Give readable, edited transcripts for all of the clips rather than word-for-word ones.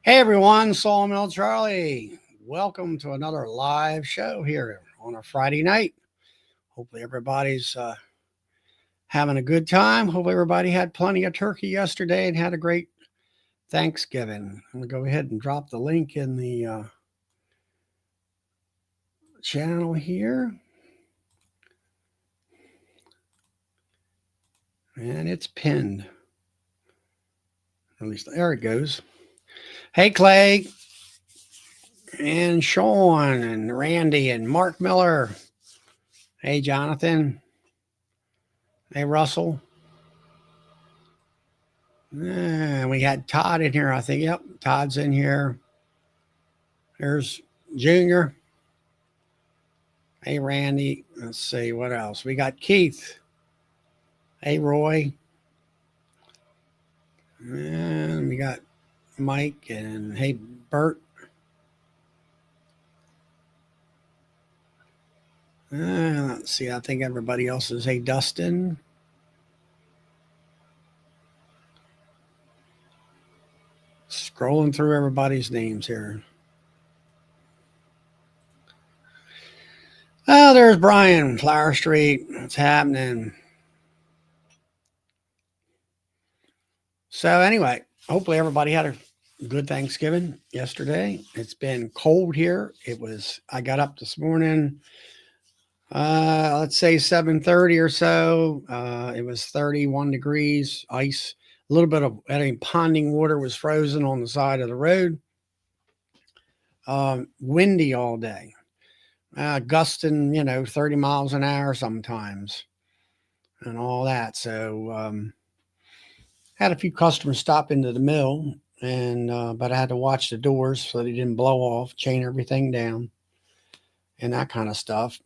Hey everyone, Sawmill Charlie. Welcome to another live show here on a Friday night. Hopefully everybody's having a good time. Hopefully everybody had plenty of turkey yesterday and had a great Thanksgiving. I'm gonna go ahead and drop the link in the channel here, and it's pinned. At least there it goes. Hey Clay and Sean and Randy and Mark Miller. Hey Jonathan. Hey Russell. And we had Todd in here, I think. Yep, Todd's in here. There's Junior. Hey, Randy. Let's see what else. We got Keith. Hey, Roy. And we got Mike and hey, Bert. Let's see. I think everybody else is hey, Dustin. Scrolling through everybody's names here. Oh, there's Brian, Flower Street. What's happening? So, anyway, hopefully everybody had a good Thanksgiving yesterday. It's been cold here. I got up this morning, let's say 7:30 or so. It was 31 degrees, ice. A little bit of any ponding water was frozen on the side of the road. Windy all day, gusting, 30 miles an hour sometimes, and all that. So had a few customers stop into the mill, and but I had to watch the doors so they didn't blow off, chain everything down, and that kind of stuff.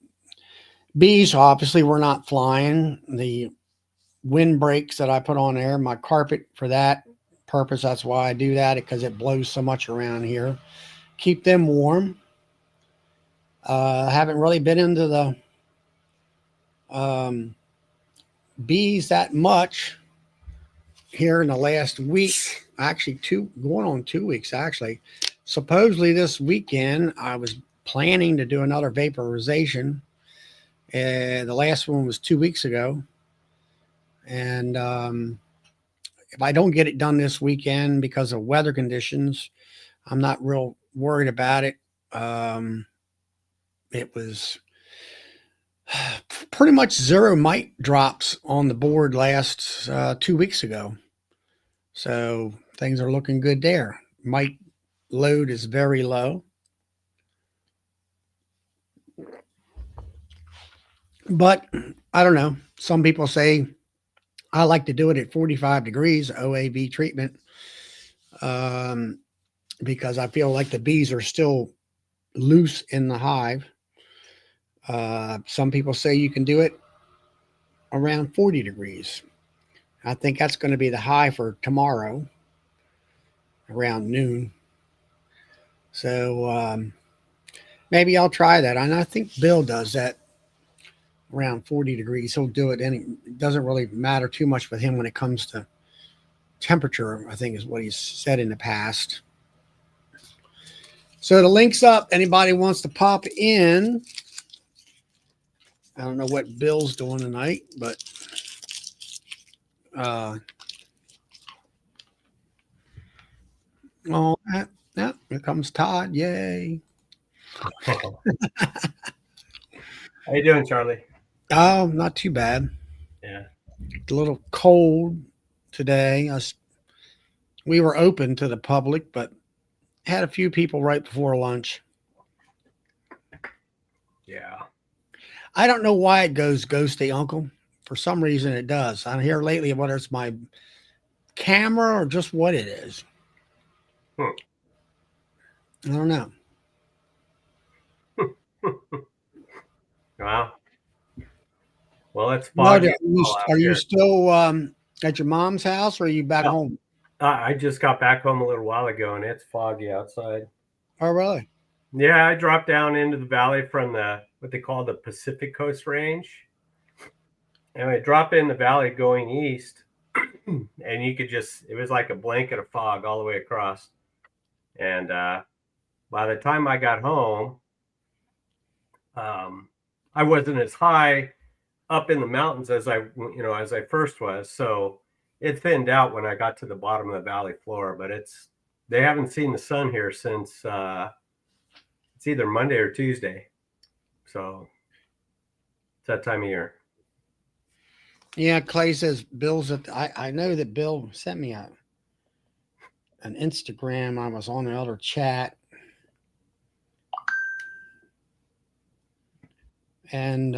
Bees obviously were not flying. The windbreaks that I put on there, my carpet for that purpose. That's why I do that, because it blows so much around here. Keep them warm. Haven't really been into the um, bees that much here in the last week. Actually, going on 2 weeks. Actually, supposedly this weekend I was planning to do another vaporization. The last one was 2 weeks ago, and if I don't get it done this weekend because of weather conditions, I'm not real worried about it. It was pretty much zero mite drops on the board last 2 weeks ago. So things are looking good there. Mite load is very low. But I don't know. Some people say I like to do it at 45 degrees OAV treatment, um, because I feel like the bees are still loose in the hive. Some people say you can do it around 40 degrees. I think that's going to be the high for tomorrow around noon. So maybe I'll try that. And I think Bill does that around 40 degrees. He'll do it. And it doesn't really matter too much with him when it comes to temperature, I think is what he's said in the past. So the link's up. Anybody wants to pop in? I don't know what Bill's doing tonight, but oh, yeah, here comes Todd. Yay. How you doing, Charlie? Oh, not too bad. Yeah. A little cold today. We were open to the public, but had a few people right before lunch. Yeah. I don't know why it goes ghosty, Uncle. For some reason, it does. I hear lately whether it's my camera or just what it is. Hmm. I don't know. Wow. Well, it's No, foggy as well out are you here. still at your mom's house, or are you back No, home? I just got back home a little while ago, and it's foggy outside. Oh, really? Yeah, I dropped down into the valley from what they call the Pacific Coast Range, and I drop in the valley going east, and you could it was like a blanket of fog all the way across, And by the time I got home, I wasn't as high up in the mountains as as I first was. So it thinned out when I got to the bottom of the valley floor. But they haven't seen the sun here since it's either Monday or Tuesday. So it's that time of year. Yeah, Clay says Bill's at. I know that Bill sent me an Instagram. I was on the other chat, and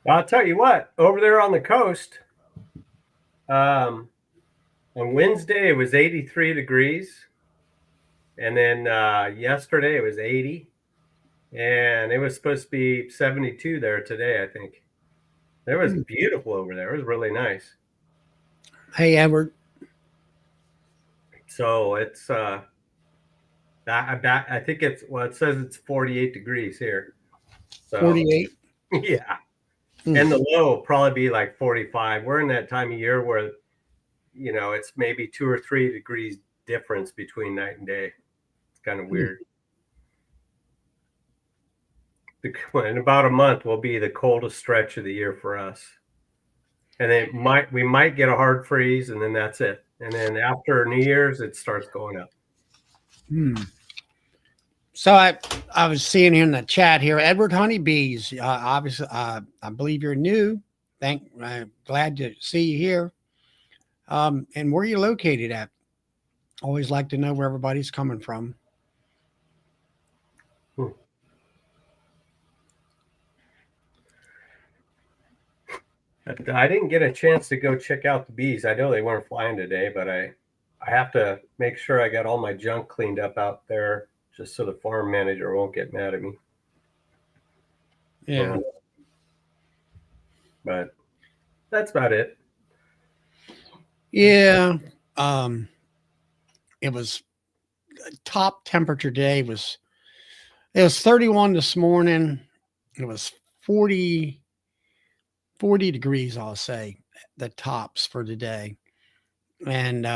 I'll tell you what, over there on the coast, on Wednesday it was 83 degrees, and then yesterday it was 80, and it was supposed to be 72 there today, I think. It was beautiful over there. It was really nice. hey, Edward. So it's I think it says it's 48 degrees here. So 48. yeah. And the low will probably be like 45. We're in that time of year where it's maybe 2 or 3 degrees difference between night and day. It's kind of weird. In about a month will be the coldest stretch of the year for us. And then we might get a hard freeze, and then that's it. And then after New Year's, it starts going up. So I was seeing here in the chat here, Edward Honeybees. Obviously, I believe you're new. Glad to see you here. And where are you located at? Always like to know where everybody's coming from. I didn't get a chance to go check out the bees. I know they weren't flying today, but I have to make sure I got all my junk cleaned up out there, just so the farm manager won't get mad at me. Yeah. But that's about it. Yeah. It was top temperature day was 31 this morning. It was 40 degrees, I'll say, the tops for today. And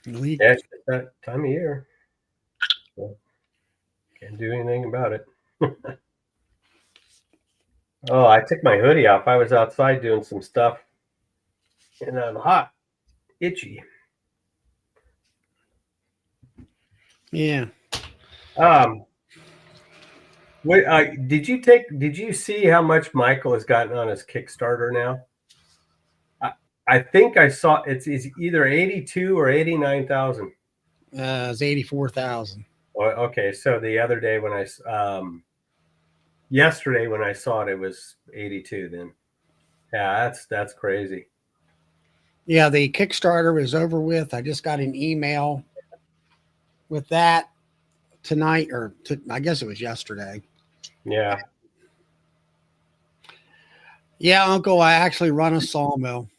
it's that time of year. So can't do anything about it. Oh, I took my hoodie off. I was outside doing some stuff, and I'm hot, itchy. Yeah. Did you see how much Michael has gotten on his Kickstarter now? I think I saw it's either 82 or 89,000. It's 84,000. Okay, so the other day when yesterday when I saw it, it was 82. Then, yeah, that's crazy. Yeah, the Kickstarter is over with. I just got an email with that tonight, I guess it was yesterday. Yeah. Yeah, Uncle, I actually run a sawmill.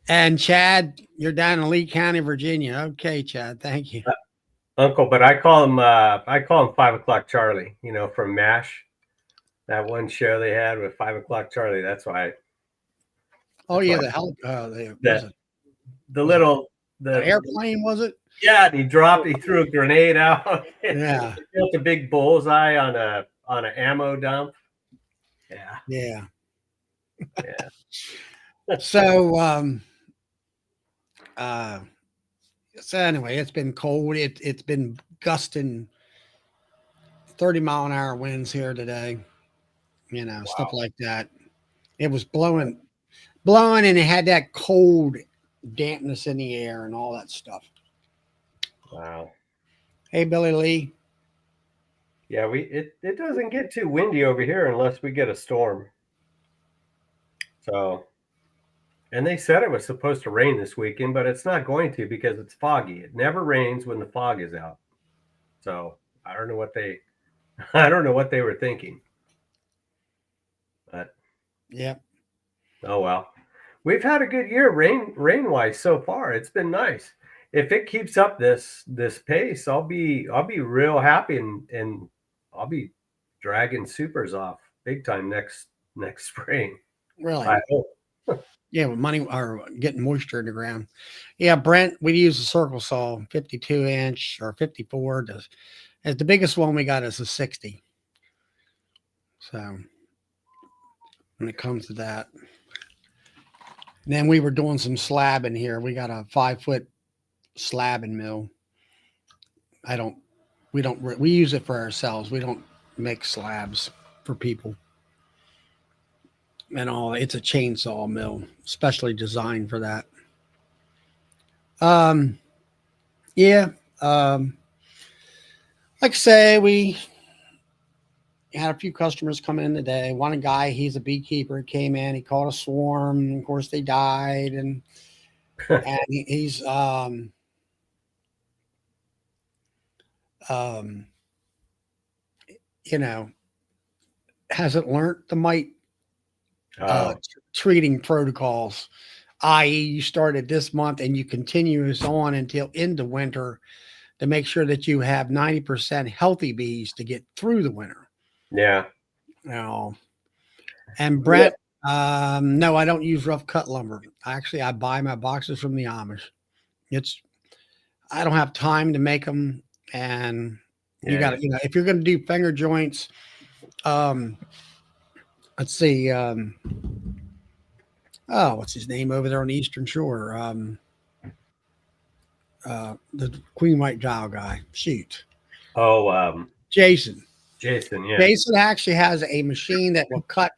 And Chad, you're down in Lee County, Virginia. Okay, Chad, thank you. Uncle, but I call him 5 o'clock Charlie, from MASH. That one show they had with 5 o'clock Charlie. That's why. Oh yeah, the airplane, was it? Yeah, he threw a grenade out. Yeah. He built a big bullseye on an ammo dump. Yeah. Yeah. Yeah. So anyway, it's been cold. It's been gusting 30-mile-an-hour winds here today. Wow. Stuff like that. It was blowing, and it had that cold dampness in the air and all that stuff. Wow. Hey, Billy Lee. Yeah, it doesn't get too windy over here unless we get a storm. So, and they said it was supposed to rain this weekend, but it's not going to because it's foggy. It never rains when the fog is out. So I don't know what they were thinking. But yeah. Oh well. We've had a good year rain wise so far. It's been nice. if it keeps up this pace, I'll be real happy, and I'll be dragging supers off big time next spring. Really? I hope. Yeah, with money or getting moisture in the ground. Yeah, Brent, we use a circle saw, 52-inch or 54. As the biggest one we got is a 60. So when it comes to that, and then we were doing some slabbing here. We got a 5-foot slabbing mill. I don't. We don't. We use it for ourselves. We don't make slabs for people and all. It's a chainsaw mill, specially designed for that. Um. Yeah. Um. Like I say, we had a few customers come in today. One guy, he's a beekeeper, came in. He caught a swarm. Of course, they died, and he's um, you know, hasn't learned the mite Oh, treating protocols, i.e., you started this month and you continue this on until into winter to make sure that you have 90% healthy bees to get through the winter. yeah. Now, and Yeah. Brent, no, I don't use rough cut lumber. Actually, I buy my boxes from the Amish. It's I don't have time to make them, and you got Yeah. to, if you're going to do finger joints, um, let's see, oh, what's his name over there on the Eastern Shore? The Queen White Dial guy. Shoot, Oh, Jason. Jason. Yeah. Jason actually has a machine that will cut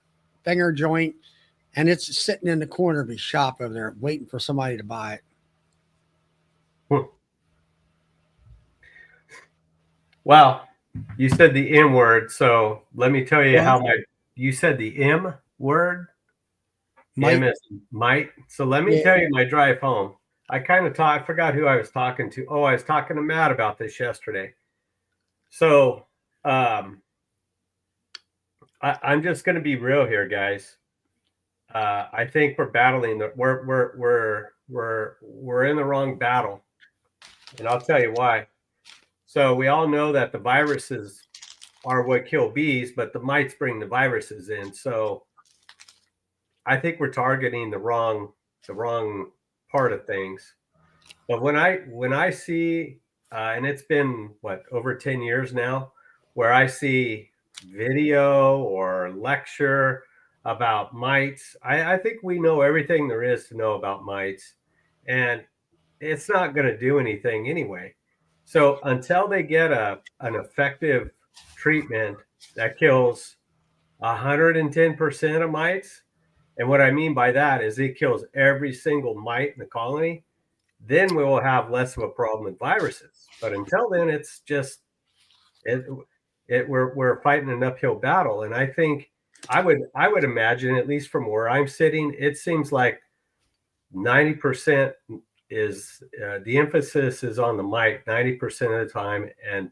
finger joint, and it's sitting in the corner of his shop over there, waiting for somebody to buy it. Hmm. Well, you said the M word, so let me tell you What? how you said the M word. M Mike? is might. So let me Yeah. tell you my drive home. I forgot who I was talking to. Oh, I was talking to Matt about this yesterday. So I'm just going to be real here, guys. I think we're battling the we're in the wrong battle, and I'll tell you why. So we all know that the viruses are what kill bees, but the mites bring the viruses in. So I think we're targeting the wrong part of things. But when I see, and it's been what over 10 years now, where I see video or lecture about mites, I think we know everything there is to know about mites, and it's not going to do anything anyway. So until they get an effective treatment that kills 110% of mites, and what I mean by that is it kills every single mite in the colony, then we will have less of a problem with viruses. But until then, it's just it, we're fighting an uphill battle. And I think I would imagine, at least from where I'm sitting, it seems like 90% is the emphasis is on the mite 90% of the time, and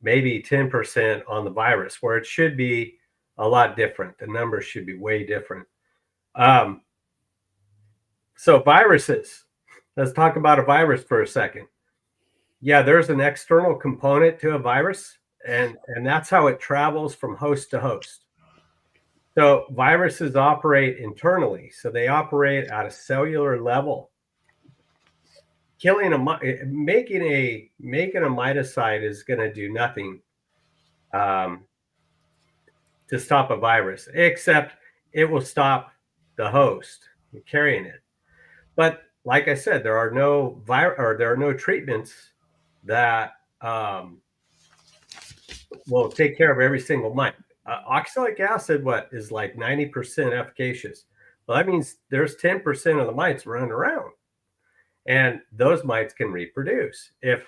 maybe 10% on the virus, where it should be a lot different. The numbers should be way different. Um, so viruses. Let's talk about a virus for a second. Yeah, there's an external component to a virus, and that's how it travels from host to host. So viruses operate internally, so they operate at a cellular level. Killing making a miticide is going to do nothing to stop a virus, except it will stop the host carrying it. But like I said, there are no treatments that will take care of every single mite. Oxalic acid, what is like 90% efficacious? Well, that means there's 10% of the mites running around, and those mites can reproduce if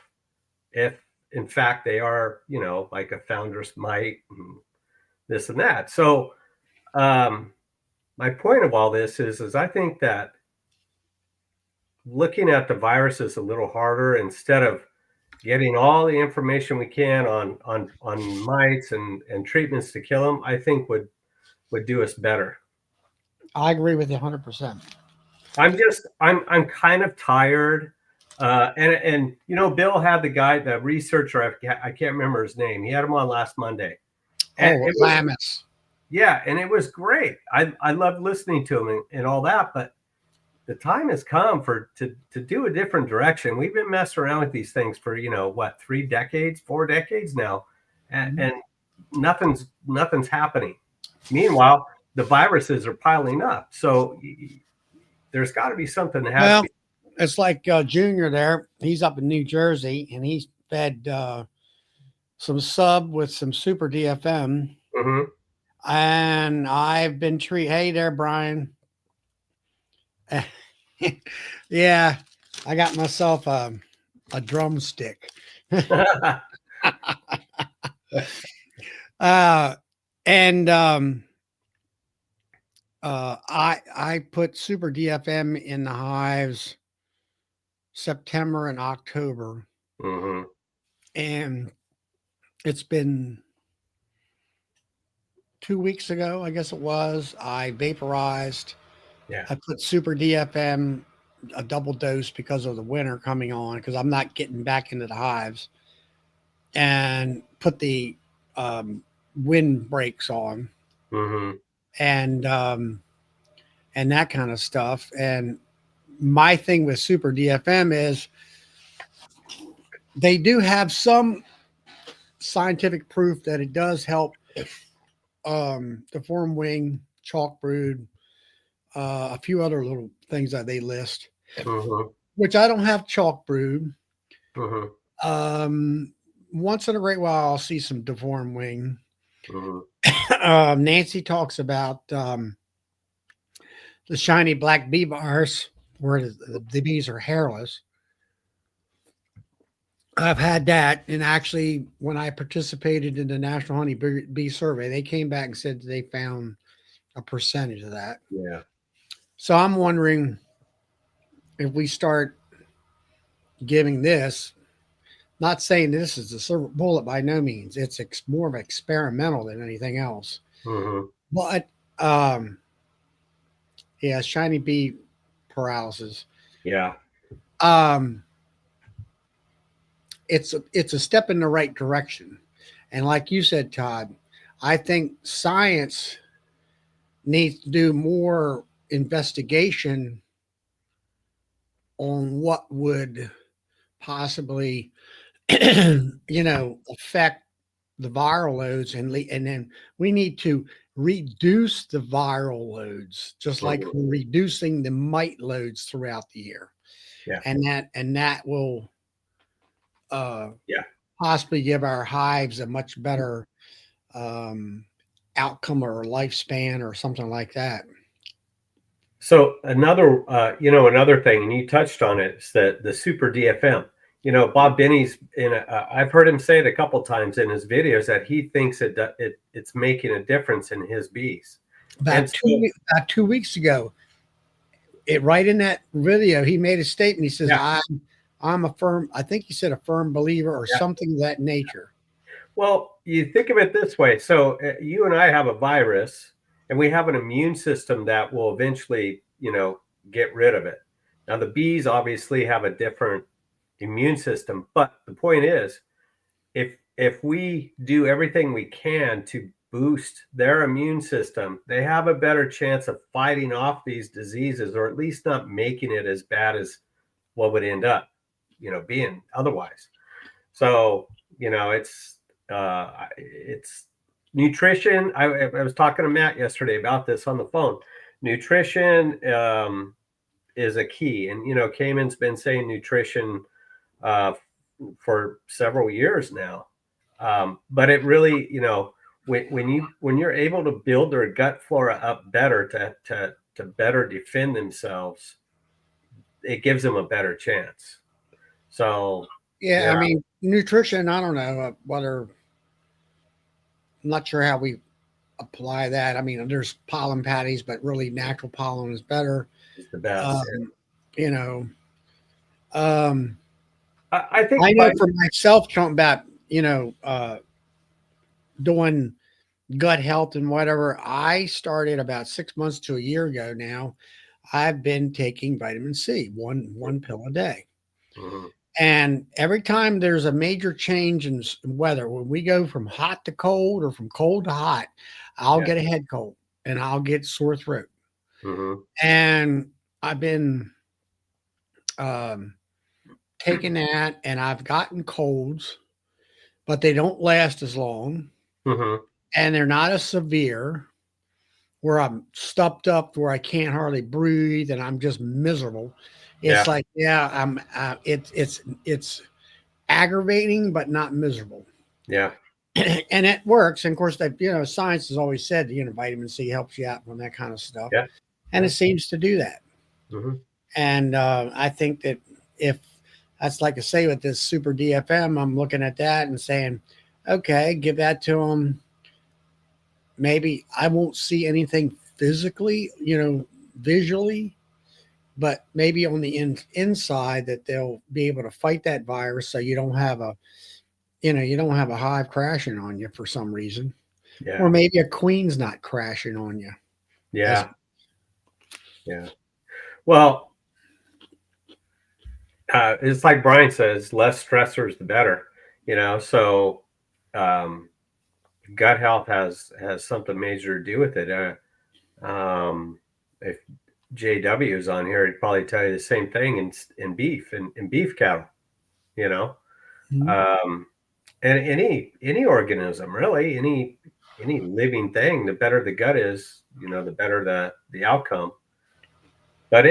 in fact they are, like a founder's mite and this and that. So my point of all this is I think that looking at the viruses a little harder, instead of getting all the information we can on mites and treatments to kill them, I think would do us better. I agree with you 100%. I'm kind of tired And you know, Bill had the guy, the researcher. I can't remember his name. He had him on last Monday, and Oh, it was Lamis. yeah, and it was great. I loved listening to him and all that. But the time has come for to do a different direction. We've been messing around with these things for what 3 decades, 4 decades now, and nothing's happening. Meanwhile, the viruses are piling up. So there's got to be something that has to Well, be. it's like Junior there. He's up in New Jersey, and he's fed some sub with some super DFM. Mhm. And I've been hey there, Brian. Yeah, I got myself a drumstick. uh, and I put super DFM in the hives September and October, Mhm. and it's been 2 weeks ago, I guess it was. I vaporized. Yeah. I put super DFM a double dose because of the winter coming on because I'm not getting back into the hives, and put the wind brakes on Mhm. and that kind of stuff. And my thing with super DFM is they do have some scientific proof that it does help the form wing, chalk brood, a few other little things that they list, Mhm. which I don't have chalk brood. Mhm. Um, Once in a great while, I'll see some deformed wing. Mhm. Nancy talks about the shiny black bee bars where the bees are hairless. I've had that, and actually, when I participated in the National Honey Bee Survey, they came back and said they found a percentage of that. Yeah. So I'm wondering if we start giving this, not saying this is a silver bullet by no means, it's more of experimental than anything else. Mhm. But yeah, shiny bee paralysis. Yeah. Um, it's a step in the right direction, and like you said, Todd, I think science needs to do more investigation on what would possibly affect the viral loads, and then we need to reduce the viral loads just like Mhm. we're reducing the mite loads throughout the year, Yeah. and that will uh, Yeah. possibly give our hives a much better um, outcome or lifespan or something like that. So another thing, and you touched on it, is the super DFM. Bob Binney's I've heard him say it a couple times in his videos that he thinks it's making a difference in his bees. And so, About 2 weeks ago, it right in that video, he made a statement. He says, yeah, I'm a firm, I think he said a firm believer or yeah. something of that nature. Well, you think of it this way. So you and I have a virus, and we have an immune system that will eventually, get rid of it. Now, the bees obviously have a different immune system, but the point is, if we do everything we can to boost their immune system, they have a better chance of fighting off these diseases, or at least not making it as bad as what would end up, being otherwise. So, it's nutrition. I was talking to Matt yesterday about this on the phone. Nutrition is a key, and Cayman's been saying nutrition uh, for several years now. But it really, when you're able to build their gut flora up better to better defend themselves, it gives them a better chance. So Yeah, yeah, I mean, nutrition, I don't know whether, I'm not sure how we apply that. I mean, there's pollen patties, but really natural pollen is better. it's the best. Um, you know, um, I think I by know for myself, talking about, doing gut health and whatever, I started about 6 months to a year ago now. I've been taking vitamin C, one pill a day. Mhm. And every time there's a major change in weather, when we go from hot to cold or from cold to hot, I'll Yeah. get a head cold and I'll get sore throat. Mhm. And I've been um, taking that, and I've gotten colds, but they don't last as long, Mhm. and they're not as severe where I'm stuffed up where I can't hardly breathe and I'm just miserable. It's Yeah. like, yeah, I'm. It's aggravating, but not miserable. Yeah. And it works. And of course, that science has always said vitamin C helps you out on that kind of stuff, Yeah. and it Yeah. seems to do that. Mhm. And I think that if that's like I say with this super DFM, I'm looking at that and saying, okay, give that to them. Maybe I won't see anything physically, visually, but maybe on the inside that they'll be able to fight that virus, so you don't have a hive crashing on you for some reason, or Yeah. maybe a queen's not crashing on you. As Yeah. Yeah. Well, it's like Brian says, less stressors the better. So um, gut health has something major to do with it. If JW is on here, he'd probably tell you the same thing in beef and in beef cattle. You know, Mhm. um, and any organism really, any living thing, the better the gut is, the better the outcome. But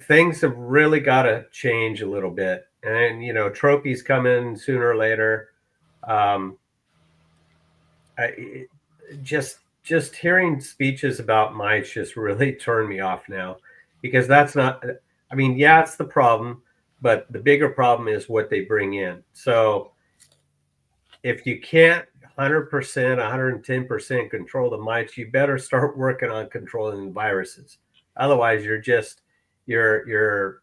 things have really got to change a little bit, and trophies come in sooner or later. Um, I, just hearing speeches about mites just really turned me off now, because that's not. I mean, yeah, it's the problem, but the bigger problem is what they bring in. So if you can't 100%, 110% control the mites, you better start working on controlling the viruses. Otherwise, you're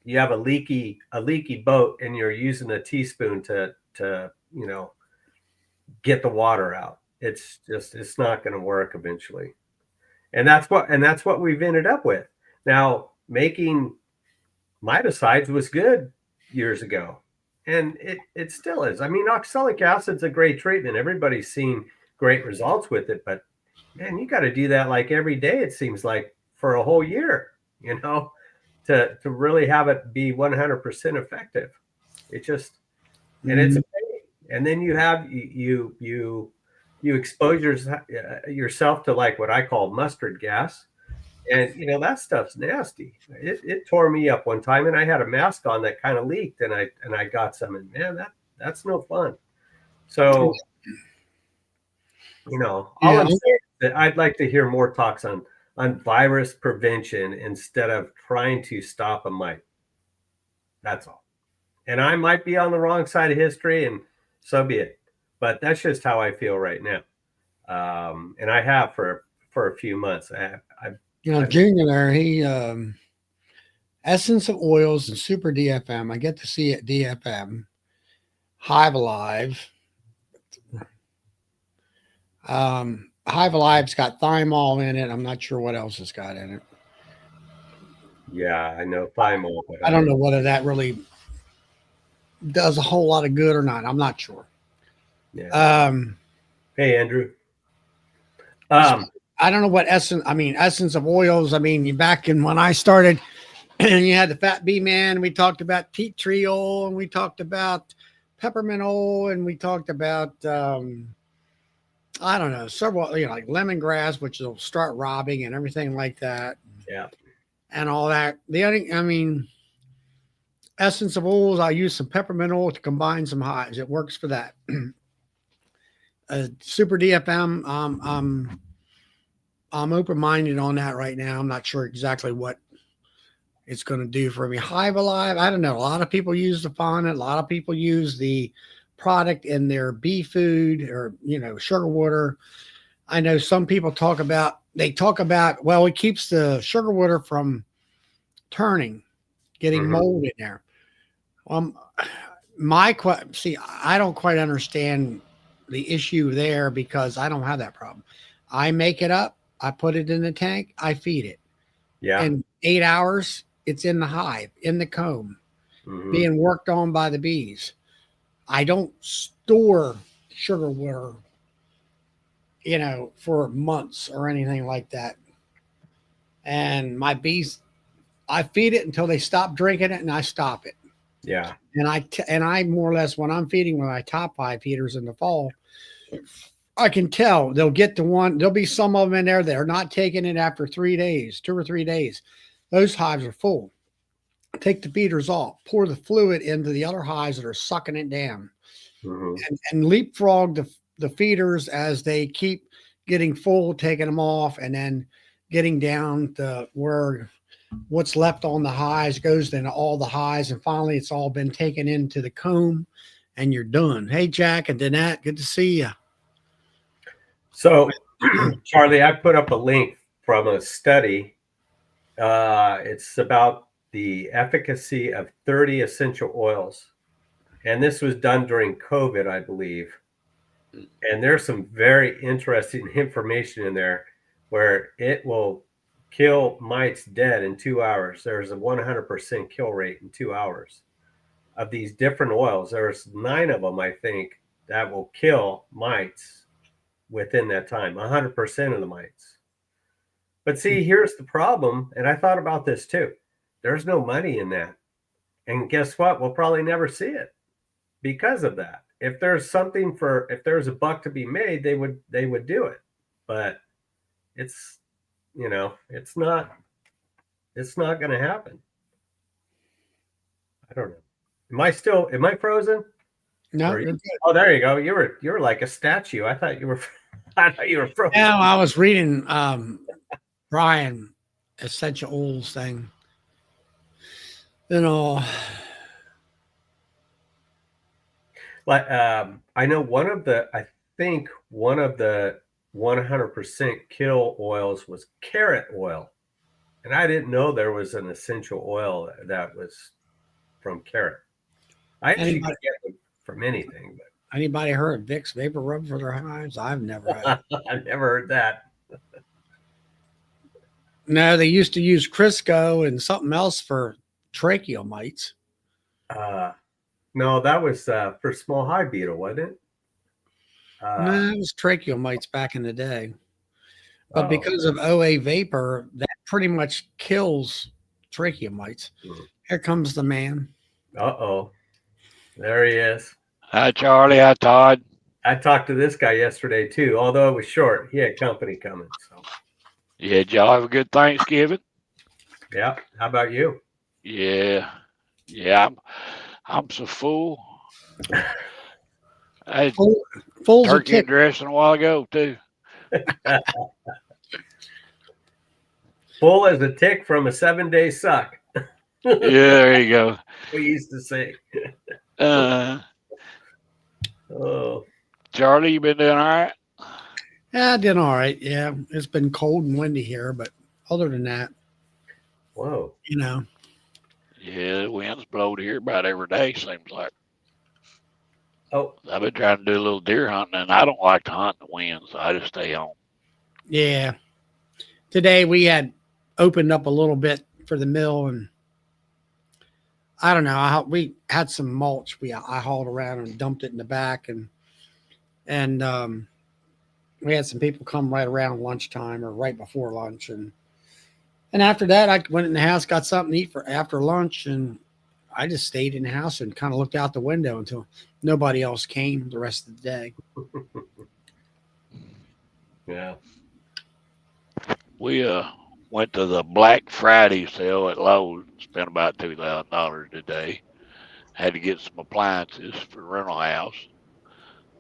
you have a leaky boat, and you're using a teaspoon to get the water out. It's not going to work eventually. And that's what we've ended up with. Now, making miticides was good years ago, and it still is. I mean, oxalic acid's a great treatment. Everybody's seen great results with it, but man, you got to do that like every day, it seems like, for a whole year, you know, to really have it be 100% effective. It just and it's a Mhm. pain. And then you expose yourself to, like, what I call mustard gas, and that stuff's nasty. It tore me up one time, and I had a mask on that kind of leaked, and I got some, and man, that's no fun. So all Yeah. I'm saying is that I'd like to hear more talks on virus prevention instead of trying to stop a mite. That's all. And I might be on the wrong side of history, and so be it. But that's just how I feel right now, and I have for a few months. I Junior there, he Essence of Oils and Super DFM. I get to see it DFM, Hive Alive. Hive Alive's got thymol in it. I'm not sure what else it's got in it. Yeah, I know thymol, but I I don't don't. know whether that really does a whole lot of good or not. I'm not sure. Yeah. Um, Hey, Andrew. as- Um, I don't know what essence. I mean, essence of oils. I mean, back in when I started, and you had the Fat Bee Man. We talked about peat tree oil, and we talked about peppermint oil, and we talked about I don't know, several, like lemongrass, which will start robbing and everything like that, yeah. and all that. The other, I mean, essence of oils, I use some peppermint oil to combine some hives. It works for that. Super DFM, I'm open minded on that right now. I'm not sure exactly what it's going to do for me. Hive Alive, I don't know. A lot of people use the fondant. A lot of people use the product in their bee food or sugar water. I know some people talk about, well, it keeps the sugar water from turning, getting Hmm. mold in there. Um, my see, I don't quite understand the issue there because I don't have that problem. I make it up, I put it in the tank, I feed it. Yeah. In 8 hours, it's in the hive, in the comb, Hmm. being worked on by the bees. I don't store sugar water, for months or anything like that. And my bees, I feed it until they stop drinking it, and I stop it. Yeah. And I more or less, when I'm feeding with my top five feeders in the fall, I can tell they'll get to one. There'll be some of them in there that are not taking it after 3 days, 2 or 3 days. Those hives are full. Take the feeders off, pour the fluid into the other hives that are sucking it down, Hmm. and leapfrog the feeders as they keep getting full, taking them off, and then getting down to where what's left on the hives goes into all the hives, and finally it's all been taken into the comb, and you're done. Hey, Jack and Danette, good to see you. So, Charlie, I put up a link from a study. It's about the efficacy of 30 essential oils. And this was done during COVID, I believe. And there's some very interesting information in there where it will kill mites dead in 2 hours. There's a 100% kill rate in 2 hours of these different oils. There's 9 of them, I think, that will kill mites within that time, 100% of the mites. But see, here's the problem. And I thought about this too. There's no money in that. And guess what? We'll probably never see it because of that. If there's a buck to be made, they would do it. But it's it's not going to happen. I don't know. Am I frozen? No, Or you're good. oh, there you go. You were like a statue. I thought you were I thought you were frozen. Now I was reading Brian essential oils thing. You know, Like I know I think one of the 100% kill oils was carrot oil. And I didn't know there was an essential oil that was from carrot. I actually anybody could get them from anything, anybody heard of Vicks vapor rub for their hives? I've never had it. but I've never heard that. No, they used to use Crisco and something else for tracheomites. Uh, no, that was for small hive beetle, wasn't it? No, Uh, it was tracheomites back in the day. But oh, because of OA vapor, that pretty much kills tracheomites. Here comes the man. uh-oh. There he is. Hi, Charlie. Hi, Todd. I talked to this guy yesterday too, although it was short. He had company coming. So, Yeah, did y'all have a good Thanksgiving? yeah. How about you? Yeah, yeah. I'm so full. I had Full's a turkey and tick. dressing a while ago too. Full as a tick from a 7-day suck. Yeah, there you go. We used to say. Uh, Oh, Charlie, you been doing all right? Yeah, I did all right. Yeah, it's been cold and windy here, but other than that, whoa. Yeah, the winds blowed here about every day. Seems like Oh, I've been trying to do a little deer hunting, and I don't like to hunt in the wind, so I just stay home. yeah. Today we had opened up a little bit for the mill, and I don't know. We had some mulch. I hauled around and dumped it in the back, and we had some people come right around lunchtime or right before lunch, and after that I went in the house, got something to eat for after lunch, and I just stayed in the house and kind of looked out the window until nobody else came the rest of the day. yeah. We went to the Black Friday sale at Lowe's, spent about $2,000 today. Had to get some appliances for rental house.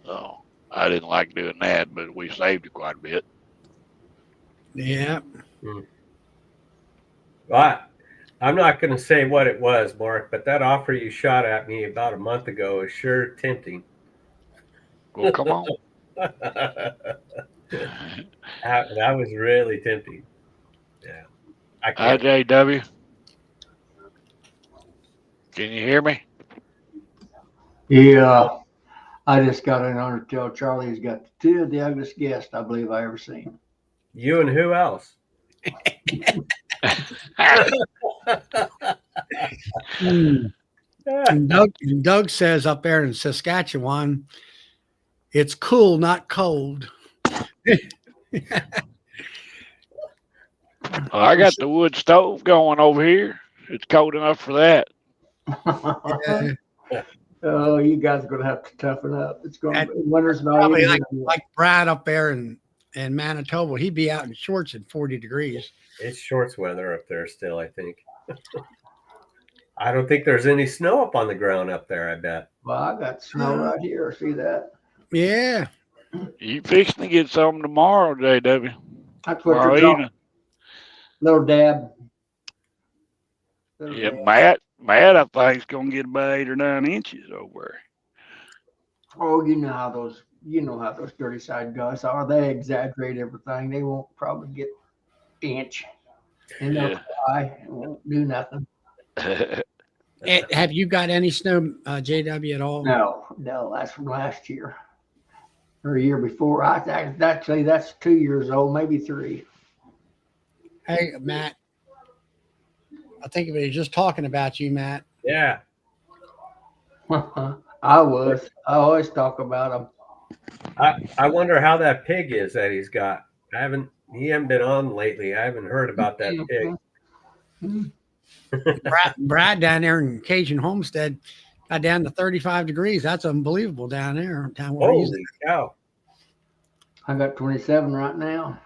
So I didn't like doing that, but we saved quite a bit. Yeah. Well, I'm not going to say what it was, Mark, but that offer you shot at me about a month ago is sure tempting. Well, come on. That was really tempting. Yeah. I Hi, can't. JW. Can you hear me? Yeah, I just got in on to tell Charlie he's got the ugliest guest I believe I ever seen. You and who else? Mm. And Doug says up there in Saskatchewan, it's cool, not cold. I got the wood stove going over here. It's cold enough for that. Yeah, Oh, you guys are gonna have to toughen up. It's gonna That- be winter's not probably even like, here yet. like Brad up there in Manitoba, he'd be out in shorts at 40 degrees. It's shorts weather up there still, I think. I don't think there's any snow up on the ground up there, I bet. Well, I got snow right here. See that? Yeah. You fixing to get some tomorrow, JW? That's what Tomorrow you're talking. evening. Little dab. Little Yeah, dab. Matt, I think is gonna get about 8 or 9 inches over. Oh, you know how those dirty side guys are. They exaggerate everything. They won't probably get inch, and they'll Yeah. cry and won't do nothing. Have you got any snow, JW, at all? No, that's from last year or a year before. Actually, that's 2 years old, maybe 3. Hey, Matt. I think we were just talking about you, Matt. Yeah. I always talk about them. I wonder how that pig is that he's got. He hasn't been on lately. I haven't heard about that pig. Brad down there in Cajun Homestead got down to 35 degrees. That's unbelievable down there. Down where he's Holy cow. I got 27 right now.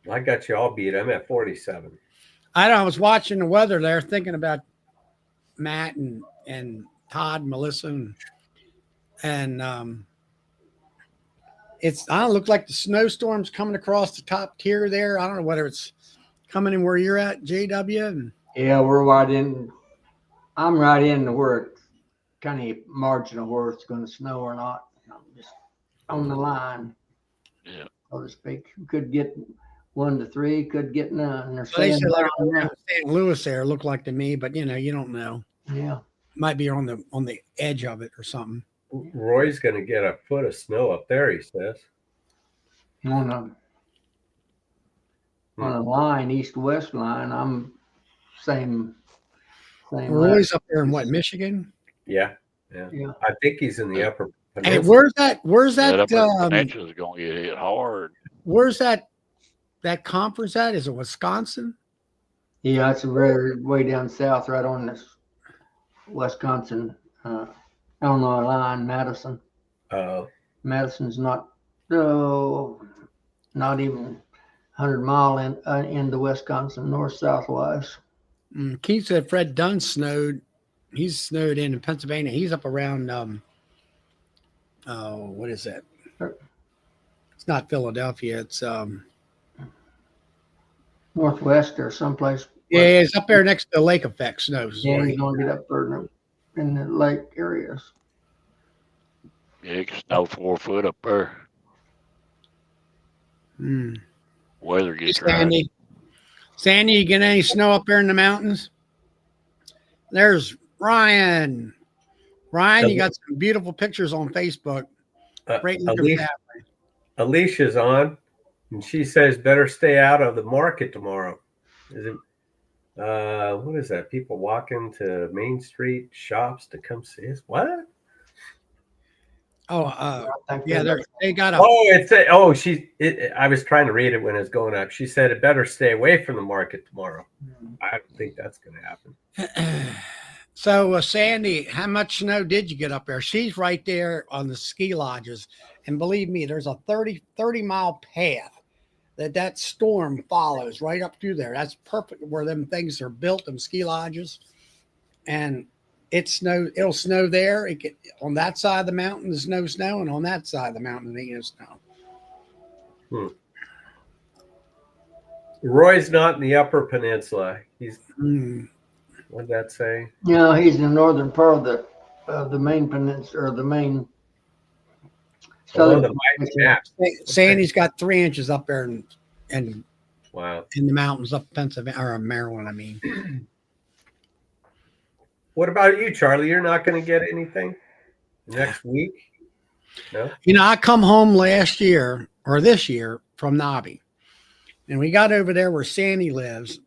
I got you all beat. I'm at 47. I was watching the weather there, thinking about Matt and Todd, Melissa, and I don't look like the snowstorm's coming across the top tier there. I don't know whether it's coming in where you're at, JW. And Yeah, we're right in. I'm right in where it's kind of marginal where it's going to snow or not. I'm just on the line, Yeah. so to speak. Could get 1 to 3, could get none. They're they saying said like down around St. Louis there looked like to me, but you don't know. yeah. Might be on the edge of it or something. Roy's going to get a foot of snow up there, he says. On a line, east-west line, I'm same. Roy's up there in what, Michigan? Yeah. Yeah. I think he's in the upper Hey, peninsula. where's That that upper peninsula is gonna get hit hard. where's that conference at? Is it Wisconsin? Yeah, it's very way down south, right on this Wisconsin, Illinois line, Madison. Madison's not even 100 mile into Wisconsin, north-south wise. Keith said Fred Dunn snowed. He's snowed in Pennsylvania. He's up around what is that? It's not Philadelphia. It's Northwest or someplace. yeah, it's up there next to the lake effect snows. Yeah, he's gonna get up there in the lake areas. Yeah, it can snow 4 foot up there. Weather gets right. Sandy, you get any snow up there in the mountains? There's Ryan. Ryan, you got some beautiful pictures on Facebook. Great looking family. Alicia's on, and she says better stay out of the market tomorrow. Is it? What is that? People walking to Main Street shops to come see us? What? Oh, yeah, they got a. Oh, I was trying to read it when it was going up. She said it better stay away from the market tomorrow. I don't think that's going to happen. So, Sandy, how much snow did you get up there? She's right there on the ski lodges. And believe me, there's a 30-mile path that storm follows right up through there. That's perfect where them things are built, them ski lodges. And it'll snow there. On that side of the mountain, there's no snow. And on that side of the mountain, there ain't no snow. Roy's not in the upper peninsula. He's... What'd that say? No, he's in the northern part of the main peninsula, or the main southern peninsula. Sandy's got 3 inches up there and wow, in the mountains up Pennsylvania or Maryland, I mean. What about you, Charlie? You're not going to get anything next week? No? I come home last year or this year from Nobby, and we got over there where Sandy lives.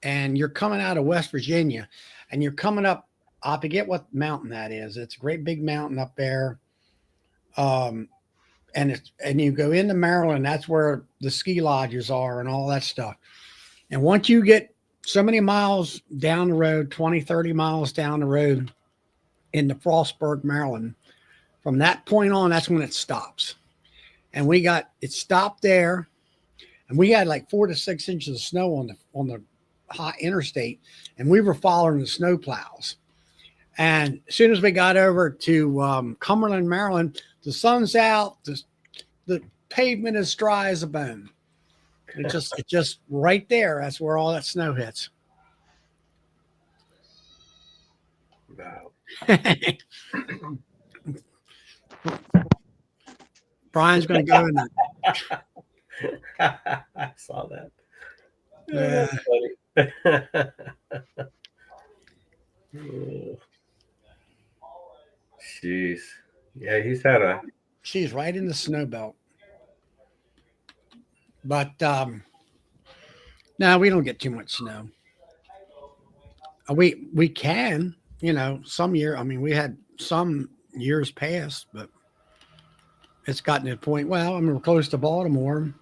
and you're coming out of West Virginia, and you're coming up, I forget what mountain that is. It's a great big mountain up there. And you go into Maryland, that's where the ski lodges are and all that stuff. And once you get so many miles down the road, 20, 30 miles down the road into Frostburg, Maryland, from that point on, that's when it stops. And it stopped there, and we had like 4 to 6 inches of snow on the hot interstate, and we were following the snow plows. And as soon as we got over to Cumberland, Maryland, the sun's out, the pavement is dry as a bone. It's just right there. That's where all that snow hits. Wow. Brian's going to go in I saw that. Yeah. That's funny. Oh. Jeez. Yeah, She's right in the snow belt. But no, we don't get too much snow. We can, some year. I mean, we had some years past, but it's gotten to the point. Well, I mean, we're close to Baltimore,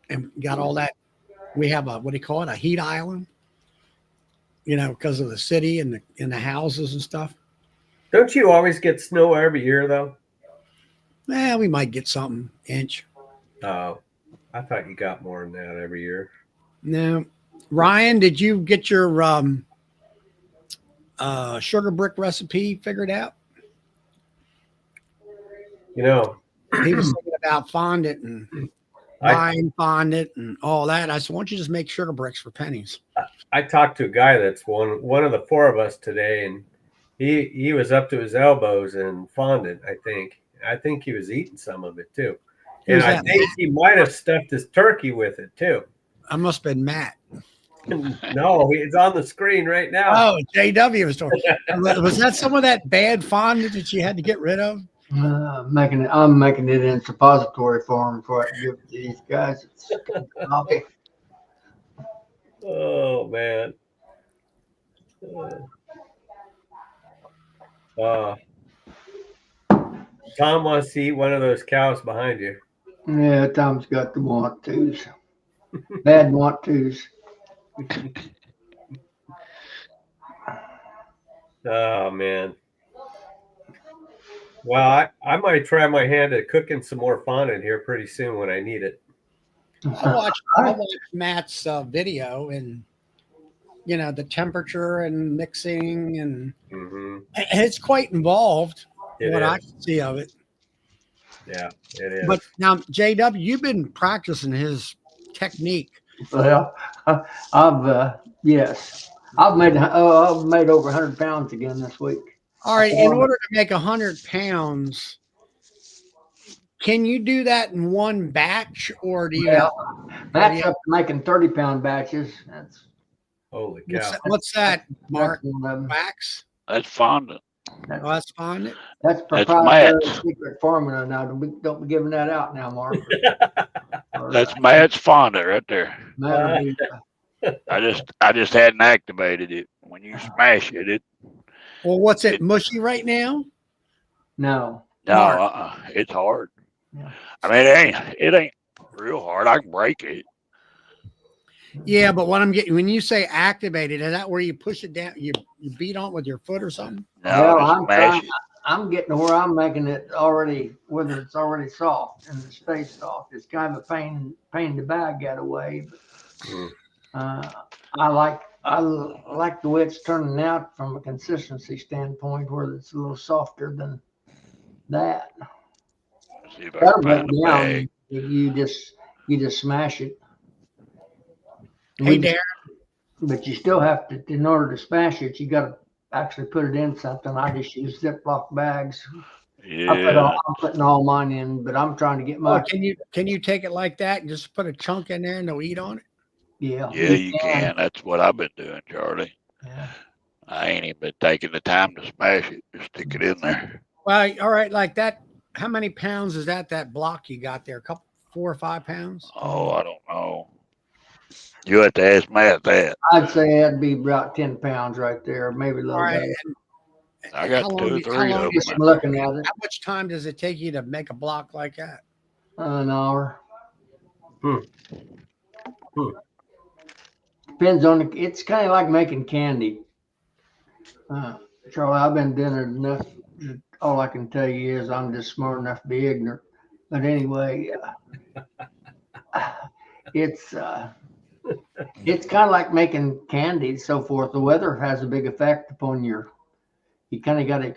and got all that. We have what do you call it? A heat island. Because of the city and the houses and stuff. Don't you always get snow every year, though? We might get something inch. Oh, I thought you got more than that every year. No. Ryan, did you get your sugar brick recipe figured out? He was thinking about fondant and buying fondant and all that. I said, why don't you just make sugar bricks for pennies? I talked to a guy that's one of the four of us today, and he was up to his elbows in fondant, I think. I think he was eating some of it too. And I think he might have stuffed his turkey with it too. I must have been Matt. No, it's on the screen right now. Oh, JW was talking. Was that some of that bad fondant that you had to get rid of? I'm making it in suppository form before I give it to these guys. It's coffee. Oh man. Tom wants to eat one of those cows behind you. Yeah, Tom's got the want tos. Bad want tos. Oh man. Well, I might try my hand at cooking some more fondant here pretty soon when I need it. I watched Matt's video and the temperature and mixing and it's quite involved. I can see of it. Yeah, it is. But now, JW, you've been practicing his technique. Well, I've made over 100 pounds again this week. All right, in order to make 100 pounds, can you do that in one batch, or do you? That's up to making 30-pound batches. That's holy cow. What's that, Mark? Wax? That's fondant. That's fondant. That's proprietary secret formula. Now, don't be giving that out now, Mark. That's Matt's fondant right there. I just hadn't activated it. When you smash it. Well, what's it mushy right now? No, it's hard. Yeah. I mean, it ain't real hard. I can break it. Yeah, but what I'm getting, when you say activated, is that where you push it down? You beat on it with your foot or something? No, I'm getting to where I'm making it already, whether it's already soft and it stays soft. It's kind of a pain to bag that away. But, I like the way it's turning out from a consistency standpoint, where it's a little softer than that. See if I can find the bag. You just smash it. Hey, Darren. But you still have to, in order to smash it, you got to actually put it in something. I just use Ziploc bags. Yeah. I'm putting all mine in, but I'm trying to get my. Can you take it like that and just put a chunk in there and they'll eat on it? Yeah. Yeah, you can. That's what I've been doing, Charlie. Yeah. I ain't even been taking the time to smash it. Just stick it in there. Well, all right, like that. How many pounds is that block you got there? 4 or 5 pounds? Oh, I don't know. You have to ask Matt that. I'd say that'd be about 10 pounds right there, maybe a All little right. better. I And got how two long, or how three long, of Just them. from looking at it, how much time does it take you to make a block like that? an hour. Hmm. Hmm. Depends on it's kind of like making candy. Charlie, I've been doing it enough. All I can tell you is I'm just smart enough to be ignorant. But anyway, it's kind of like making candy and so forth. The weather has a big effect upon you kind of got to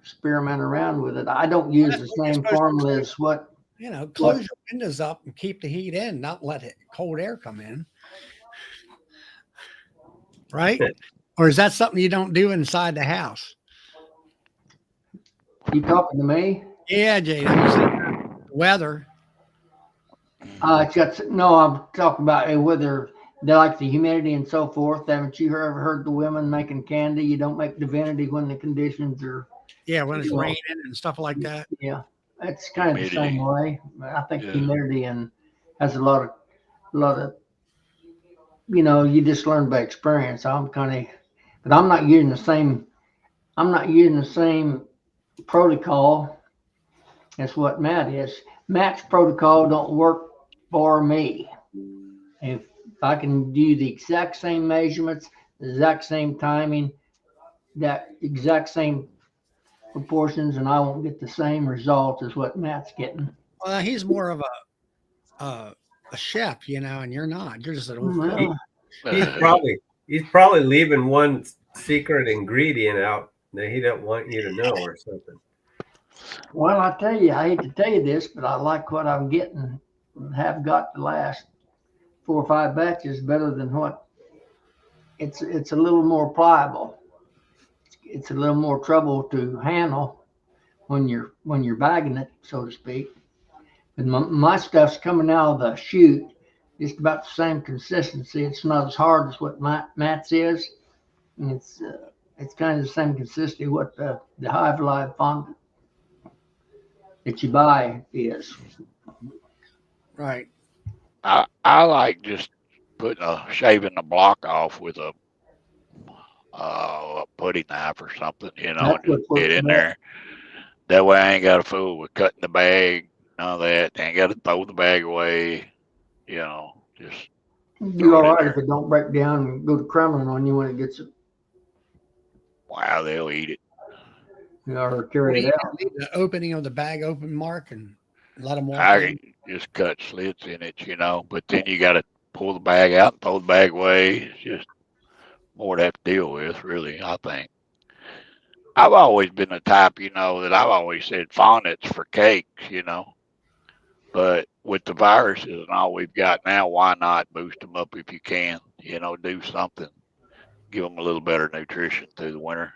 experiment around with it. I don't use That's the what you're same supposed to formula do. as what. Close your windows up and keep the heat in, not let cold air come in. Right? Or is that something you don't do inside the house? You talking to me? Yeah, Jay. You said weather. No, I'm talking about whether they like the humidity and so forth. Haven't you ever heard the women making candy? You don't make divinity when the conditions are. Yeah, when it's you know, raining and stuff like that. Yeah, it's kind of the Humidity. same way. I think Yeah. humidity and has a lot of you just learn by experience. But I'm not using the same. I'm not using the same protocol as what Matt is. Matt's protocol don't work for me. If I can do the exact same measurements, the exact same timing, that exact same proportions, and I won't get the same results as what Matt's getting. Well, he's more of a chef, and you're not. You're just an old cook. Well, He's probably leaving one secret ingredient out that he don't want you to know or something. well, I tell you, I hate to tell you this, but I like what I'm getting. Have got the last 4 or 5 batches better than what. It's a little more pliable. It's a little more trouble to handle when you're bagging it, so to speak. And my stuff's coming out of the chute, just about the same consistency. It's not as hard as what Matt's is, and it's kind of the same consistency what the Hive Live fondant that you buy is. Right. I like just shaving the block off with a putty knife or something, and That's just what works get in best. there. That way I ain't got to fool with cutting the bag, none of that. Ain't got to throw the bag away, just You're throw all it in right if there. it don't break down and go to crumbling on you when it gets Wow, they'll eat it. or What carry do it you out. leave the opening of the bag open, Mark, and let them walk I in? can just cut slits in it, but then you got to pull the bag out and throw the bag away. It's just more to have to deal with, really, I think. I've always been the type, that I've always said fondants for cakes. But with the viruses and all we've got now, why not boost them up if you can? Do something, give them a little better nutrition through the winter.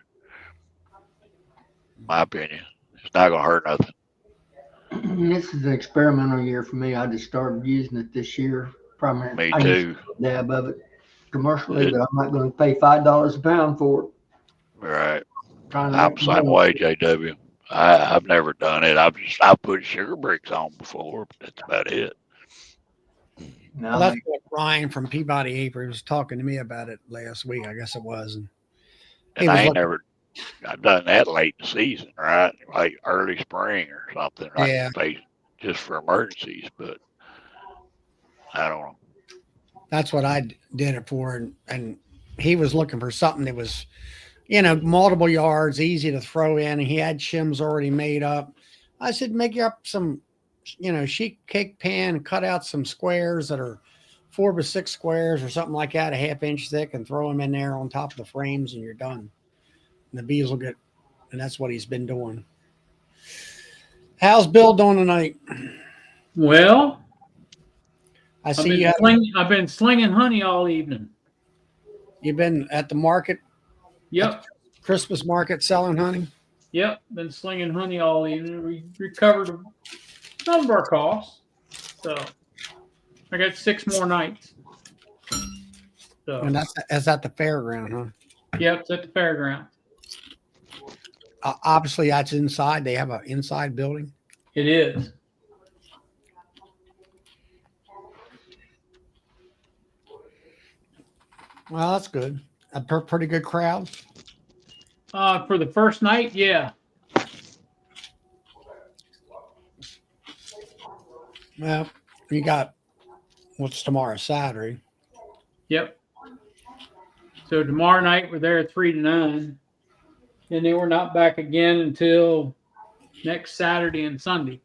My opinion, it's not gonna hurt nothing. This is an experimental year for me. I just started using it this year. Me I used too. a dab of it commercially, It, but I'm not going to pay $5 a pound for it. right. Trying to I'm make the same money. way, JW. I've never done it. I've put sugar bricks on before, but that's about it. Well, that's what Ryan from Peabody Avery was talking to me about it last week. I guess it was, and he And was I ain't looking. never. I've done that late in the season, right? Like early spring or something. I Yeah, can pay just for emergencies, but I don't know. that's what I did it for, and he was looking for something that was, multiple yards, easy to throw in, and he had shims already made up. I said, make you up some, sheet cake pan, cut out some squares that are 4 by 6 squares or something like that, a ½ inch thick, and throw them in there on top of the frames, and you're done. And the bees will get, and that's what he's been doing. How's Bill doing tonight? Well, I see you. I've been slinging honey all evening. You've been at the market, Yep, Christmas market, selling honey. yep, been slinging honey all evening. We recovered some of our costs, so I got 6 more nights. So, And that's at the fairground, huh? yep, it's at the fairground. Obviously, that's inside. They have an inside building. It is. Well, that's good. A pretty good crowd. For the first night, yeah. Well, you got what's tomorrow, Saturday. Yep. So tomorrow night we're there 3 to 9. And then we're not back again until next Saturday and Sunday.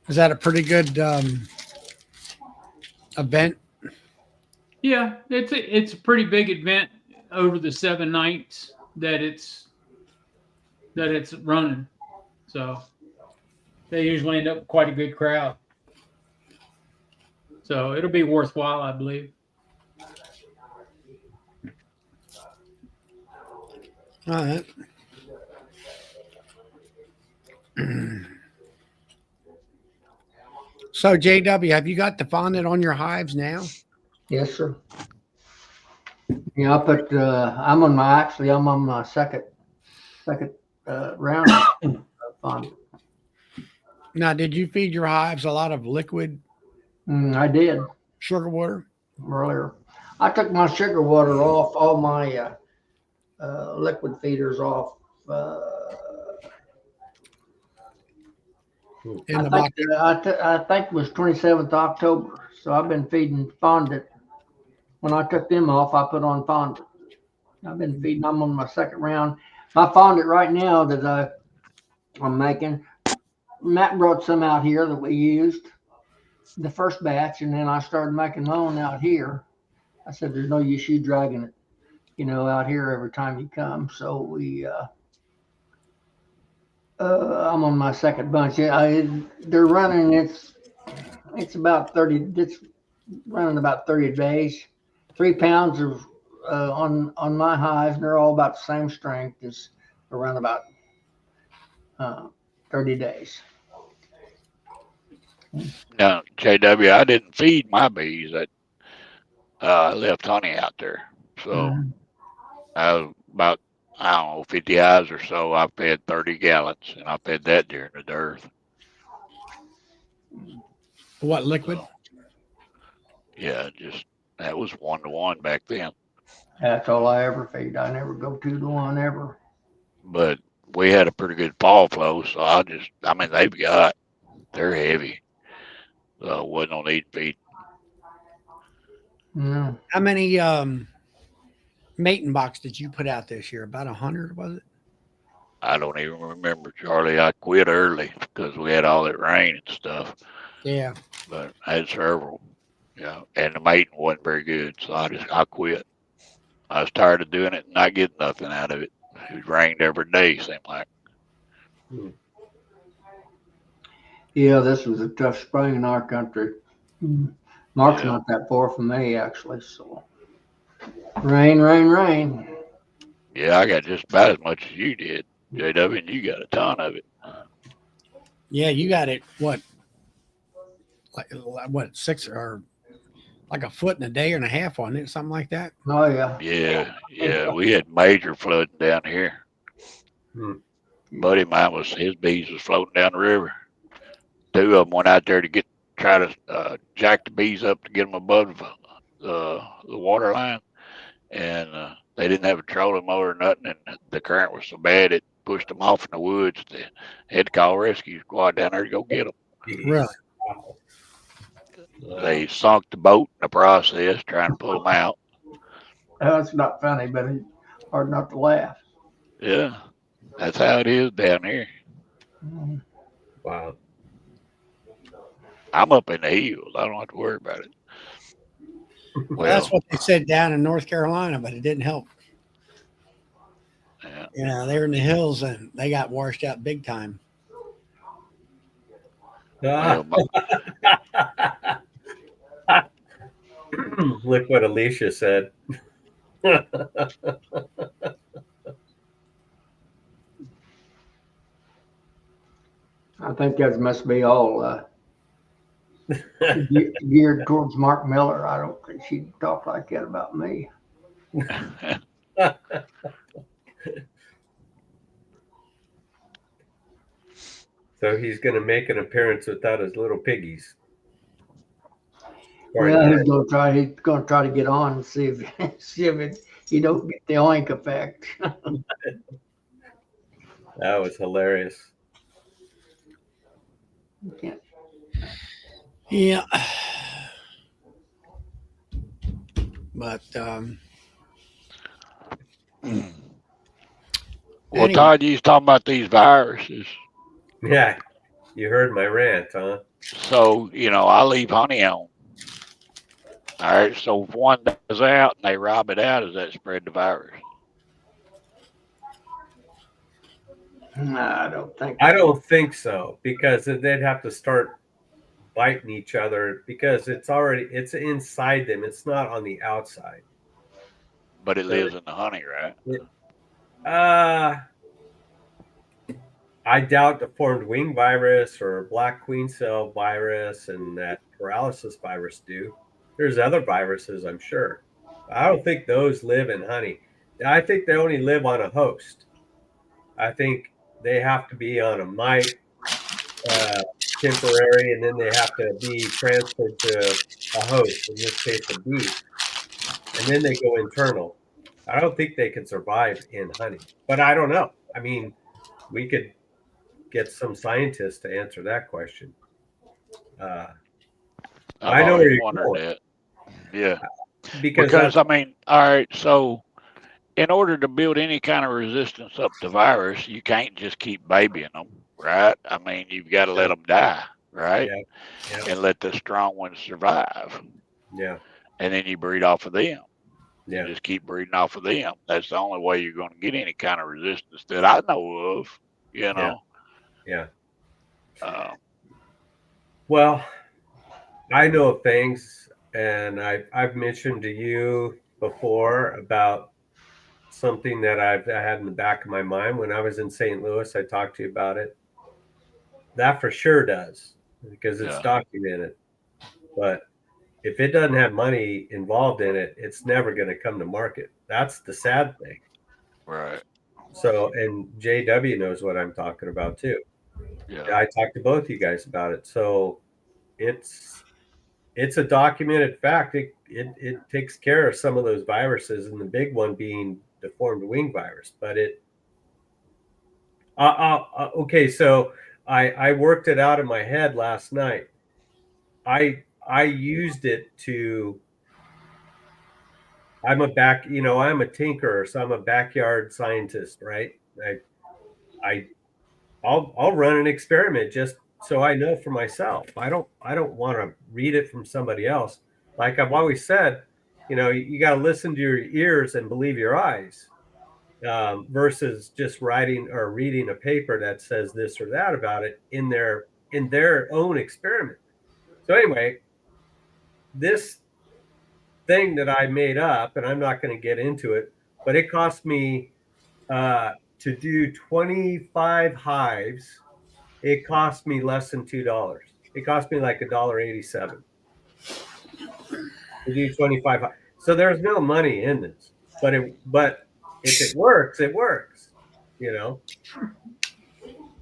Is that a pretty good event? Yeah, it's a pretty big event over the 7 nights that it's running. So they usually end up with quite a good crowd. So it'll be worthwhile, I believe. All right. So, JW, have you got the fondant on your hives now? Yes, sir. Yeah, I put, I'm on my second round of fondant. Now, did you feed your hives a lot of liquid I did sugar water? earlier. I took my sugar water off, all my liquid feeders off. In the box? I think it was 27th October. So I've been feeding fondant. When I took them off, I put on fondant. I've been feeding. I'm on my second round. My fondant right now that I'm making. Matt brought some out here that we used the first batch, and then I started making my own out here. I said, "There's no use you dragging it, out here every time you come." So I'm on my second bunch. They're running. It's about 30. It's running about 30 days. 3 pounds of on my hives, and they're all about the same strength. Is around about 30 days. Now, JW, I didn't feed my bees. I left honey out there. So about, I don't know, 50 hives or so, I fed 30 gallons, and I fed that during the dearth. What, liquid? So, yeah, that was 1-to-1 back then. That's all I ever feed. I never go 2-to-1 ever. But we had a pretty good fall flow, so they're heavy. So it wasn't no need to feed. No. How many mating box did you put out this year? About 100, was it? I don't even remember, Charlie. I quit early because we had all that rain and stuff. Yeah. But I had several, and the mating wasn't very good, so I quit. I was tired of doing it and not getting nothing out of it. It rained every day, seemed like. Yeah, this was a tough spring in our country. Mark's Yeah. not that far from me, actually. So rain, rain, rain. Yeah, I got just about as much as you did, JW, and you got a ton of it. Yeah, you got it. What? Like 6 or like a foot in a day and a half on it, something like that. Oh yeah. Yeah, we had major flooding down here. Buddy of mine his bees was floating down the river. 2 of them went out there to try to jack the bees up to get them above the water line, and they didn't have a trolling motor or nothing, and the current was so bad it pushed them off in the woods. They had to call a rescue squad down there to go get them. Really? They sunk the boat in the process trying to pull them out. That's not funny, but it's hard not to laugh. Yeah, that's how it is down here. Wow. I'm up in the hills. I don't have to worry about it. Well, that's what they said down in North Carolina, but it didn't help. Yeah. They're in the hills and they got washed out big time. Well, Look what Alicia said. I think that must be all geared towards Mark Miller. I don't think she'd talk like that about me. So he's going to make an appearance without his little piggies. Well, he's gonna try to get on and see if you don't get the oink effect. That was hilarious. Yeah. Yeah. But Well, anyway. Todd, you was talking about these viruses. Yeah, you heard my rant, huh? So, I leave honey on. All right. So if one dies out and they rob it out, does that spread the virus? No, I don't think. I don't think so, because they'd have to start biting each other because it's inside them. It's not on the outside. But it lives in the honey, right? I doubt deformed wing virus or black queen cell virus and that paralysis virus do. There's other viruses, I'm sure. I don't think those live in honey. I think they only live on a host. I think they have to be on a mite, temporary, and then they have to be transferred to a host, in this case a bee, and then they go internal. I don't think they can survive in honey, but I don't know. I mean, we could get some scientists to answer that question. I know where you're going. That. Yeah. Because I mean, all right, so in order to build any kind of resistance up to virus, you can't just keep babying them, right? I mean, you've got to let them die, right? Yeah. And let the strong ones survive. Yeah. And then you breed off of them. Yeah. You just keep breeding off of them. That's the only way you're going to get any kind of resistance that I know of, Yeah. Well, I know of things, and I've mentioned to you before about something that I had in the back of my mind when I was in St. Louis. I talked to you about it. That for sure does, because it's documented. But if it doesn't have money involved in it, it's never going to come to market. That's the sad thing. Right. So, and JW knows what I'm talking about too. Yeah. I talked to both you guys about it. So it's a documented fact. It takes care of some of those viruses, and the big one being deformed wing virus. But okay. So I worked it out in my head last night. I used it to. I'm a tinkerer, so I'm a backyard scientist, right? I'll run an experiment just so I know for myself. I don't want to read it from somebody else. Like I've always said, you got to listen to your ears and believe your eyes, versus just writing or reading a paper that says this or that about it in their own experiment. So anyway, this thing that I made up, and I'm not going to get into it, but it cost me to do 25 hives. It cost me less than $2. It cost me like $1.87 to do 25 hives. So there's no money in this, but if it works, it works,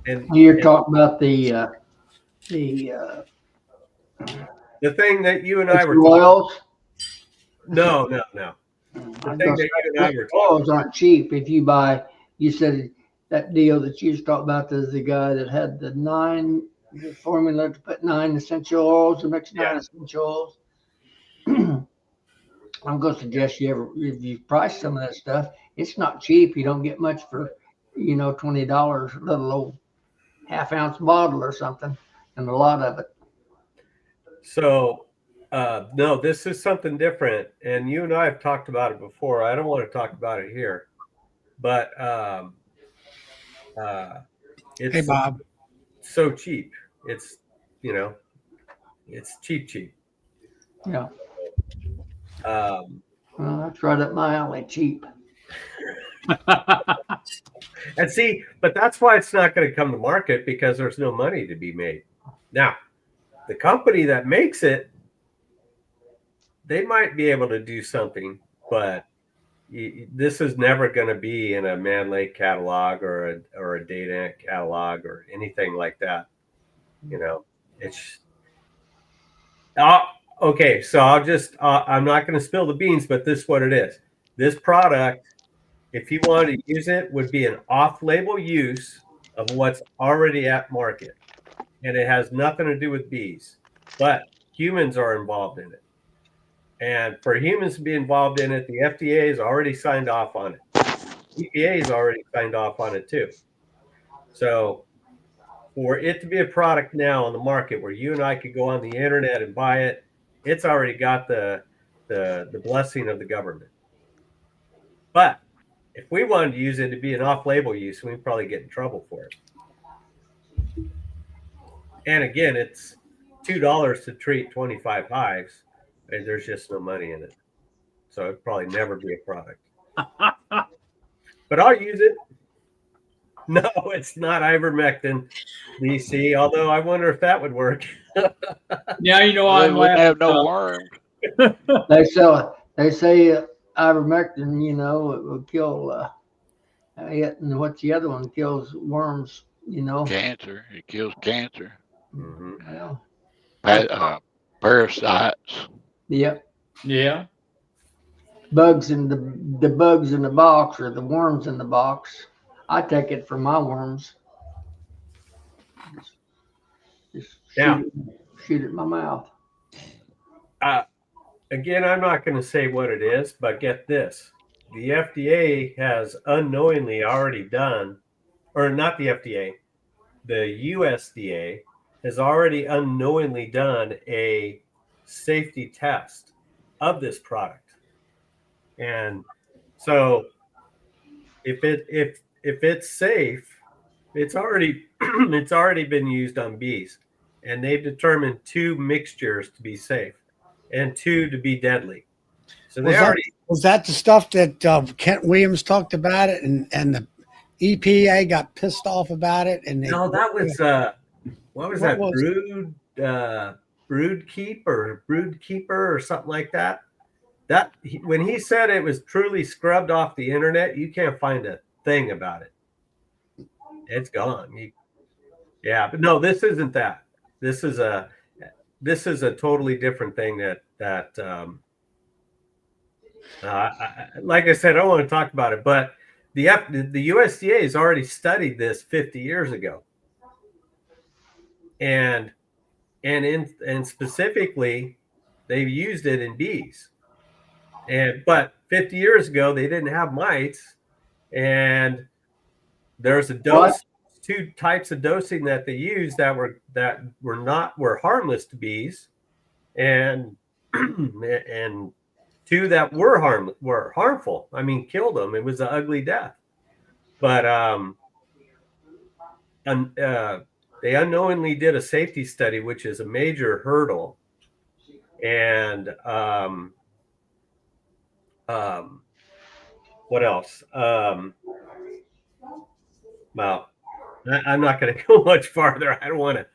And You're talking about the thing that you and I were talking. oils. No. The thing that you and I were talking. Oils aren't cheap. If you buy, you said that deal that you was talking about. There's the guy that had the formula to put 9 essential oils and mix 9 essential oils. I'm going to suggest if you price some of that stuff, it's not cheap. You don't get much for, $20, a little old half-ounce bottle or something, and a lot of it. So, no, this is something different, and you and I have talked about it before. I don't want to talk about it here, but it's Hey, Bob. so cheap. It's it's cheap. Yeah. Well, that's right up my alley. Cheap. And see, but that's why it's not going to come to market, because there's no money to be made. Now, the company that makes it, they might be able to do something, but this is never going to be in a Man Lake catalog or a Data catalog or anything like that. You know, it's okay. So I'm not going to spill the beans, but this is what it is. This product, if you wanted to use it, would be an off-label use of what's already at market, and it has nothing to do with bees, but humans are involved in it. And for humans to be involved in it, the FDA has already signed off on it. EPA has already signed off on it too. So for it to be a product now on the market where you and I could go on the internet and buy it, it's already got the blessing of the government. But if we wanted to use it to be an off-label use, we'd probably get in trouble for it. And again, it's $2 to treat 25 hives, and there's just no money in it. So it'd probably never be a product. But I'll use it. No, it's not ivermectin, BC, although I wonder if that would work. Now you know They I'm wouldn't have laughing. no worms. They sell it. They say ivermectin, you know, it will kill it, and what's the other one? Kills worms, you know. Cancer. It kills cancer. Mm-hmm. Well, Parasites. yep. Yeah. Bugs in the bugs in the box or the worms in the box. I take it for my worms. Just Yeah. shoot it in my mouth. Again, I'm not going to say what it is, but get this. The FDA has unknowingly already done, or not the FDA, the USDA has already unknowingly done a safety test of this product. And so if it's safe, it's already it's already been used on bees, and they've determined 2 mixtures to be safe and 2 to be deadly. So Was that the stuff that Kent Williams talked about it, and the EPA got pissed off about it? And no, that was what was that? Brood keeper or something like that. When he said it was truly scrubbed off the internet, you can't find a thing about it. It's gone. Yeah, but no, this isn't that. This is a totally different thing that like I said, I don't want to talk about it, but the USDA has already studied this 50 years ago, and specifically, they've used it in bees. But 50 years ago, they didn't have mites, and there's a dose, 2 types of dosing that they used that were harmless to bees, and and 2 that were harmful. I mean, killed them. It was an ugly death. But they unknowingly did a safety study, which is a major hurdle. And what else? Well, I'm not going to go much farther. I don't want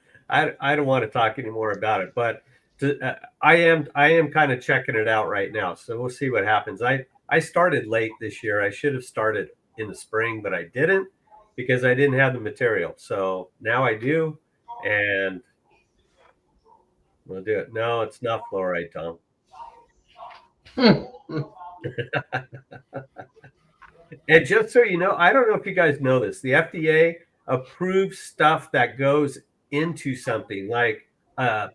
to talk anymore about it. But I am kind of checking it out right now. So we'll see what happens. I started late this year. I should have started in the spring, but I didn't because I didn't have the material. So now I do, and we'll do it. No, it's not fluoride, Tom. And just so you know, I don't know if you guys know this, the FDA approves stuff that goes into something like a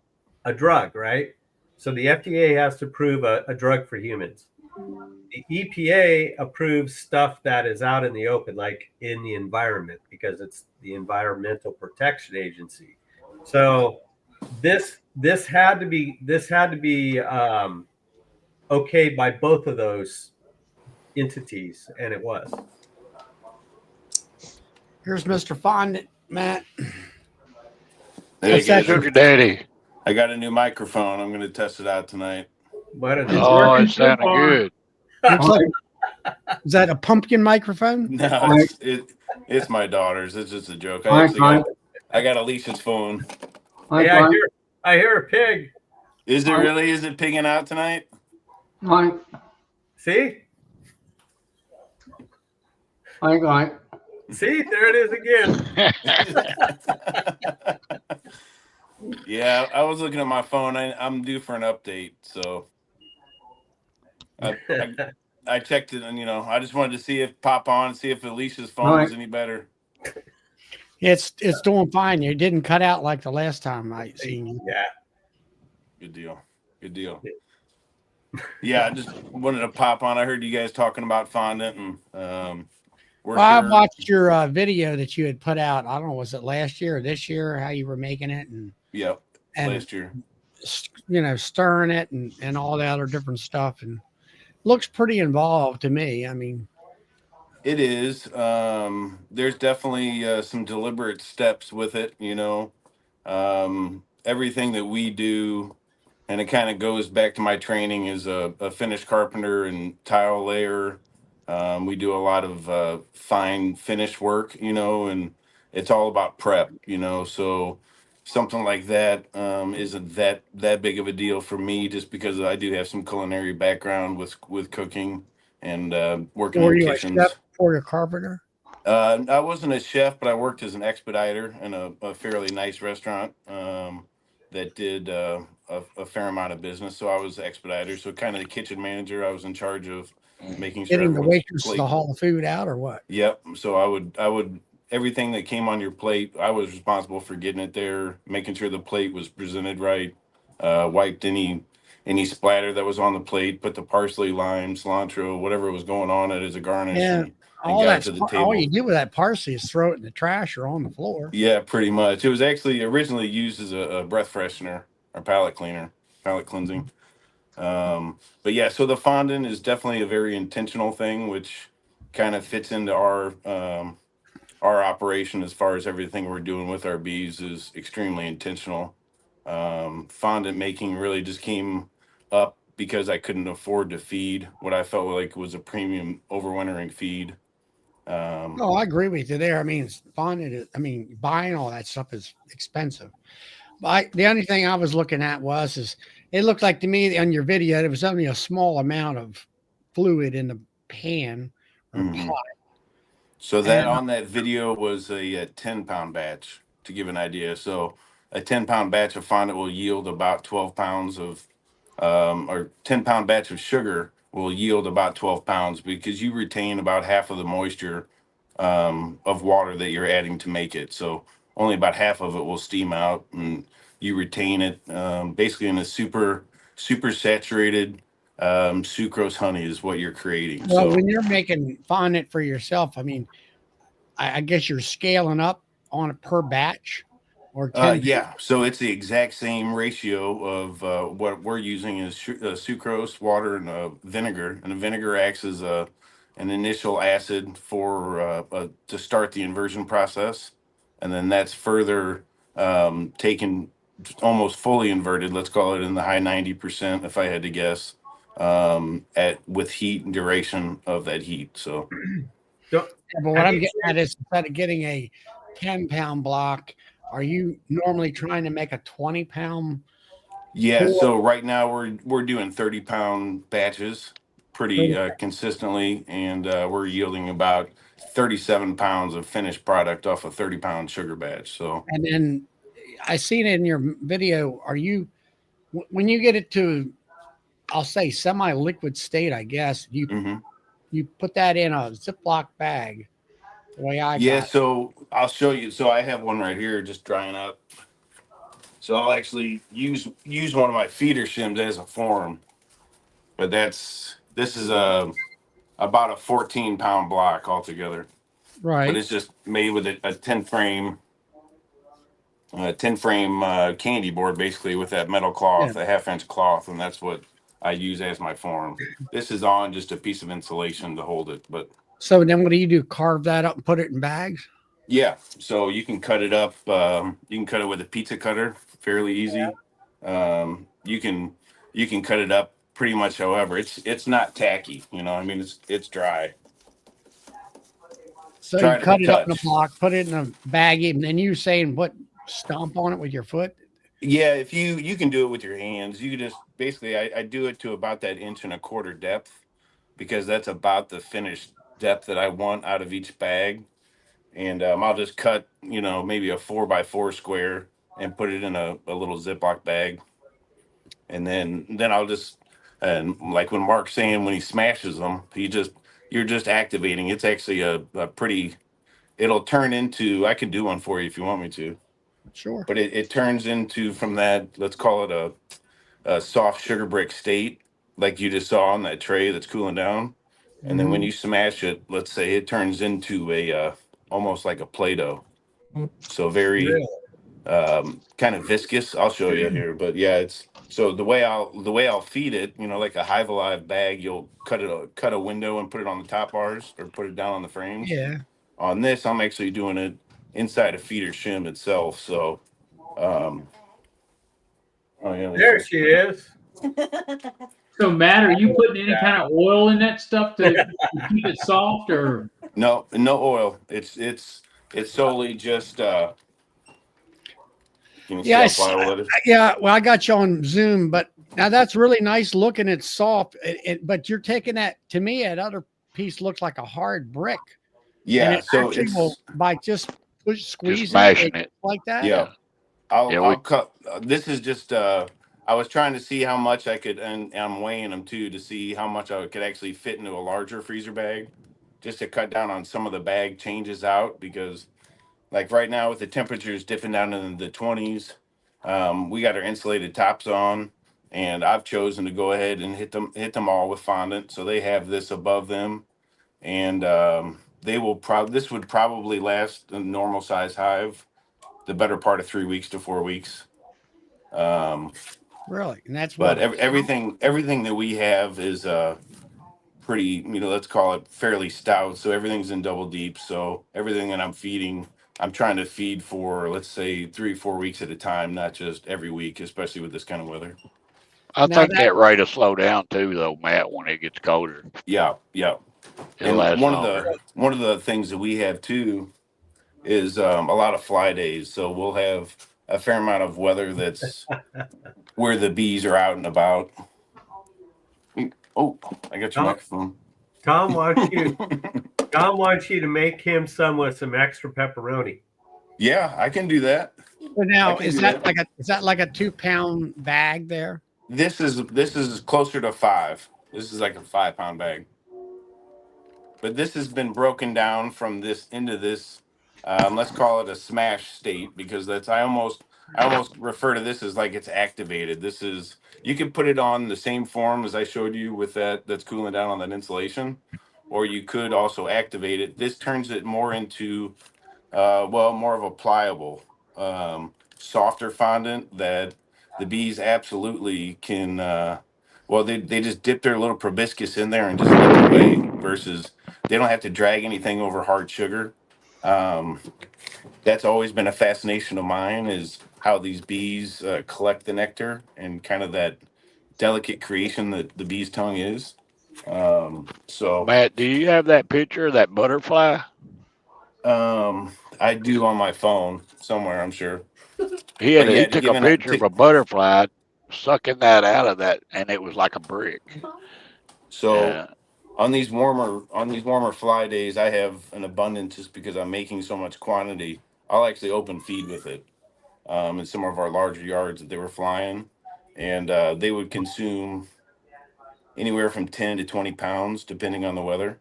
drug, right? So the FDA has to approve a drug for humans. The EPA approves stuff that is out in the open, like in the environment, because it's the Environmental Protection Agency. So this had to be okayed by both of those entities, and it was. Here's Mr. Fondant, Matt. Hey guys, Sugar Daddy. I got a new microphone. I'm going to test it out tonight. What a Oh, it sounded good. Looks like, is that a pumpkin microphone? No, it's my daughter's. It's just a joke. I got Alicia's phone. Yeah, I hear a pig. Is it really? Is it pigging out tonight? Mike, See, Mike. there it is again. Yeah, I was looking at my phone. I'm due for an update, so I, I I checked it, and I just wanted to see if pop on, see if Alicia's All phone right. was any better. It's doing fine. You didn't cut out like the last time I seen you. Yeah. Good deal. Good deal. Yeah, I just wanted to pop on. I heard you guys talking about fondant, and we're Well, I sure. watched your video that you had put out. I don't know, was it last year or this year? How you were making it Yep, and last year. stirring it and all the other different stuff, and looks pretty involved to me. I mean, It is. There's definitely some deliberate steps with it. Everything that we do, and it kind of goes back to my training as a finished carpenter and tile layer. We do a lot of fine finish work, and it's all about prep, so something like that isn't that big of a deal for me, just because I do have some culinary background with cooking and working were in you a chef kitchens. or a carpenter? I wasn't a chef, but I worked as an expediter in a fairly nice restaurant that did a fair amount of business. So I was the expediter, so kind of the kitchen manager. I was in charge of making sure Getting the everyone's waitresses to plate. haul the food out, or what? Yep. So I would everything that came on your plate, I was responsible for getting it there, making sure the plate was presented right, wiped any splatter that was on the plate, put the parsley, lime, cilantro, whatever was going on it as a garnish, Yeah, and all got it that's to the all you table. do with that parsley is throw it in the trash or on the floor. Yeah, pretty much. It was actually originally used as a breath freshener or palate cleaner, palate cleansing. But yeah, so the fondant is definitely a very intentional thing, which kind of fits into our operation as far as everything we're doing with our bees is extremely intentional. Fondant making really just came up because I couldn't afford to feed what I felt like was a premium overwintering feed. Um, No, I agree with you there. I mean, it's finding it. I mean, buying all that stuff is expensive. But the only thing I was looking at is it looked like to me on your video there was only a small amount of fluid in the pan or mhm. pot, So that and on that video was a 10-pound batch to give an idea. So a 10-pound batch of fondant will yield about 12 pounds of, or 10-pound batch of sugar will yield about 12 pounds because you retain about half of the moisture of water that you're adding to make it. So only about half of it will steam out, and you retain it basically in a super saturated sucrose honey is what you're creating. well, So when you're making fondant for yourself, I mean, I guess you're scaling up on it per batch or 10. yeah, so it's the exact same ratio of what we're using is sucrose, water, and vinegar. And the vinegar acts as an initial acid for to start the inversion process, and then that's further taken almost fully inverted. Let's call it in the high 90%, if I had to guess, at with heat and duration of that heat. So. So, Yeah, but what have I'm you getting at changed? is instead of getting a 10-pound block, are you normally trying to make a 20-pound Yeah, pour? so right now we're doing 30-pound batches pretty consistently, and we're yielding about 37 pounds of finished product off a 30-pound sugar batch. So And then I seen it in your video. Are you when you get it to, I'll say semi-liquid state, I guess mhm. you put that in a Ziploc bag. The way I Yeah, got it. so I'll show you. So I have one right here just drying up. So I'll actually use one of my feeder shims as a form, but this is about a 14-pound block altogether. But Right. it's just made with a 10 frame candy board, basically, with that metal Yeah. cloth, a half-inch cloth, and that's what I use as my form. This is on just a piece of insulation to hold it, but So then what do you do? Carve that up and put it in bags? yeah, so you can cut it up. You can cut it with a pizza cutter, fairly easy. You can cut it up pretty much however. It's not tacky, I mean it's dry, So you dry to the cut it up in a touch. block, put it in a baggie, and then you saying what stomp on it with your foot? Yeah, if you can do it with your hands. You can just basically I do it to about that inch and a quarter depth because that's about the finished depth that I want out of each bag. And I'll just cut, maybe a 4x4 square and put it in a little Ziploc bag. And then I'll just, and like when Mark's saying, when he smashes them, you're just activating. It's actually a pretty, it'll turn into, I can do one for you if you want me to, Sure. but it turns into, from that, let's call it a soft sugar brick state, like you just saw on that tray that's cooling down. And then when Mhm. you smash it, let's say it turns into almost like a Play-Doh. So very Really? kind of viscous. I'll show you here, but yeah, it's so the way I'll feed it, like a Hive Alive bag, you'll cut a window and put it on the top bars or put it down on the frames. Yeah. On this, I'm actually doing it inside a feeder shim itself. So, um, oh yeah, There she is. So Matt, are you putting any kind of oil in that stuff to keep it soft, or? no oil. It's solely just can you see Yeah. how pliable it is? Yeah. Well, I got you on Zoom, but now that's really nice looking. It's soft, but you're taking that, to me, that other piece looks like a hard brick. And Yeah, it so actually will, it's by just squeezing mashing it. like that. yeah. Yeah, I'll cut. This is just. I was trying to see how much I could, and I'm weighing them too to see how much I could actually fit into a larger freezer bag, just to cut down on some of the bag changes out. Because, like right now, with the temperatures dipping down in the 20s, we got our insulated tops on, and I've chosen to go ahead and hit them all with fondant, so they have this above them, and they will this would probably last a normal size hive the better part of 3 weeks to 4 weeks. Um, Really. And that's but what. everything that we have is pretty, let's call it fairly stout. So everything's in double deep. So everything that I'm feeding, I'm trying to feed for, let's say, 3 4 weeks at a time, not just every week, especially with this kind of weather. I Now think that, that rate will slow down too, though, Matt. When it gets colder, Yeah, yeah. it'll And last longer. one of the things that we have too is a lot of fly days. So we'll have a fair amount of weather that's where the bees are out and about. Oh, I got your Tom, microphone. Tom wants you. Tom wants you to make him some with some extra pepperoni. Yeah, I can do that. so now, can do that. is that like a 2 pound bag there? This is closer to 5. This is like a 5 pound bag. But this has been broken down from this into this. Let's call it a smash state, because I almost refer to this as like it's activated. This is, you can put it on the same form as I showed you with that's cooling down on that insulation, or you could also activate it. This turns it more into more of a pliable, softer fondant that the bees absolutely can. They just dip their little proboscis in there and just lick away. Versus, they don't have to drag anything over hard sugar. Um, that's always been a fascination of mine, is how these bees collect the nectar, and kind of that delicate creation that the bee's tongue is. So Matt, do you have that picture of that butterfly? I do on my phone somewhere, I'm sure. He But yeah, to took give a an picture of a butterfly sucking that out of that, and it was like a brick. so Yeah, on these warmer fly days, I have an abundance just because I'm making so much quantity. I'll actually open feed with it in some of our larger yards that they were flying, and they would consume anywhere from 10 to 20 pounds depending on the weather.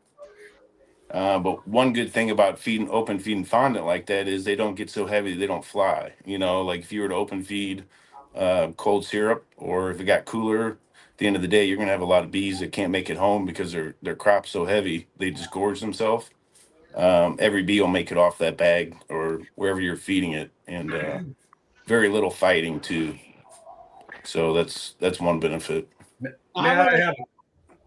But one good thing about open feeding fondant like that is they don't get so heavy, they don't fly. Like if you were to open feed cold syrup, or if it got cooler, at the end of the day, you're gonna have a lot of bees that can't make it home because their crop's so heavy, they just gorge themselves. Every bee will make it off that bag or wherever you're feeding it, and very little fighting too. So that's one benefit. Matt, I have.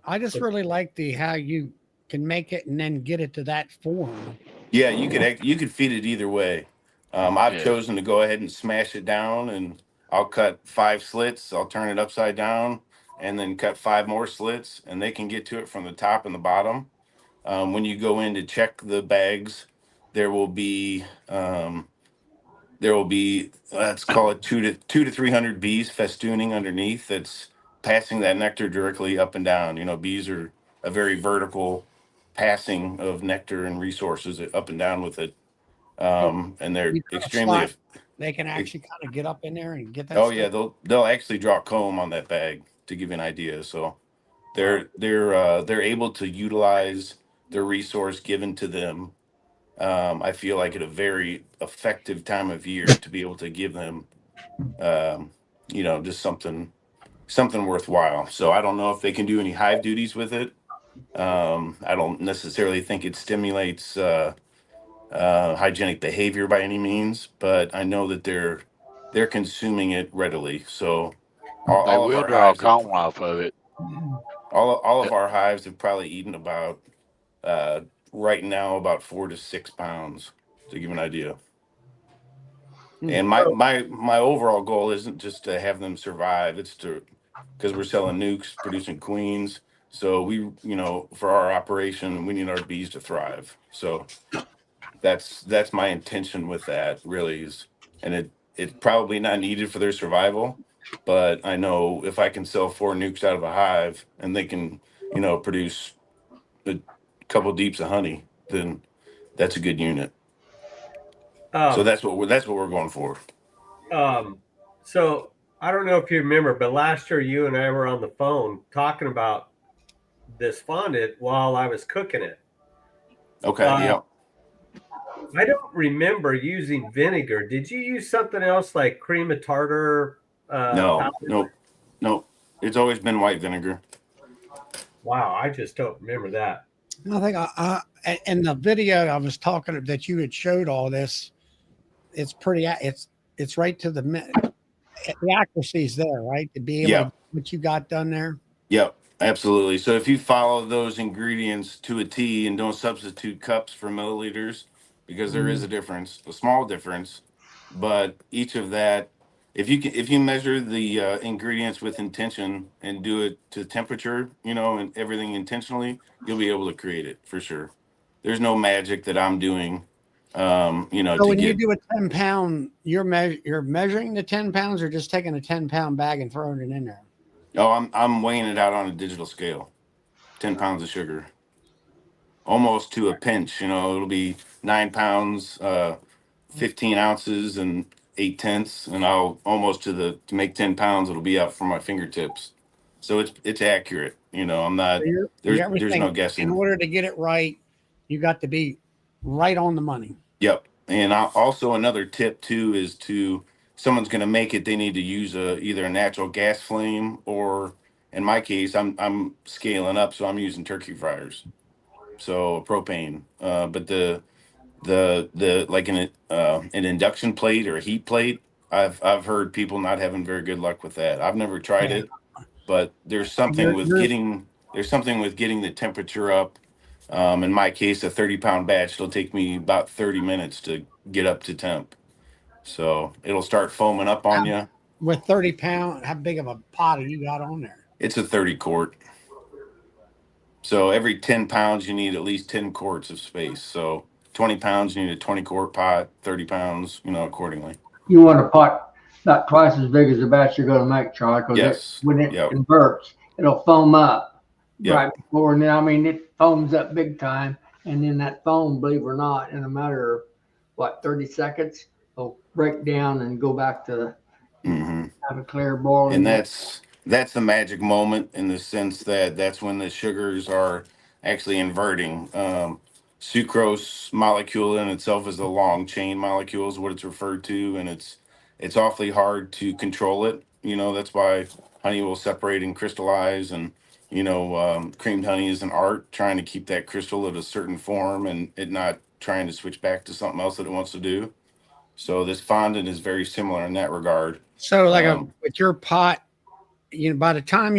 I just really like the how you can make it and then get it to that form. Yeah, you could feed it either way. I've yeah. chosen to go ahead and smash it down, and I'll cut 5 slits. I'll turn it upside down, and then cut 5 more slits, and they can get to it from the top and the bottom. When you go in to check the bags, there will be let's call it 200 to 300 bees festooning underneath. That's passing that nectar directly up and down. Bees are a very vertical passing of nectar and resources up and down with it, So and they're you cut a extremely slot. They can actually kind of get up in there and get that Oh stuff. yeah, they'll actually draw comb on that bag to give you an idea. So they're able to utilize the resource given to them. I feel like at a very effective time of year to be able to give them, um, just something worthwhile. So I don't know if they can do any hive duties with it. I don't necessarily think it stimulates hygienic behavior by any means, but I know that they're consuming it readily. So They all of will our draw a hives have cone off of it. all Uh, of our hives have probably eaten about uh, right now about 4 to 6 pounds to give you an idea. Hmm. And my overall goal isn't just to have them survive. It's to because we're selling nukes, producing queens. So for our operation, we need our bees to thrive. So that's my intention with that really is, and it's probably not needed for their survival, but I know if I can sell 4 nukes out of a hive and they can, produce a couple deeps of honey, then that's a good unit. So Um, that's what we're going for. um, so I don't know if you remember, but last year you and I were on the phone talking about this fondant while I was cooking it. Okay, Uh, yeah. I don't remember using vinegar. Did you use something else like cream of tartar No, powder? no, no. It's always been white vinegar. Wow, I just don't remember that. I think in the video I was talking that you had showed all this. It's pretty. It's right to the accuracy is there, right? To be able to Yeah, get what you got done there. yep, absolutely. So if you follow those ingredients to a T and don't substitute cups for milliliters, because there is Mm. a difference, a small difference, but each of that, if you measure the ingredients with intention and do it to temperature, and everything intentionally, you'll be able to create it for sure. There's no magic that I'm doing, So to when you get. do a 10 pound, you're measuring the 10 pounds, or just taking a 10 pound bag and throwing it in there. Oh, I'm weighing it out on a digital scale. 10 pounds of sugar, almost to a pinch. It'll be 9 pounds, 15 ounces, and 8 tenths, and I'll almost to make 10 pounds. It'll be out from my fingertips, so it's accurate. I'm So not you're there's no everything. In guessing. order to get it right, you got to be right on the money. Yep, and also another tip too is to someone's going to make it. They need to use either a natural gas flame or, in my case, I'm scaling up, so I'm using turkey fryers. So propane, but the like an induction plate or a heat plate, I've heard people not having very good luck with that. I've never tried Yeah, it, but you're there's something with getting the temperature up. In my case, a 30-pound batch, it'll take me about 30 minutes to get up to temp. So it'll start foaming up on you. with 30 pound. How big of a pot have you got on there? It's a 30 quart. So every 10 pounds, you need at least 10 quarts of space. So 20 pounds, you need a 20 quart pot, 30 pounds, accordingly. You want a pot about twice as big as the batch you're going to make, Charlie, because Yes. when it Yep. converts, it'll foam up Yep. right before. And I mean, it foams up big time, and then that foam, believe it or not, in a matter of 30 seconds, will break down and go back to Hmm. have a clear boil And again. that's the magic moment in the sense that that's when the sugars are actually inverting. Sucrose molecule in itself is a long chain molecule, is what it's referred to, and it's awfully hard to control it. That's why honey will separate and crystallize, and creamed honey is an art trying to keep that crystal at a certain form and it not trying to switch back to something else that it wants to do. So this fondant is very similar in that regard. So, Um, with your pot, by the time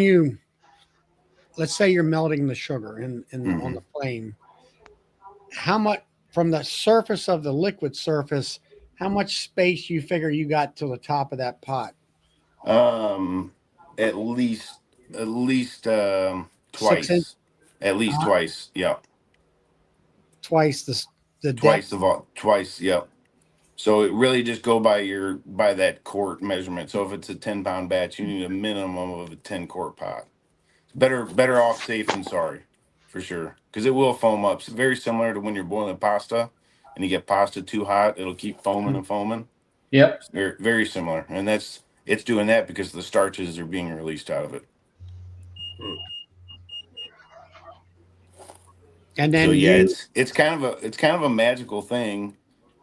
let's say you're melting the sugar in on mhm. the flame, how much from the surface of the liquid surface, how much space you figure you got to the top of that pot? Um, at least, at least 6 inch, twice, at least uh, twice. Yeah, twice the depth. twice. Yeah. So it really just go by that quart measurement. So if it's a 10-pound batch, you need a minimum of a 10 quart pot. Better off safe than sorry, for sure, because it will foam up. It's very similar to when you're boiling pasta and you get pasta too hot, it'll keep foaming and foaming. Yep. They're very similar, and it's doing that because the starches are being released out of it. And So then yeah, you, it's kind of a magical thing.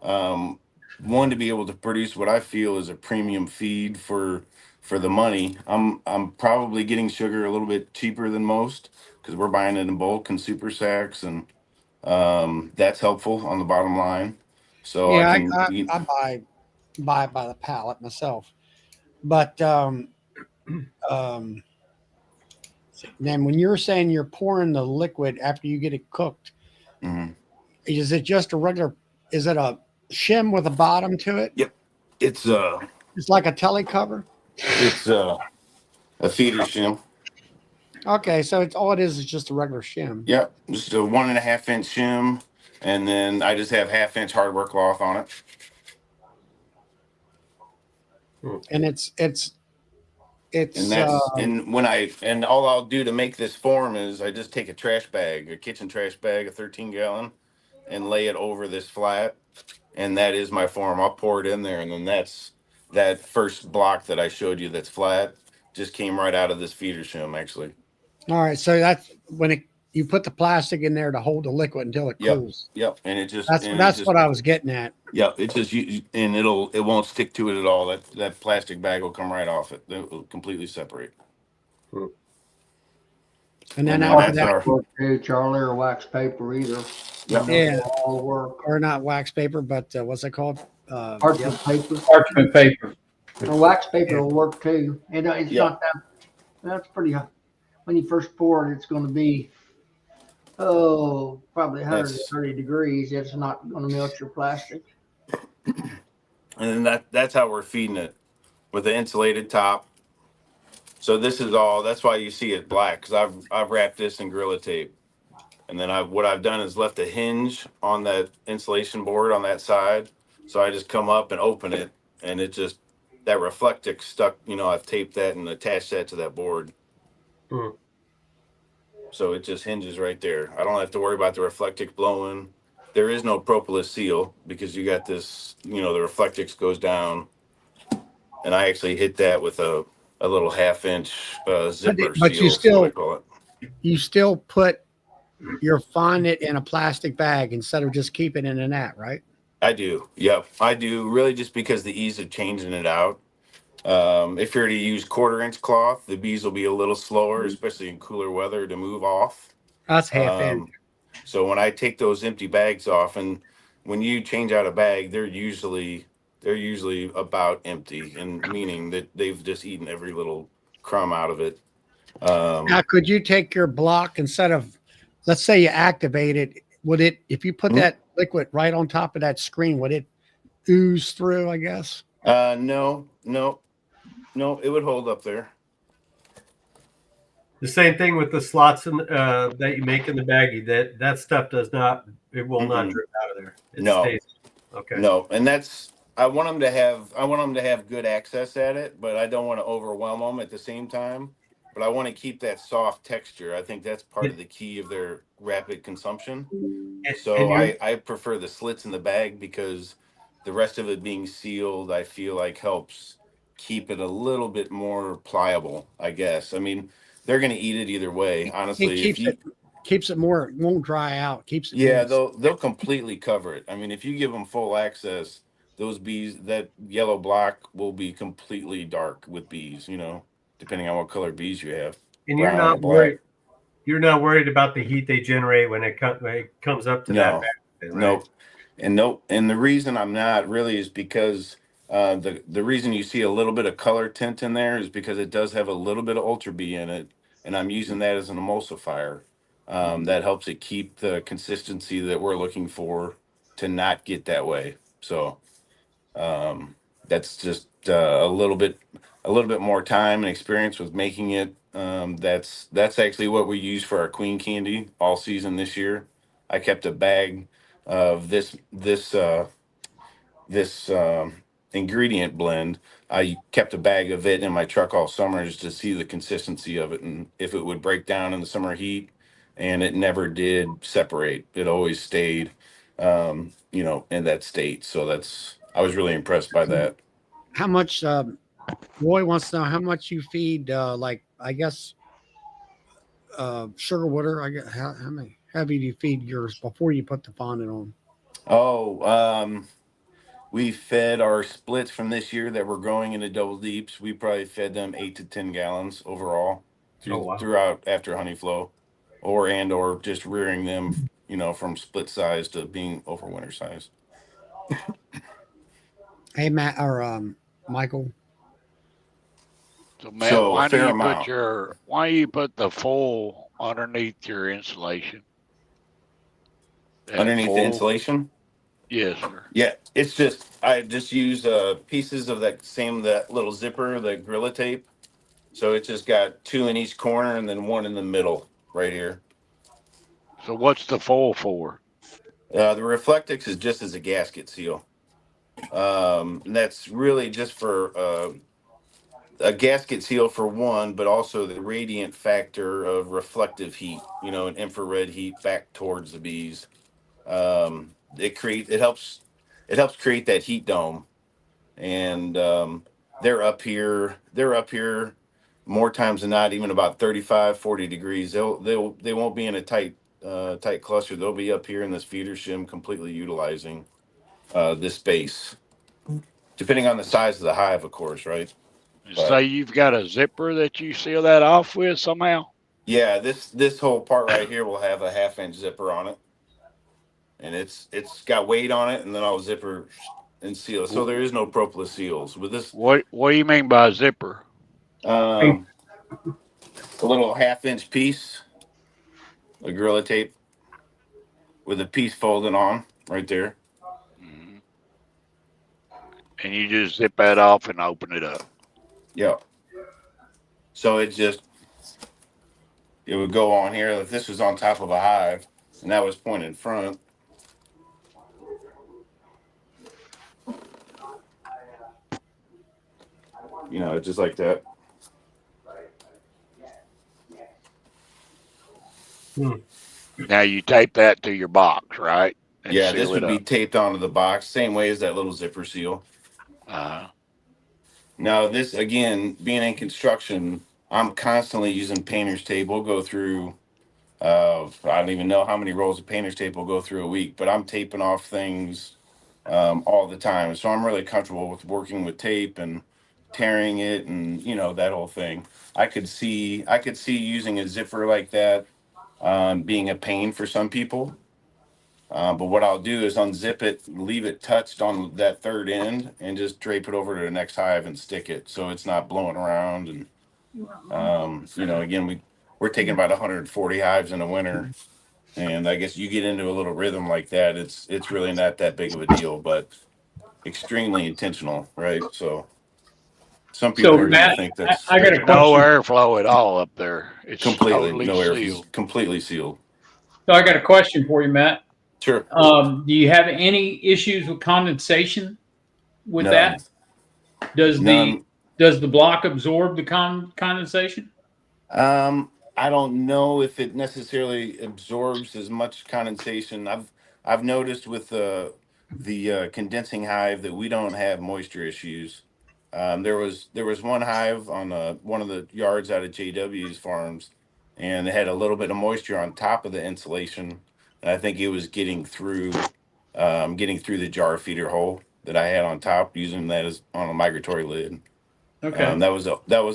Um, One, to be able to produce what I feel is a premium feed for the money. I'm probably getting sugar a little bit cheaper than most because we're buying it in bulk and super sacks, and that's helpful on the bottom line. So I yeah, can eat. I buy it by the pallet myself. But um, then when you're saying you're pouring the liquid after you get it cooked, Mhm. is it just a regular? Is it a shim with a bottom to it? Yep, it's It's like a telly cover. it's a feeder shim. Okay, so it's all it is just a regular shim, Yep, just a 1.5 inch shim, and then I just have 1/2 inch hardware cloth on it. and And it's that's and when I and all I'll do to make this form is I just take a trash bag, a kitchen trash bag, a 13 gallon, and lay it over this flat, and that is my form. I'll pour it in there, and then that's that first block that I showed you that's flat just came right out of this feeder shim actually. all right. So that's when it you put the plastic in there to hold the liquid until it Yep, cools. yep, and it That's just what I was getting at. yep, it just and it won't stick to it at all. That plastic bag will come right off it. It will completely separate. And then And then after that's that, our Work too, Charlie, or wax paper either. yep. yeah, All work. or not wax paper, but what's it called? Parchment paper. Parchment paper. Or wax paper will work too. It's Yeah. not that, that's pretty hot. When you first pour it, it's going to be, probably That's 130 degrees. It's not going to melt your plastic. and then that's how we're feeding it with the insulated top. So this is all. That's why you see it black because I've wrapped this in Gorilla Tape, and then what I've done is left a hinge on that insulation board on that side. So I just come up and open it, and it just that reflectic stuck. I've taped that and attached that to that board. So it just hinges right there. I don't have to worry about the reflectix blowing. There is no propolis seal because you got this, the reflectix goes down. And I actually hit that with a little 1/2 inch zipper But seal, is what I call it. you still put your fondant in a plastic bag instead of just keeping it in a net, right? I do. Yep. I do really just because the ease of changing it out. If you're to use 1/4 inch cloth, the bees will be a little slower, especially in cooler weather to move off. That's half inch. So when I take those empty bags off, and when you change out a bag, they're usually about empty, and meaning that they've just eaten every little crumb out of it. Now, could you take your block instead of, let's say you activate it, would it, if you put Mhm. that liquid right on top of that screen, would it ooze through, I guess? No, no, no, it would hold up there. The same thing with the slots that you make in the baggie. That stuff does not. It will not Mm-mm. drip out of there. It No. stays. Okay. No, and I want them to have good access at it, but I don't want to overwhelm them at the same time. But I want to keep that soft texture. I think that's part of the key of their rapid consumption. So And I prefer the slits in the bag because the rest of it being sealed, I feel like helps keep it a little bit more pliable, I guess. I mean, they're going to eat it either way. It Honestly, if you keeps it more, it won't dry out, keeps it yeah, moist. they'll completely cover it. I mean, if you give them full access, those bees, that yellow block will be completely dark with bees, depending on what color bees you have, and you're brown or not black. worried. You're not worried about the heat they generate when it comes up to that No, bag, right? nope. And nope. And the reason I'm not really is because the reason you see a little bit of color tint in there is because it does have a little bit of ultra bee in it, and I'm using that as an emulsifier. That helps it keep the consistency that we're looking for to not get that way. So that's just a little bit more time and experience with making it. That's actually what we use for our queen candy all season this year. I kept a bag of this ingredient blend. I kept a bag of it in my truck all summer just to see the consistency of it and if it would break down in the summer heat. And it never did separate. It always stayed, in that state. So I was really impressed by that. How much? Roy wants to know how much you feed. Like I guess sugar water. I guess how many heavy do you feed yours before you put the fondant on? Oh, we fed our splits from this year that were going into double deeps. We probably fed them 8 to 10 gallons overall Oh wow. throughout after honey flow, or just rearing them, from split size to being over winter size. Hey Matt or Michael. So Matt, So a fair amount why do you put the foil underneath your insulation? That underneath the foil? insulation. Yes, sir. Yeah, it's just I just use pieces of that little zipper, the Gorilla tape. So it's just got two in each corner and then one in the middle right here. So what's the foil for? The Reflectix is just as a gasket seal. And that's really just for a gasket seal for one, but also the radiant factor of reflective heat, and infrared heat back towards the bees. It helps create that heat dome, and they're up here more times than not, even about 35, 40 degrees. They won't be in a tight cluster. They'll be up here in this feeder shim, completely utilizing this space, depending on the size of the hive, of course, right? Say But you've got a zipper that you seal that off with somehow. yeah, this whole part right here will have a 1/2 inch zipper on it, and it's got weight on it, and then I'll zipper and seal it. So there is no propolis seals with this. What do you mean by a zipper? Um, a little 1/2 inch piece of Gorilla tape with a piece folded on right there. Hmm. And you just zip that off and open it up. Yeah. So it would go on here. If this was on top of a hive and that was pointed in front, just like that. Hmm. Now you tape that to your box, right? And Yeah, this seal it would be up. taped onto the box, same way as that little zipper seal. Uh, Now, this again, being in construction, I'm constantly using painter's tape. We'll go through, I don't even know how many rolls of painter's tape we'll go through a week, but I'm taping off things all the time. So I'm really comfortable with working with tape and tearing it, and that whole thing. I could see using a zipper like that being a pain for some people. But what I'll do is unzip it, leave it touched on that third end, and just drape it over to the next hive and stick it so it's not blowing around. And again, we're taking about 140 hives in a winter, and I guess you get into a little rhythm like that, it's really not that big of a deal, but extremely intentional, right? So some people So are going to Matt, think I, that's I got there's a no question. airflow at all up there. It's completely totally no air, it's sealed. completely sealed. So I got a question for you, Matt. Sure. Do you have any issues with condensation with None. that? Does the None. does the block absorb the condensation? I don't know if it necessarily absorbs as much condensation. I've noticed with the condensing hive that we don't have moisture issues. There was one hive on one of the yards out of JW's farms, and it had a little bit of moisture on top of the insulation, and I think it was getting through the jar feeder hole that I had on top, using that as on a migratory lid. Okay. That was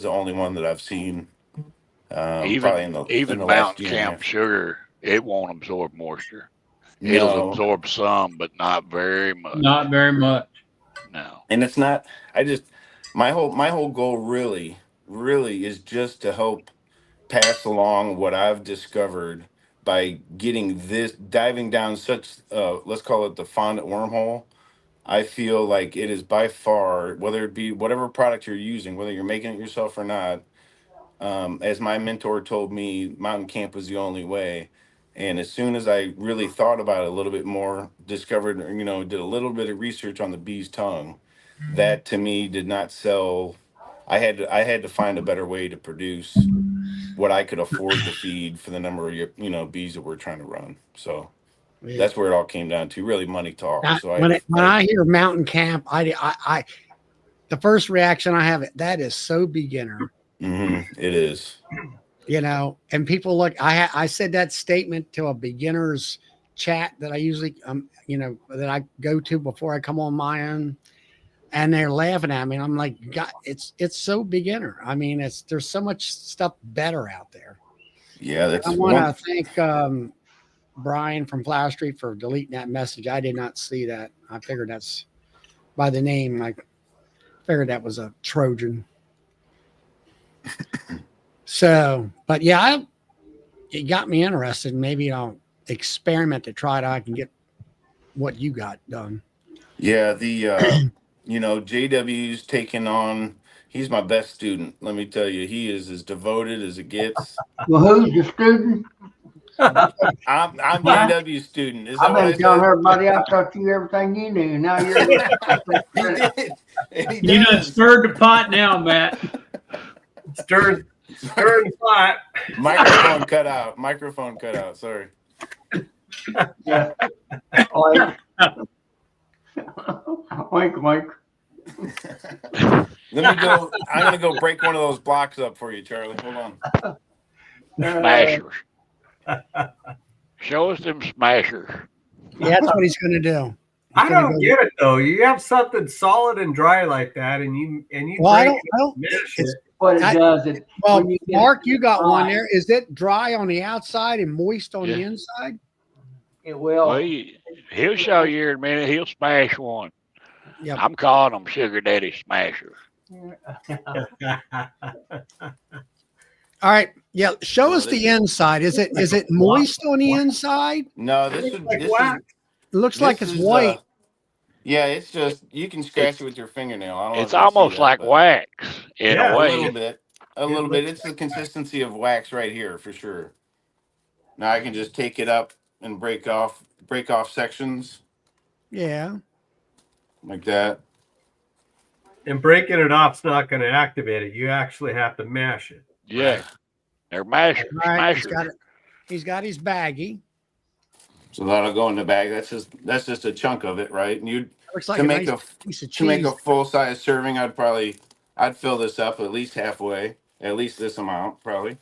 the only one that I've seen, probably in the Even last mountain year and a camp half. sugar, it won't absorb moisture. It'll No, absorb some, but not very much. Not very much. No. and it's not. I just my whole goal really is just to help pass along what I've discovered by getting this diving down such, let's call it the fondant wormhole. I feel like it is by far, whether it be whatever product you're using, whether you're making it yourself or not, as my mentor told me, mountain camp was the only way. And as soon as I really thought about it a little bit more, discovered, did a little bit of research on the bee's tongue, that to me did not sell. I had to find a better way to produce what I could afford to feed for the number of bees that we're trying to run. So Yeah. That's where it all came down to. Really, money talks. So When I hear mountain camp, I the first reaction I have, that is so beginner. it is. You know, and people look. I said that statement to a beginner's chat that I usually that I go to before I come on my own, and they're laughing at me. And I'm like, God, it's so beginner. I mean, there's so much stuff better out there. Yeah, that's I want one. to thank Brian from Flower Street for deleting that message. I did not see that. I figured that's by the name. I figured that was a Trojan. So, but yeah, it got me interested. Maybe I'll experiment to try it out. I can get what you got done. Yeah, JW's taking on. He's my best student. Let me tell you, he is as devoted as it gets. Well, who's the student? I'm JW's student. Is that I've what I been telling said? everybody I taught you everything you knew. Now you're He did. And he You done does. stirred the pot now, Matt. Stirring the pot. Microphone cut out. Microphone cut out. Sorry. yeah. Like, Mike. Let me go. I'm gonna go break one of those blocks up for you, Charlie. Hold on. Smashers. Show us them smashers. Yeah, that's what he's going to do. I don't get it though. You have something solid and dry like that, and you Well, I break don't. it, I don't. mash It's, it. What it I- does, it well, when you get Mark, it you got one dry, there. Is it dry on the outside and moist on the Yeah. inside? it will. Well, he'll show you in a minute. He'll smash one. Yeah. I'm calling them Sugar Daddy Smashers. All right. Yeah. Show Oh, us this the is- inside. Is it moist on the inside? No, It this looks would. like This wax. is. It looks This like it's is, white. Yeah, it's just you can scratch It's- it with your fingernail. I don't know It's if you see almost that, like but wax in Yeah, a a way. little bit. A It little bit. looks It's the consistency of wax right here for sure. Now I can just take it up and break off sections Yeah. like that. And breaking it off's not going to activate it. You actually have to mash it. Yeah. Right? They're mashers. All right. Smashers. He's got his baggie. So that'll go in the bag. That's just a chunk of it, right? And you Looks like to a make nice a piece of to make cheese. a full size serving, I'd fill this up at least halfway, at least this amount probably,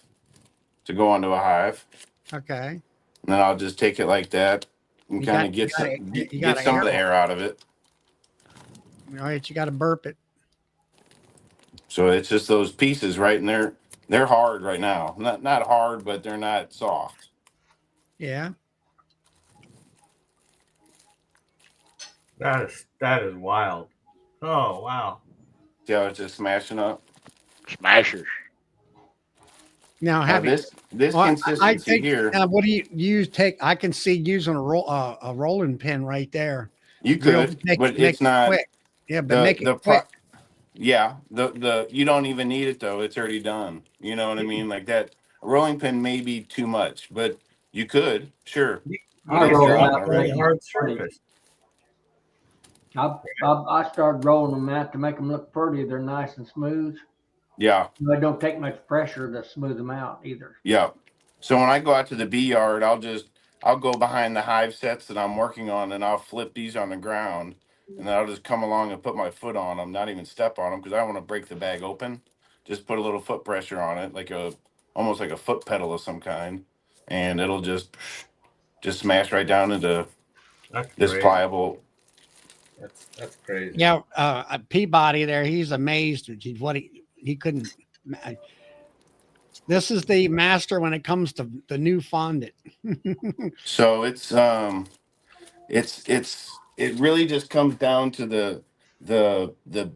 to go onto a hive. Okay. And then I'll just take it like that and You kind got- of get you gotta- some, you get gotta some of the air air out of it. All right. You got to burp it. So it's just those pieces, right? And they're hard right now. Not hard, but they're not soft. Yeah. That is wild. Oh wow. See how it's just smashing up. Smashers. Now, Now have you? this Well, I consistency think. here, What do you use? I can see using a rolling pin right there. you could, but Make it's not quick. Yeah, but make it the quick. yeah, the you don't even need it though. It's already done. You know what I mean? Like that a rolling pin may be too much, but you could, sure. I It's roll done them out already. Really hard surface. I started rolling them out to make them look pretty. They're nice and smooth. Yeah, They don't take much pressure to smooth them out either. yeah. So when I go out to the bee yard, I'll go behind the hive sets that I'm working on and I'll flip these on the ground and then I'll just come along and put my foot on them, not even step on them because I don't want to break the bag open. Just put a little foot pressure on it, almost like a foot pedal of some kind, and it'll just smash right down into That's this crazy. pliable. That's crazy. Yeah, Peabody there. He's amazed at what he couldn't. This is the master when it comes to the new fondant. So it really just comes down to the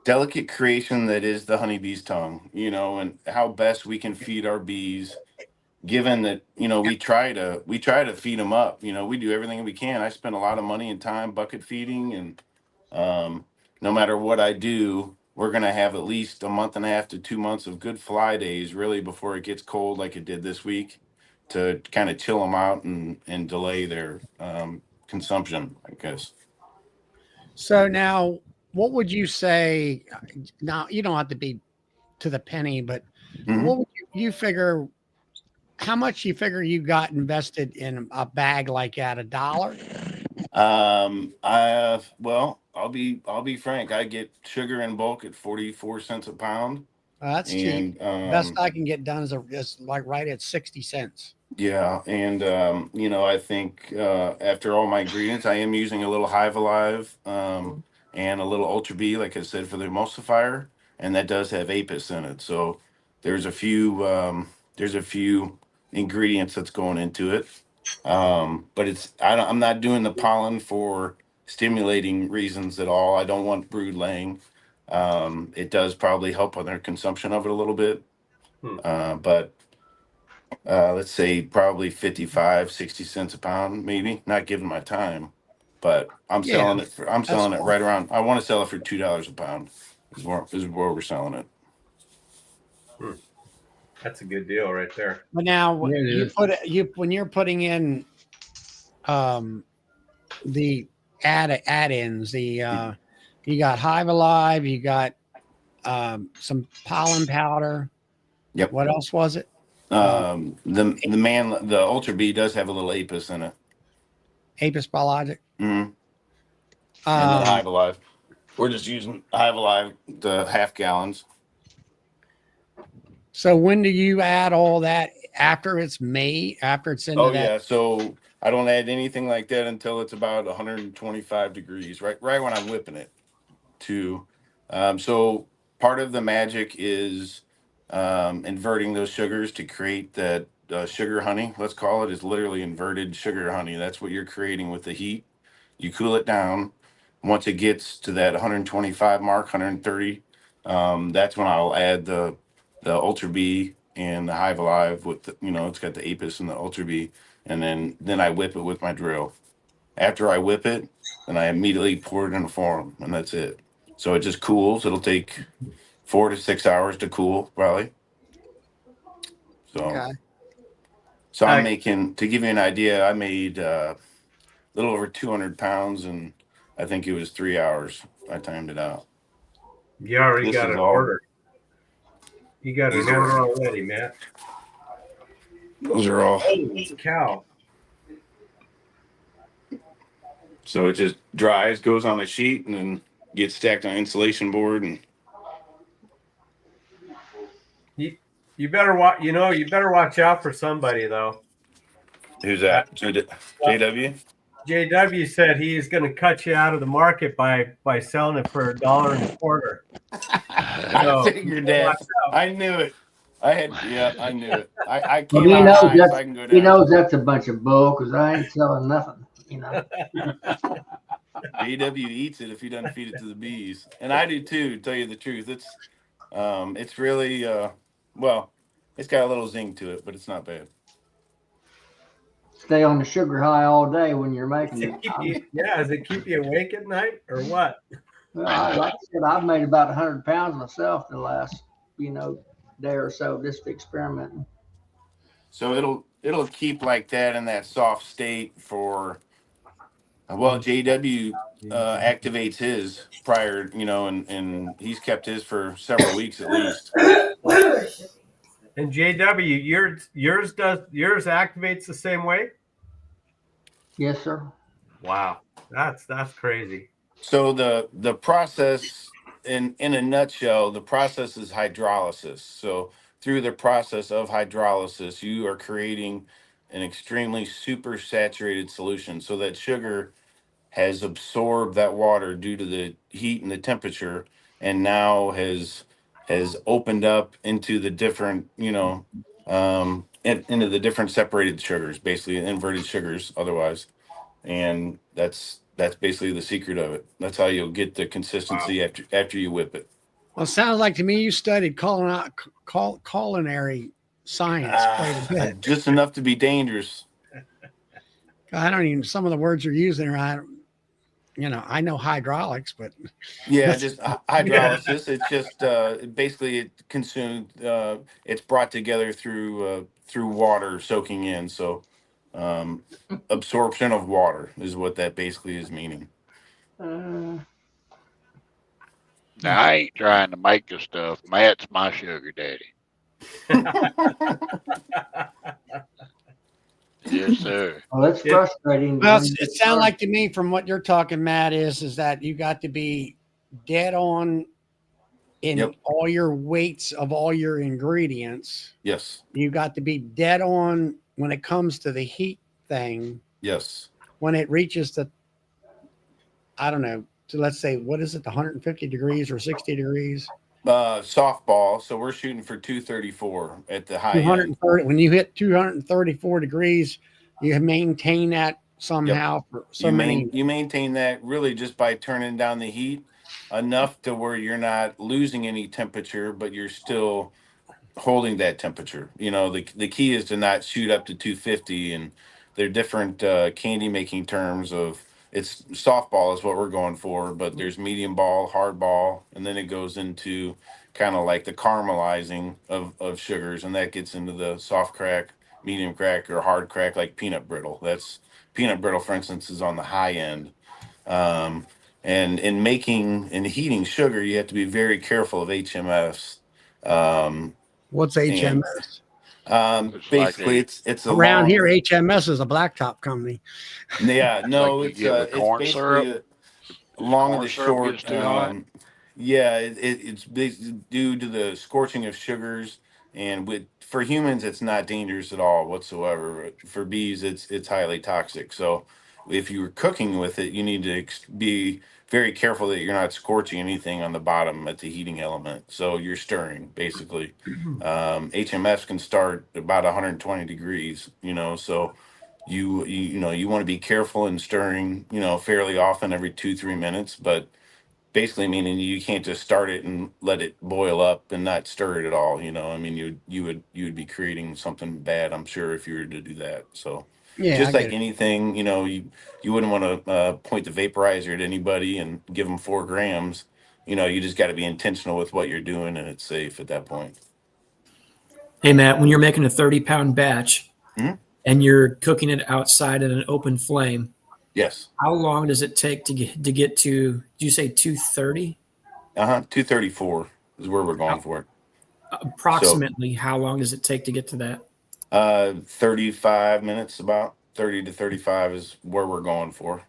delicate creation that is the honeybee's tongue, and how best we can feed our bees, given that, we try to feed them up, we do everything we can. I spend a lot of money and time bucket feeding, and no matter what I do, we're going to have at least a month and a half to 2 months of good fly days, really, before it gets cold like it did this week, to kind of chill them out and delay their consumption, I guess. So now, what would you say? Now you don't have to be to the penny, but Mhm. what would you figure? how much you figure you got invested in a bag like that? $1? Well, I'll be frank. I get sugar in bulk at 44 cents a pound, That's cheap. and Best I can get done is like right at 60 cents. yeah, and you know, I think after all my ingredients, I am using a little Hive Alive and a little Ultra B, like I said, for the emulsifier, and that does have apis in it. So there's a few ingredients that's going into it. But I'm not doing the pollen for stimulating reasons at all. I don't want brood laying. It does probably help on their consumption of it a little bit. Hmm. But let's say probably 55, 60 cents a pound, maybe. Not given my time, but I'm Yeah, selling it for, I'm that's selling it fine. right around, I want to sell it for $2 a pound is where we're selling it. That's a good deal right there. But now Yeah, it you is. put it you when you're putting in the add-ins, you got Hive Alive, you got some pollen powder. Yep. What else was it? The Ultra B does have a little apis in it. Apis biologic. Mm-hmm. And then Um, Hive Alive. We're just using Hive Alive, the half gallons. so when do you add all that after it's made? After it's into Oh that? yeah, so I don't add anything like that until it's about 125 degrees, right when I'm whipping it. To so part of the magic is inverting those sugars to create that sugar honey. Let's call it is literally inverted sugar honey. That's what you're creating with the heat. You cool it down. Once it gets to that 125 mark, 130, that's when I'll add the Ultra B and the Hive Alive with the, you know, it's got the Apis and the Ultra B, and then I whip it with my drill. After I whip it, then I immediately pour it in a form, and that's it. So it just cools. It'll take 4 to 6 hours to cool, probably. So, Okay. so I'm Uh, making, to give you an idea, I made a little over 200 pounds, and I think it was 3 hours. I timed it out. You already This got is an all. order. You got These an order are already, Matt. those are all. Holy cow. So it just dries, goes on a sheet, and then gets stacked on insulation board. And You better watch. You better watch out for somebody though. who's Uh, that? JW. JW said he's going to cut you out of the market by selling it for $1.25. I So figured watch that. out. I knew it. I knew it. I Well, came out high, so I can go he down. knows that's a bunch of bull because I ain't selling nothing. You know. JW eats it if he doesn't feed it to the bees, and I do too. To tell you the truth, it's really well, it's got a little zing to it, but it's not bad. Stay on the sugar high all day when you're Does making it it. keep you? Yeah, does it keep you awake at night or what? Like I said, I've made about 100 pounds myself the last, day or so just experimenting. So it'll keep like that in that soft state for well, JW activates his prior, you know, and he's kept his for several weeks at least. And JW, yours activates the same way? Yes, sir. Wow, that's crazy. So the process in a nutshell, the process is hydrolysis. So through the process of hydrolysis, you are creating an extremely super saturated solution so that sugar has absorbed that water due to the heat and the temperature and now has opened up into the different, you know, into the different separated sugars, basically inverted sugars otherwise, and that's basically the secret of it. That's how you'll get the consistency after you whip it. Well, it sounds like to me you studied culinary science quite a bit. Just enough to be dangerous. I don't even some of the words you're using are I know hydraulics, but Yeah, just hydrolysis. It's just basically it consumed. It's brought together through water soaking in. So absorption of water is what that basically is meaning. Uh, Now, I ain't trying to make the stuff. Matt's my sugar daddy. Yes, sir. Well, it's Yeah. frustrating. Well, when it you sounds start- like to me from what you're talking, Matt, is that you got to be dead on in Yep. all your weights of all your ingredients. Yes. You got to be dead on when it comes to the heat thing. Yes. When it reaches the, I don't know, so let's say, what is it, the 150 degrees or 60 degrees? Softball. So we're shooting for 234 at the high end. 230. When you hit 234 degrees, you maintain that somehow for so many. You maintain that really just by turning down the heat enough to where you're not losing any temperature, but you're still holding that temperature. You know, the key is to not shoot up to 250, and there are different candy making terms of it's softball is what we're going for, but there's medium ball, hard ball, and then it goes into kind of like the caramelizing of sugars, and that gets into the soft crack, medium crack, or hard crack like peanut brittle. That's peanut brittle, for instance, is on the high end. Um, and in making and heating sugar, you have to be very careful of HMFs. Um, What's and HMS? It's like basically, a it's a Around here, long. HMS is a blacktop company. Yeah, like no, you get with it's corn basically syrup. a If the long of corn the syrup gets short. too hot, Yeah, it's basically due to the scorching of sugars, and with for humans, it's not dangerous at all whatsoever. For bees, it's highly toxic. So, if you're cooking with it, you need to be very careful that you're not scorching anything on the bottom at the heating element. So you're stirring basically. HMS can start about 120 degrees. You know, so you want to be careful in stirring. You know, fairly often, every 2-3 minutes, but basically meaning you can't just start it and let it boil up and not stir it at all. You know, I mean, you would be creating something bad, I'm sure, if you were to do that. So Yeah, I just get like it. anything, you wouldn't want to point the vaporizer at anybody and give them 4 grams. You just got to be intentional with what you're doing, and it's safe at that point. Hey, Matt, when you're making a 30-pound batch Mhm. and you're cooking it outside at an open flame, Yes. how long does it take to get to, did you say 230? 234 is where we're going for it. So Approximately, how long does it take to get to that? 35 minutes, about 30 to 35 is where we're going for.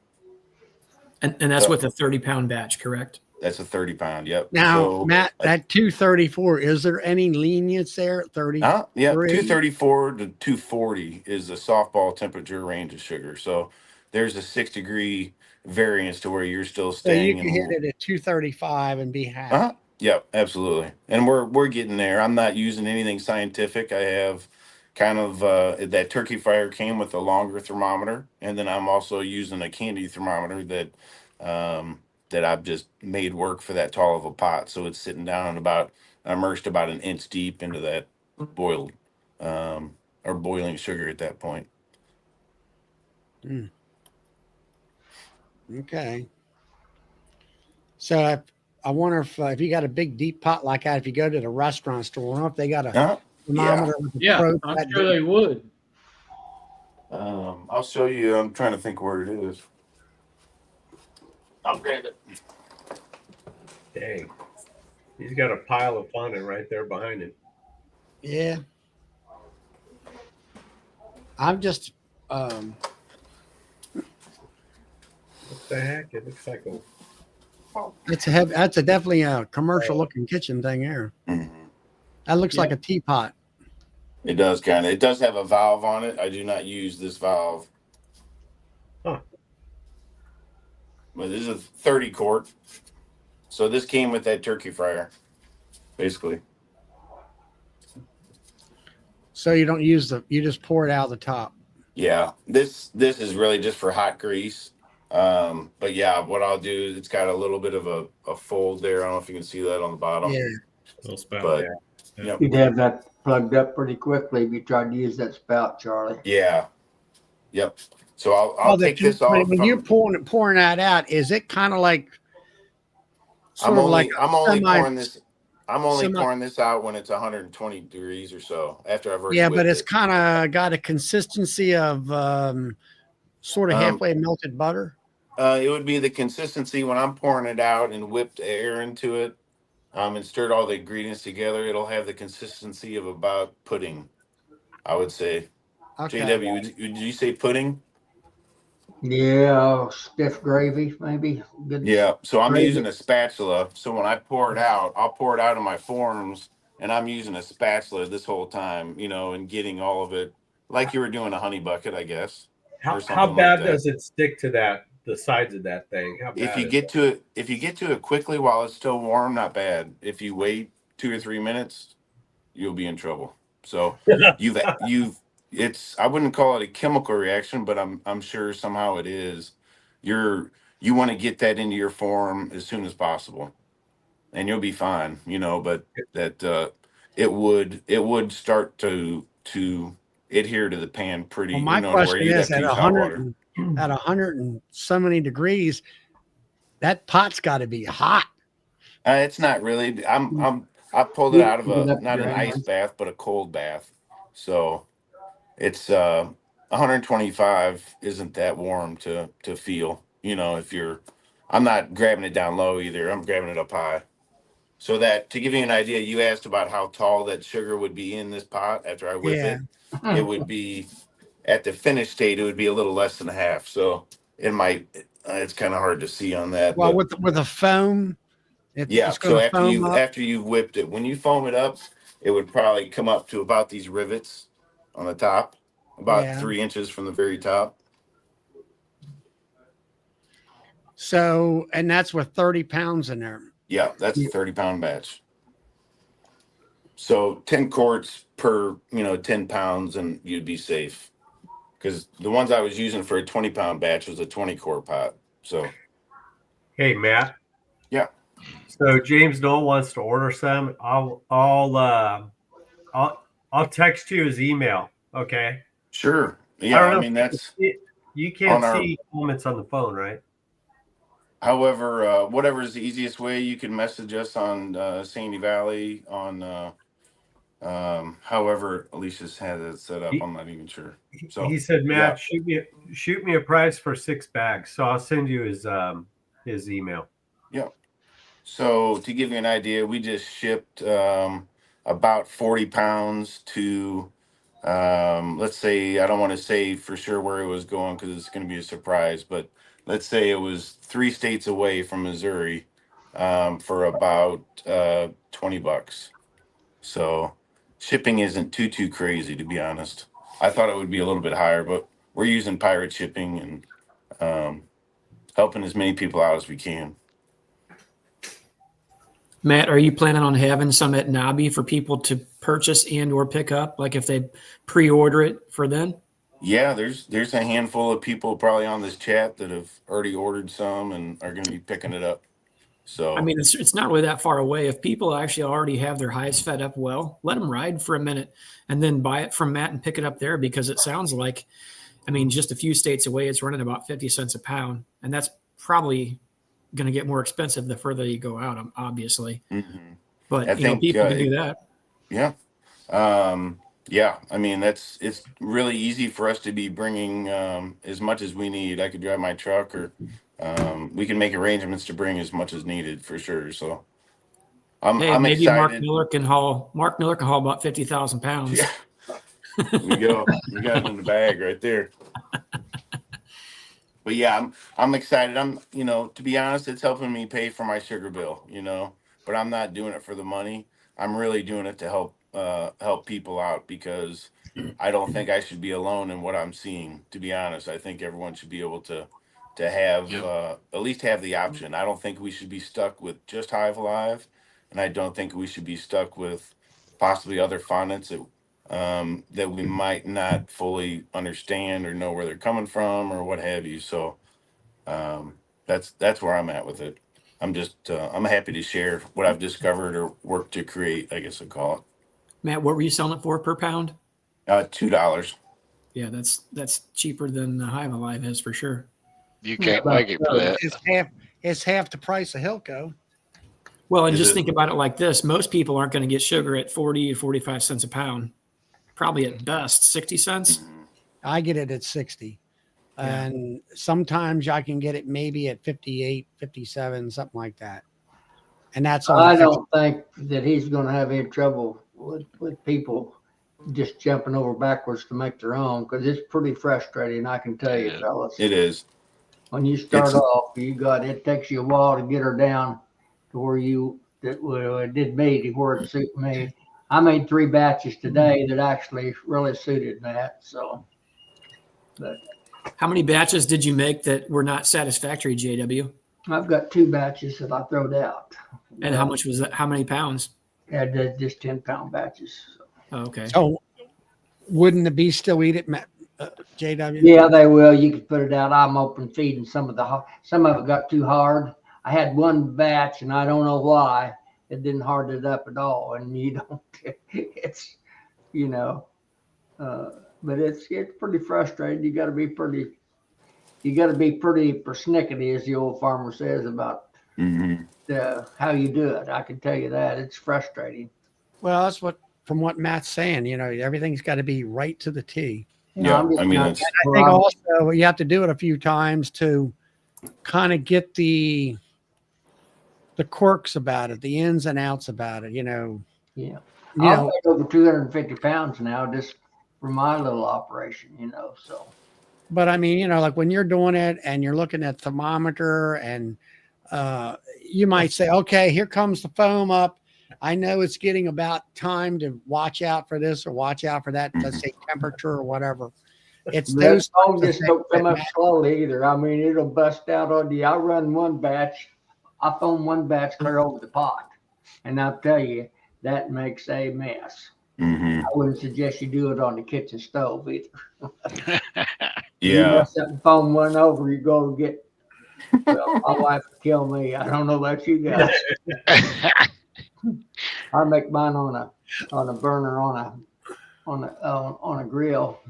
And that's So with a 30-pound batch, correct? that's a 30 pound. Yep. Now, So Matt, that 234, is there any lenience there at 33? yeah, 234 to 240 is the softball temperature range of sugar. So there's a 6 degree variance to where you're still So you staying can hit in. it at 235 and be happy. Yep, absolutely. And we're getting there. I'm not using anything scientific. I have kind of that turkey fire came with a longer thermometer, and then I'm also using a candy thermometer that I've just made work for that tall of a pot. So it's sitting down about immersed about an inch deep into that boiled um, or boiling sugar at that point. Okay. So I wonder if you got a big deep pot like that, if you go to the restaurant store, I don't know if they got a Yeah. thermometer with a Yeah, probe I'm that sure deep. they would. I'll show you. I'm trying to think where it is. I'll grab it. Dang. He's got a pile of fondant right there behind him. Yeah. I'm just What the heck? It looks like a. that's a definitely a commercial looking kitchen thing there. Mhm. That looks like a teapot. It does kind of. It does have a valve on it. I do not use this valve. Huh. But this is a 30 quart. So this came with that turkey fryer, basically. So you don't use you just pour it out the top. Yeah. This is really just for hot grease. But yeah, what I'll do is it's got a little bit of a fold there. I don't know if you can see that on the bottom. Yeah. Little spout. But Yeah. yep. You'd have that plugged up pretty quickly if you tried to use that spout, Charlie. Yeah. Yep. So I'll Well, take this off. when you're pouring that out, is it kind of like I'm only semi- pouring this. I'm only semi- pouring this out when it's 120 degrees or so after I've already Yeah, but whipped it's it. kind of got a consistency of sort of halfway melted butter. It would be the consistency when I'm pouring it out and whipped air into it, and stirred all the ingredients together. It'll have the consistency of about pudding, I would say. Okay. JW, did you say pudding? Yeah, stiff gravy, maybe. Good. Yeah. So I'm Gravy. using a spatula. So when I pour it out, I'll pour it out of my forms, and I'm using a spatula this whole time, and getting all of it like you were doing a honey bucket, I guess, or How something like bad that. does it stick to the sides of that thing? How If bad you is get to it, if you get to it quickly while it's still warm, not bad. If you wait 2 or 3 minutes, you'll be in trouble. So it? you've it's I wouldn't call it a chemical reaction, but I'm sure somehow it is. You want to get that into your form as soon as possible, and you'll be fine. But that it would start to adhere to the pan pretty, Well, my to where question you'd is have to use hot water. at 100 and so many degrees, that pot's got to be hot. It's not really. I pulled it You out of get a up to not your an ice hands. bath, but a cold bath. So it's 125 isn't that warm to feel. If you're, I'm not grabbing it down low either. I'm grabbing it up high. So that to give you an idea, you asked about how tall that sugar would be in this pot after I whip Yeah. it. It would be at the finished state. It would be a little less than a half. So it might. It's kind of hard to see on that, Well, but with a foam, yeah. it's going So to foam up. after you've whipped it, when you foam it up, it would probably come up to about these rivets on the top, about Yeah. 3 inches from the very top. So, and that's with 30 pounds in there. Yeah, that's a 30-pound batch. So 10 quarts per 10 pounds, and you'd be safe. Because the ones I was using for a 20-pound batch was a 20-quart pot. So Hey, Matt. yeah, So James Knoll wants to order some. I'll text you his email. Okay. sure. I Yeah, don't I know mean if that's you can't on our. see comments on the phone, right? However, whatever is the easiest way, you can message us on Sandy Valley on. However, Alicia's had it set up. He, I'm not even sure. So he said, yeah, Matt, shoot me a price for 6 bags. So I'll send you his email. yeah. So to give you an idea, we just shipped about 40 pounds to, let's say, I don't want to say for sure where it was going because it's going to be a surprise, but let's say it was 3 states away from Missouri for about $20. So shipping isn't too crazy, to be honest. I thought it would be a little bit higher, but we're using pirate shipping and helping as many people out as we can. Matt, are you planning on having some at Nobby for people to purchase and or pick up? Like if they pre-order it for then? Yeah, there's a handful of people probably on this chat that have already ordered some and are going to be picking it up. So I mean, it's not really that far away. If people actually already have their hives fed up well, let them ride for a minute and then buy it from Matt and pick it up there because it sounds like, I mean, just a few states away, it's running about 50 cents a pound. And that's probably going to get more expensive the further you go out, obviously. mm-hmm. But, I think people can do that. Yeah. Yeah, I mean it's really easy for us to be bringing as much as we need. I could drive my truck, or we can make arrangements to bring as much as needed for sure. So I'm Maybe Mark excited. Miller can haul about 50,000 pounds. Yeah, we go. We got it in the bag right there. But yeah, I'm excited. To be honest, it's helping me pay for my sugar bill. But I'm not doing it for the money. I'm really doing it to help people out because I don't think I should be alone in what I'm seeing. To be honest, I think everyone should be able to have at least have the option. I don't think we should be stuck with just Hive Alive, and I don't think we should be stuck with possibly other fondants that we might not fully understand or know where they're coming from or what have you. So that's where I'm at with it. I'm happy to share what I've discovered or worked to create, I guess I'd call Matt, what were you selling it for per pound? it. $2. Yeah, that's cheaper than the Hive Alive is for sure. You can't make it for that. It's half the price of Hilco. Well, and Is just it- think about it like this. Most people aren't going to get sugar at 40 to 45 cents a pound. Probably at best 60 cents. I get it at 60. Yeah. And sometimes I can get it maybe at 58, 57, something like that. And that's on I the don't think that he's going to have any trouble with people just jumping over backwards to make their own, because it's pretty frustrating, I can tell you, Yeah. fellas. It is. When you start It's- off, it takes you a while to get her down to where it did me, to where it suited me. I made 3 batches today that actually really suited that. So, but How many batches did you make that were not satisfactory, JW? I've got 2 batches that I throwed out. And how much was that? How many pounds? I did just 10-pound batches. Oh, okay. So wouldn't the bees still eat it, JW? Yeah, they will. You can put it out. I'm open feeding some of it got too hard. I had 1 batch, and I don't know why it didn't harden it up at all. And you don't, it's, you know, but it's pretty frustrating. You got to be pretty persnickety, as the old farmer says, about Mhm. how you do it. I can tell you that it's frustrating. Well, that's from what Matt's saying. Everything's got to be right to the T. Yeah, I'm just I mean, not- it's I think also you have to do it a few times to kind of get the quirks about it, the ins and outs about it. yeah. You I've know, weighed over 250 pounds now just for my little operation, so. but I mean, like when you're doing it and you're looking at thermometer and you might say, okay, here comes the foam up. I know it's getting about time to watch out for this or watch out for that. Let's say temperature or whatever. It's That those foam types of just things don't come that up matter. slowly either. I mean, it'll bust out on you. I run 1 batch. I foam 1 batch clear over the pot. And I'll tell you, that makes a mess. Mhm. I wouldn't suggest you do it on the kitchen stove either. You Yeah. mess up and foam 1 over, you go and get, well, my wife would kill me. I don't know about you guys. I make mine on a burner on a grill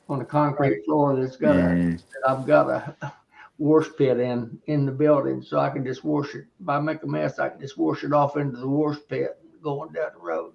on a concrete floor that's got Mhm. I've got a wash pit in the building, so I can just wash it. If I make a mess, I can just wash it off into the wash pit going down the road.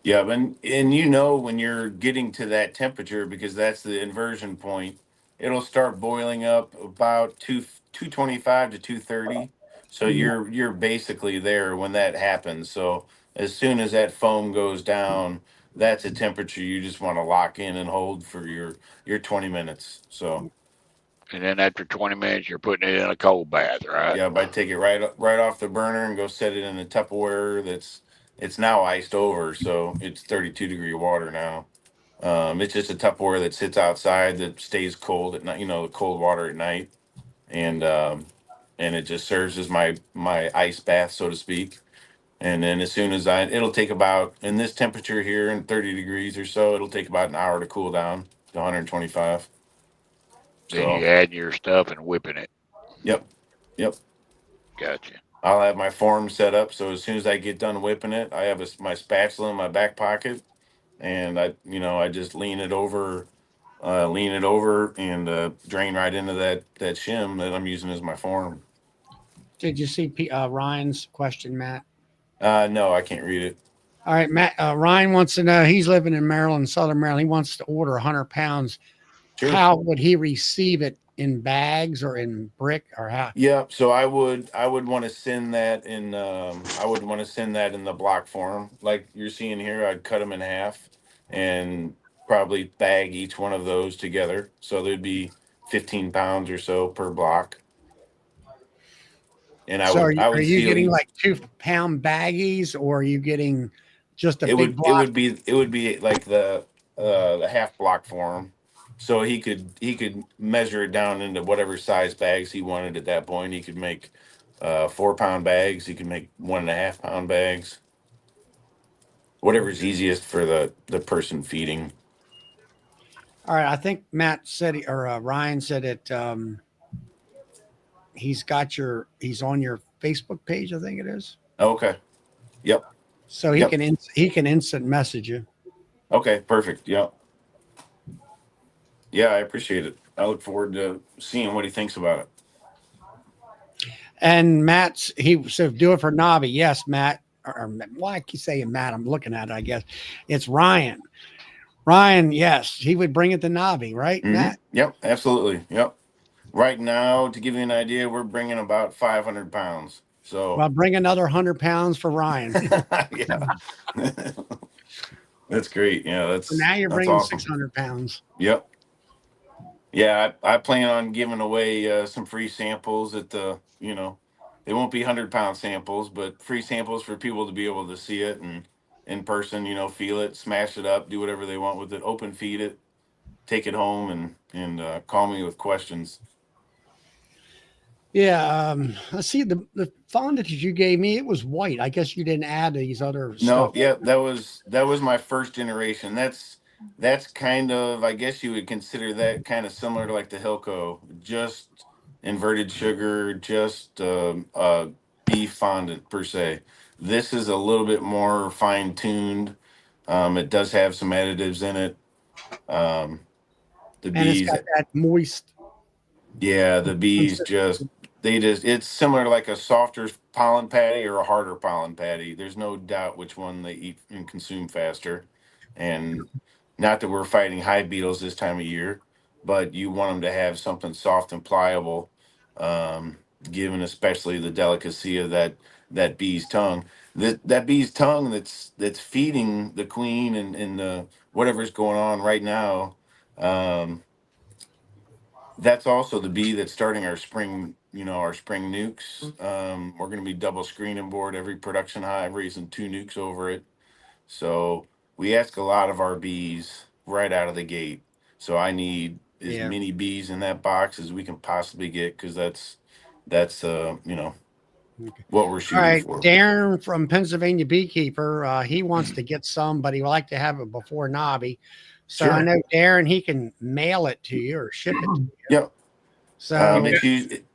Yeah, and when you're getting to that temperature, because that's the inversion point, it'll start boiling up about 225 to 230. So Yeah. you're basically there when that happens. So as soon as that foam goes down, that's a temperature you just want to lock in and hold for your 20 minutes. So And then after 20 minutes, you're putting it in a cold bath, right? yeah, but I take it right off the burner and go set it in a Tupperware it's now iced over, so it's 32-degree water now. It's just a Tupperware that sits outside that stays cold at night, the cold water at night, and it just serves as my ice bath, so to speak. And then as soon as it'll take about, in this temperature here in 30 degrees or so, it'll take about an hour to cool down to 125. Then So you add your stuff and whipping it. yep, yep. Gotcha. I'll have my form set up so as soon as I get done whipping it, I have my spatula in my back pocket, and I just lean it over, and drain right into that shim that I'm using as my form. Did you see Ryan's question, Matt? No, I can't read it. All right, Matt. Ryan wants to know. He's living in Maryland, Southern Maryland. He wants to order 100 pounds. Sure. How would he receive it? In bags or in brick or how? Yeah, so I would want to send that in the block form like you're seeing here. I'd cut them in half and probably bag each one of those together. So there'd be 15 pounds or so per block. And So I are would you seal getting each. like 2-pound baggies or are you getting just a It big would it block? would be like the half block form. So he could measure it down into whatever size bags he wanted at that point. He could make 4-pound bags. He could make 1.5-pound bags. Whatever's easiest for the person feeding. All right. I think Matt said, Ryan said it. He's on your Facebook page. I think it is. Okay. Yep. So he Yep. can instant message you. Okay. Perfect. Yep. Yeah, I appreciate it. I look forward to seeing what he thinks about it. And he said, do it for Nobby. Yes, Matt. Why I keep saying Matt? I'm looking at it, I guess. It's Ryan. Ryan, yes. He would bring it to Nobby, right, Mhm. Matt? Yep. Absolutely. Yep. Right now, to give you an idea, we're bringing about 500 pounds. So Well, bring another 100 pounds for Ryan. yeah. That's great. Yeah, So now you're that's bringing awesome. 600 pounds. Yep. Yeah, I plan on giving away some free samples at they won't be 100-pound samples, but free samples for people to be able to see it and in person, feel it, smash it up, do whatever they want with it, open feed it, take it home, and call me with questions. Yeah. I see the fondant that you gave me, it was white. I guess you didn't add these other No, stuff. yeah, that was my first generation. That's kind of, I guess you would consider that kind of similar to like the Hilco, just inverted sugar, just beef fondant per se. This is a little bit more fine tuned. It does have some additives in it. Um, the And it's bees, got that moist yeah, the bees consistency. it's similar to like a softer pollen patty or a harder pollen patty. There's no doubt which one they eat and consume faster. And not that we're fighting hive beetles this time of year, but you want them to have something soft and pliable, um, given especially the delicacy of that bee's tongue. That bee's tongue that's feeding the queen and whatever's going on right now. Um, that's also the bee that's starting our spring nukes. We're going to be double screening board every production hive, raising 2 nukes over it. So we ask a lot of our bees right out of the gate. So I need as Yeah. many bees in that box as we can possibly get, because that's Okay. what we're All shooting right. for. Darren from Pennsylvania Beekeeper, he wants to get some, but he would like to have it before Nobby. So I Sure. know Darren, he can mail it to you or ship it to you. Yep. So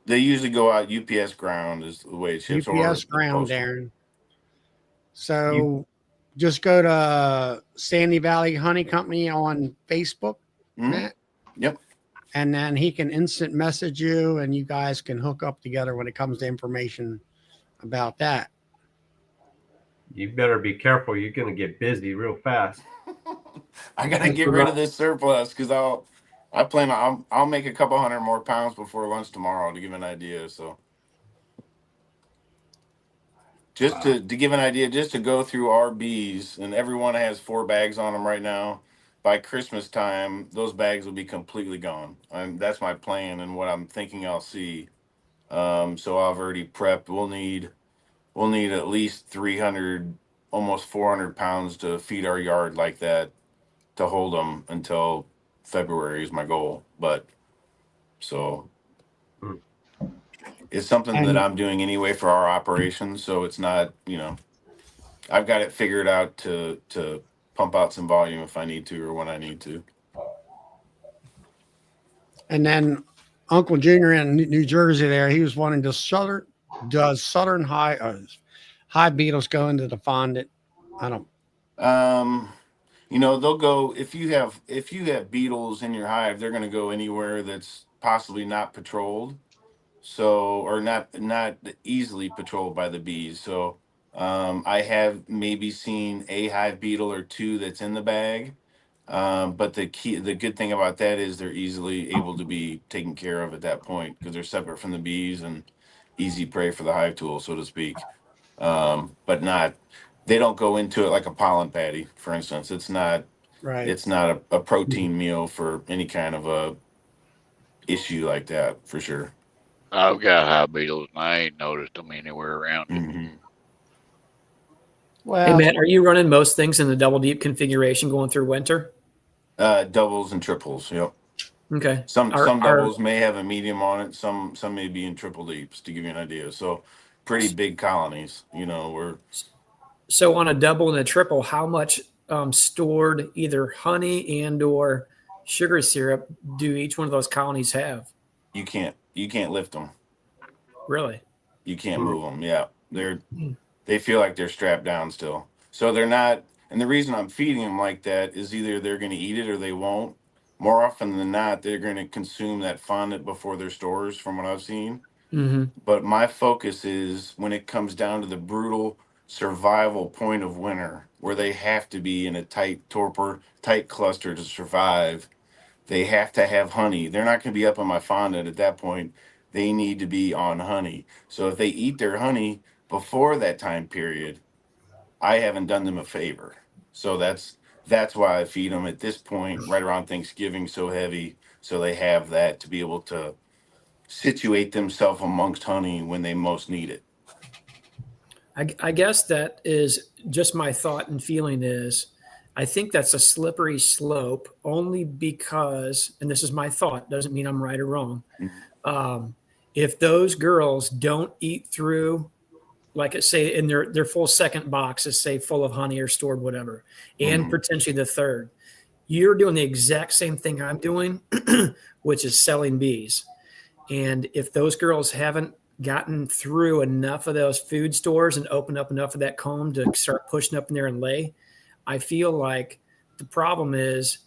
They usually go out UPS ground is the way it ships, or UPS the ground, postal. Darren. So just go to Sandy Valley Honey Company on Facebook, Mhm. Matt, Yep. and then he can instant message you and you guys can hook up together when it comes to information about that. You better be careful. You're going to get busy real fast. I gotta get rid of this surplus because I'll make a couple hundred more pounds before lunch tomorrow, to give an idea. So just to give an idea, just to go through our bees, and everyone has 4 bags on them right now. By Christmas time, those bags will be completely gone. And that's my plan and what I'm thinking I'll see. So I've already prepped. We'll need at least 300, almost 400 pounds to feed our yard like that, to hold them until February is my goal. But so Mm. it's something that And I'm doing anyway for our operations. So it's not, I've got it figured out to pump out some volume if I need to or when I need to. and then Uncle Junior in New Jersey there, he was wanting to does southern high beetles go into the fondant? I don't. Um, they'll go if you have beetles in your hive, they're going to go anywhere that's possibly not patrolled. So, or not easily patrolled by the bees. So I have maybe seen a hive beetle or two that's in the bag. But the good thing about that is they're easily able to be taken care of at that point, because they're separate from the bees and easy prey for the hive tool, so to speak. But they don't go into it like a pollen patty, for instance. Right. It's not a protein meal for any kind of a issue like that, for sure. I've got hive beetles and I ain't noticed them anywhere around it. Hmm. Hey, Well, Matt, are you running most things in the double deep configuration going through winter? Doubles and triples. Yep. Okay. Some doubles may have a medium on it. Some may be in triple deeps, to give you an idea. So pretty big colonies. So on a double and a triple, how much stored either honey and or sugar syrup do each one of those colonies have? You can't lift them. Really? You can't move them. Yeah, they feel like they're strapped down still. So they're not. And the reason I'm feeding them like that is either they're going to eat it or they won't. More often than not, they're going to consume that fondant before their stores, from what I've seen. Mm-hmm. But my focus is when it comes down to the brutal survival point of winter, where they have to be in a tight cluster to survive. They have to have honey. They're not going to be up on my fondant at that point. They need to be on honey. So if they eat their honey before that time period, I haven't done them a favor. So that's why I feed them at this point, right around Thanksgiving, so heavy, so they have that to be able to situate themselves amongst honey when they most need it. I guess that is just my thought and feeling is I think that's a slippery slope only because, and this is my thought, doesn't mean I'm right or wrong. If those girls don't eat through, like it say in their full second box is say full of honey or stored whatever, and potentially the third, you're doing the exact same thing I'm doing, which is selling bees. And if those girls haven't gotten through enough of those food stores and opened up enough of that comb to start pushing up in there and lay, I feel like the problem is,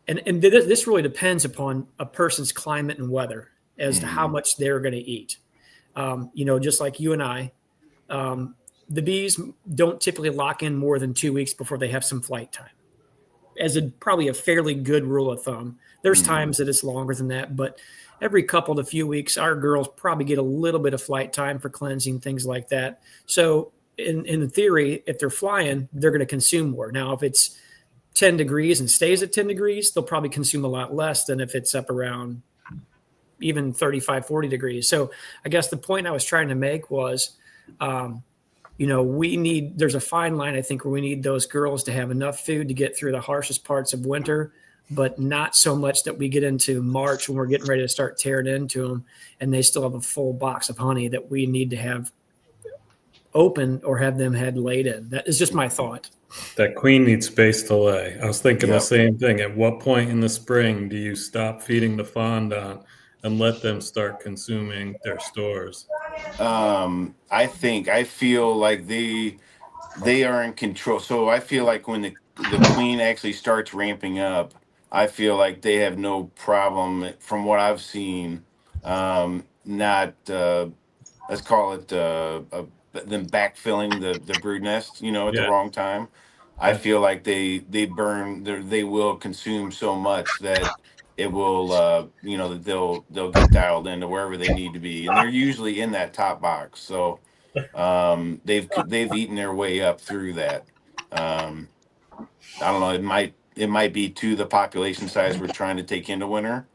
and this really depends upon a person's climate and weather as to how much they're going to eat. Just like you and I, the bees don't typically lock in more than 2 weeks before they have some flight time. As probably a fairly good rule of thumb. There's times that it's longer than that, but every couple to few weeks, our girls probably get a little bit of flight time for cleansing, things like that. So in theory, if they're flying, they're going to consume more. Now, if it's 10 degrees and stays at 10 degrees, they'll probably consume a lot less than if it's up around even 35, 40 degrees. So I guess the point I was trying to make was, there's a fine line, I think, where we need those girls to have enough food to get through the harshest parts of winter, but not so much that we get into March when we're getting ready to start tearing into them and they still have a full box of honey that we need to have open or have them had laid in. That is just my thought. That queen needs space to lay. I was thinking the same thing. At what point in the spring do you stop feeding the fondant and let them start consuming their stores? I feel like they are in control. So I feel like when the queen actually starts ramping up, I feel like they have no problem from what I've seen. Not let's call it them backfilling the brood nest, at the wrong time. I feel like they will consume so much that it will that they'll get dialed into wherever they need to be, and they're usually in that top box. So they've eaten their way up through that. I don't know. It might be to the population size we're trying to take into winter,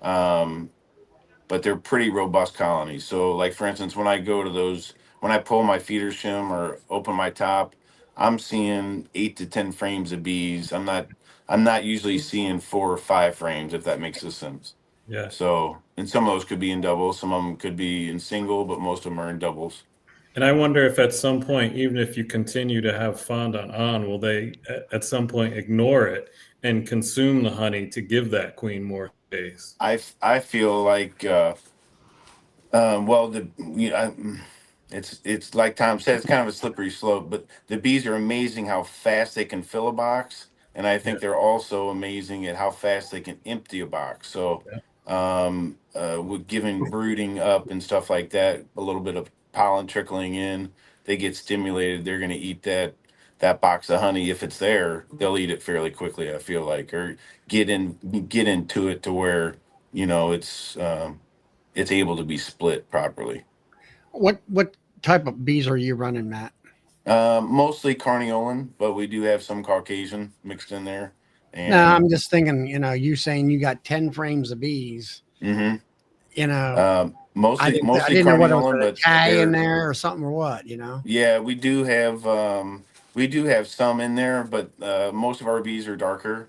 but they're pretty robust colonies. So, like for instance, when I go to those, when I pull my feeder shim or open my top, I'm seeing 8 to 10 frames of bees. I'm not usually seeing 4 or 5 frames, if that makes sense. Yeah. So, and some of those could be in doubles, some of them could be in single, but most of them are in doubles. And I wonder if at some point, even if you continue to have fondant on, will they at some point ignore it and consume the honey to give that queen more space? I feel like, it's like Tom said, it's kind of a slippery slope, but the bees are amazing how fast they can fill a box. And I think they're also amazing at how fast they can empty a box. So, with giving brooding up and stuff like that, a little bit of pollen trickling in, they get stimulated. They're going to eat that box of honey. If it's there, they'll eat it fairly quickly, I feel like, or get into it to where, it's able to be split properly. What type of bees are you running, Matt? Mostly Carniolan, but we do have some Caucasian mixed in there. And, No, I'm just thinking, you saying you got 10 frames of bees. Mm-hmm. I Mostly didn't know what it was, Carniolan, a but tag in there or something or what, Yeah, we do have some in there, but most of our bees are darker.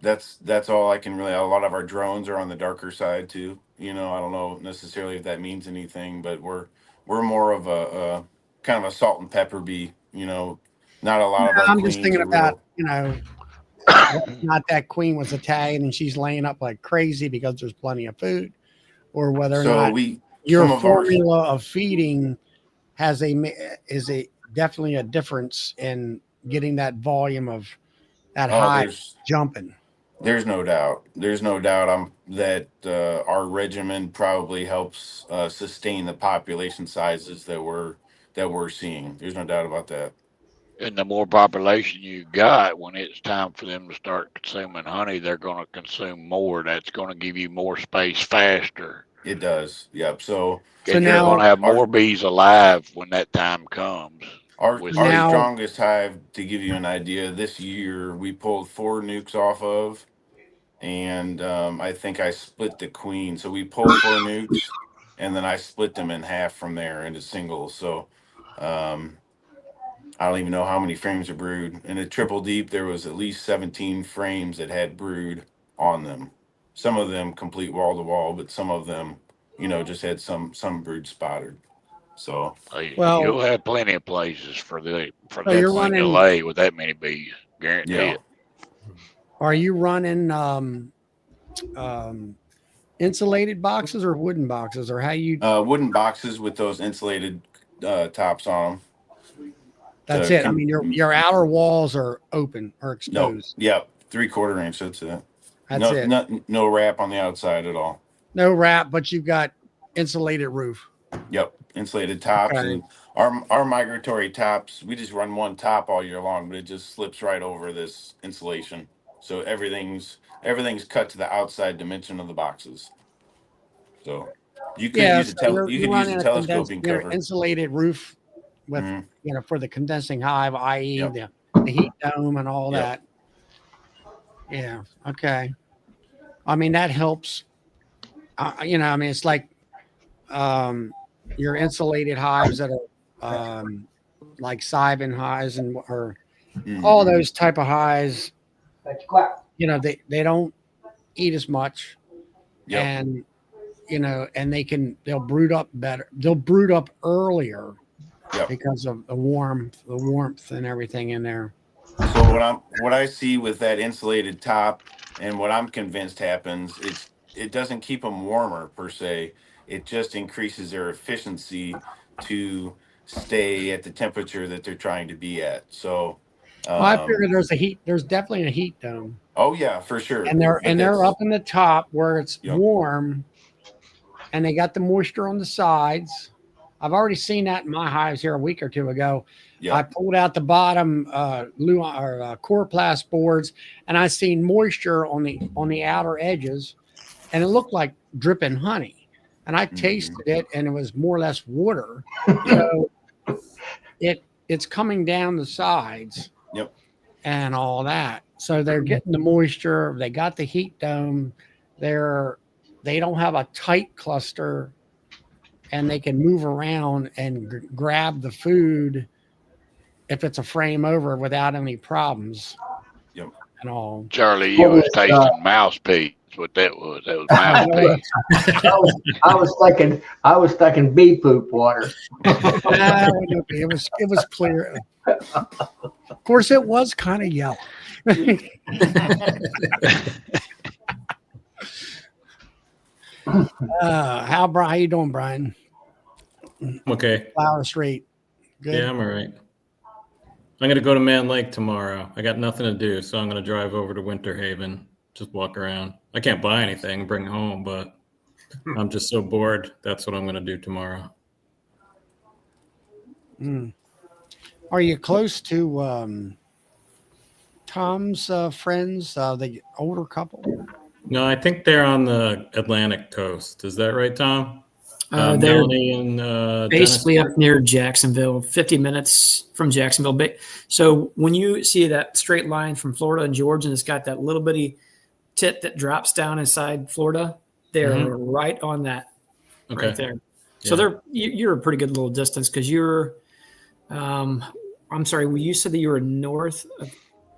That's all I can really. A lot of our drones are on the darker side too. I don't know necessarily if that means anything, but we're more of a kind of a salt and pepper bee. Not a lot of our I'm queens just thinking are about, real. not that queen was a tag and she's laying up like crazy because there's plenty of food, or whether or not your formula of feeding is definitely a difference in getting that volume of that hive jumping. There's no doubt. That our regimen probably helps sustain the population sizes that we're seeing. There's no doubt about that. And the more population you got, when it's time for them to start consuming honey, they're going to consume more. That's going to give you more space faster. It does. Yep. So you're going to have more bees alive when that time comes. Our with Now- strongest hive, to give you an idea, this year we pulled 4 nukes off of, and I think I split the queen. So we pulled 4 nukes, and then I split them in half from there into singles. So I don't even know how many frames are brood. In a triple deep, there was at least 17 frames that had brood on them. Some of them complete wall to wall, but some of them, just had some brood spotted. So Well- you'll have plenty of places for So that you're thing to running- lay with that many bees. Guarantee yeah, it. Are you running insulated boxes or wooden boxes, or how you? wooden boxes with those insulated tops on them. That's to it. I mean, your outer walls are open or No, exposed. yep, 3/4 inch. That's it. That's it. No wrap on the outside at all. No wrap, but you've got insulated roof. Yep, insulated tops. Okay. And our migratory tops, we just run one top all year long, but it just slips right over this insulation. So everything's cut to the outside dimension of the boxes. So you could use you're use a running telescoping cover. insulated roof with Mhm. for the condensing hive, i.e. Yep. the heat dome and all Yep. that. Yeah. Okay. I mean that helps. I mean it's like your insulated hives that are like Sawmill hives or Mhm. all those type of hives. That's quack. They don't eat as much, Yep. and they'll brood up better. They'll brood up earlier Yep. because of the warmth and everything in there. So what I see with that insulated top, and what I'm convinced happens, it doesn't keep them warmer per se. It just increases their efficiency to stay at the temperature that they're trying to be at. So, Well, I figure there's definitely a heat dome, oh yeah, for sure. and they're But that's- up in the top where it's Yep. warm, and they got the moisture on the sides. I've already seen that in my hives here a week or two ago. Yeah. I pulled out the bottom coroplast boards, and I seen moisture on the outer edges, and it looked like dripping honey. And I tasted it, and it was more or less water. So it's coming down the sides. Yep. And all that. So they're getting the moisture. They got the heat dome. They don't have a tight cluster, and they can move around and grab the food if it's a frame over without any problems. Yep. And all. Charlie, you was tasting mouse pee. That's what that was. That was mouse pee. I was thinking bee poop water. It was clear. Of course, it was kind of yellow. How you doing, Brian? Okay. Flower Street. Good. Yeah, I'm all right. I'm going to go to Man Lake tomorrow. I got nothing to do, so I'm going to drive over to Winter Haven, just walk around. I can't buy anything, bring home, but I'm just so bored. That's what I'm going to do tomorrow. Are you close to Tom's friends, the older couple? No, I think they're on the Atlantic coast. Is that right, Tom? They're Melanie and basically Dennis? up near Jacksonville, 50 minutes from Jacksonville. So when you see that straight line from Florida and Georgia, and it's got that little bitty tip that drops down inside Florida, they're right on that, Okay. right there. So you're a pretty good little distance because you're. I'm sorry. You said that you were north of.